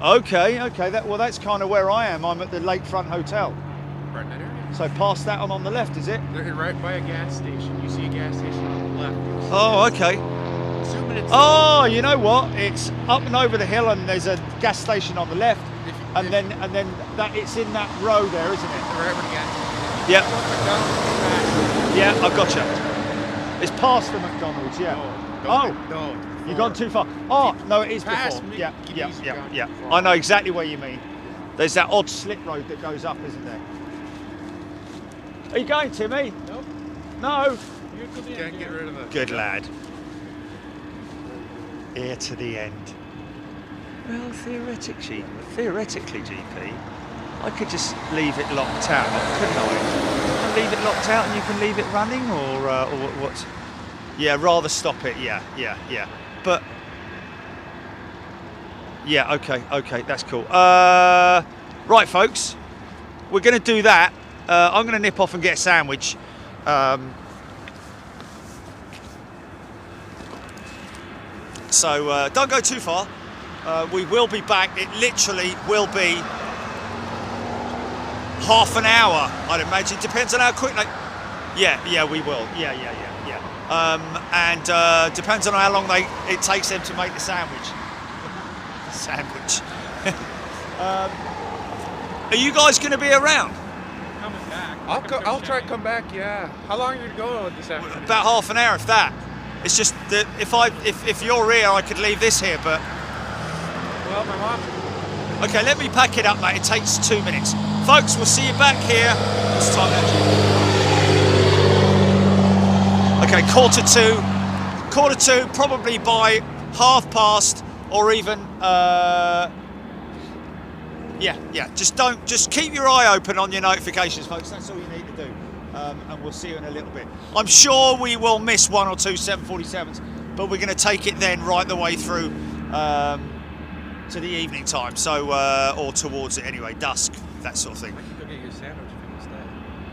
Okay. That's kind of where I am. I'm at the Lakefront Hotel. Right in that area. So past that one on the left, is it? They're right by a gas station. You see a gas station on the left. Oh, okay. 2 minutes. Oh, you know what? It's up and over the hill, and there's a gas station on the left, and then that it's in that row there, isn't it? Right where the gas station. Yep. McDonald's. Yeah, I've got you. It's past the McDonald's, yeah. No. You've gone too far. Oh, no, it is Past before. me, Yeah. you've gone too far. I know exactly where you mean. There's that odd slip road that goes up, isn't there? Are you going, Timmy? Nope. No. You can't get rid of it. Good lad. Here to the end. Well, theoretically, GP, I could just leave it locked out, couldn't I? I can leave it locked out and you can leave it running, or what? Yeah, rather stop it. Yeah. But yeah, okay, that's cool. Right, folks, we're going to do that. I'm going to nip off and get a sandwich. So don't go too far. We will be back. It literally will be half an hour, I'd imagine. Depends on how quick. Yeah, we will. Yeah. And depends on how long it takes them to make the sandwich. Are you guys going to be around? Coming back. I'll try to come back. Yeah. How long are you going to go this afternoon? About half an hour, if that. It's just that if you're here, I could leave this here, but. Well, my mom. Okay, let me pack it up, mate. It takes 2 minutes. Folks, we'll see you back here. What's the time now, Jim? Okay, quarter two, probably by 1:30, or even, just keep your eye open on your notifications, folks. That's all you need to do. And we'll see you in a little bit. I'm sure we will miss one or two 747s, but we're going to take it then right the way through to the evening time, so or towards it anyway, dusk, that sort of thing. I could go get you a sandwich if you missed that.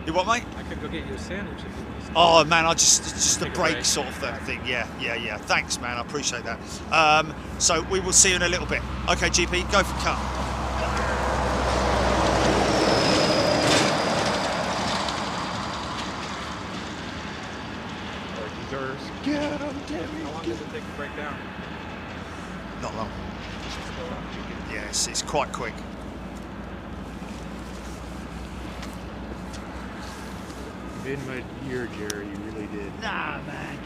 You what, mate? I could go get you a sandwich if you missed that. Oh man, it's just a Take a break break. sort of thing. Yeah. Thanks, man. I appreciate that. So we will see you in a little bit. Okay, GP, go for cut. Get him, Timmy. How long does it take to break down? Not long. Yes, it's quite quick. You made my year, Jerry. You really did. Nah, man.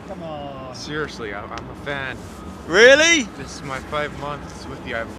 Come on. Seriously, I'm a fan. Really? This is my 5 months with you. I've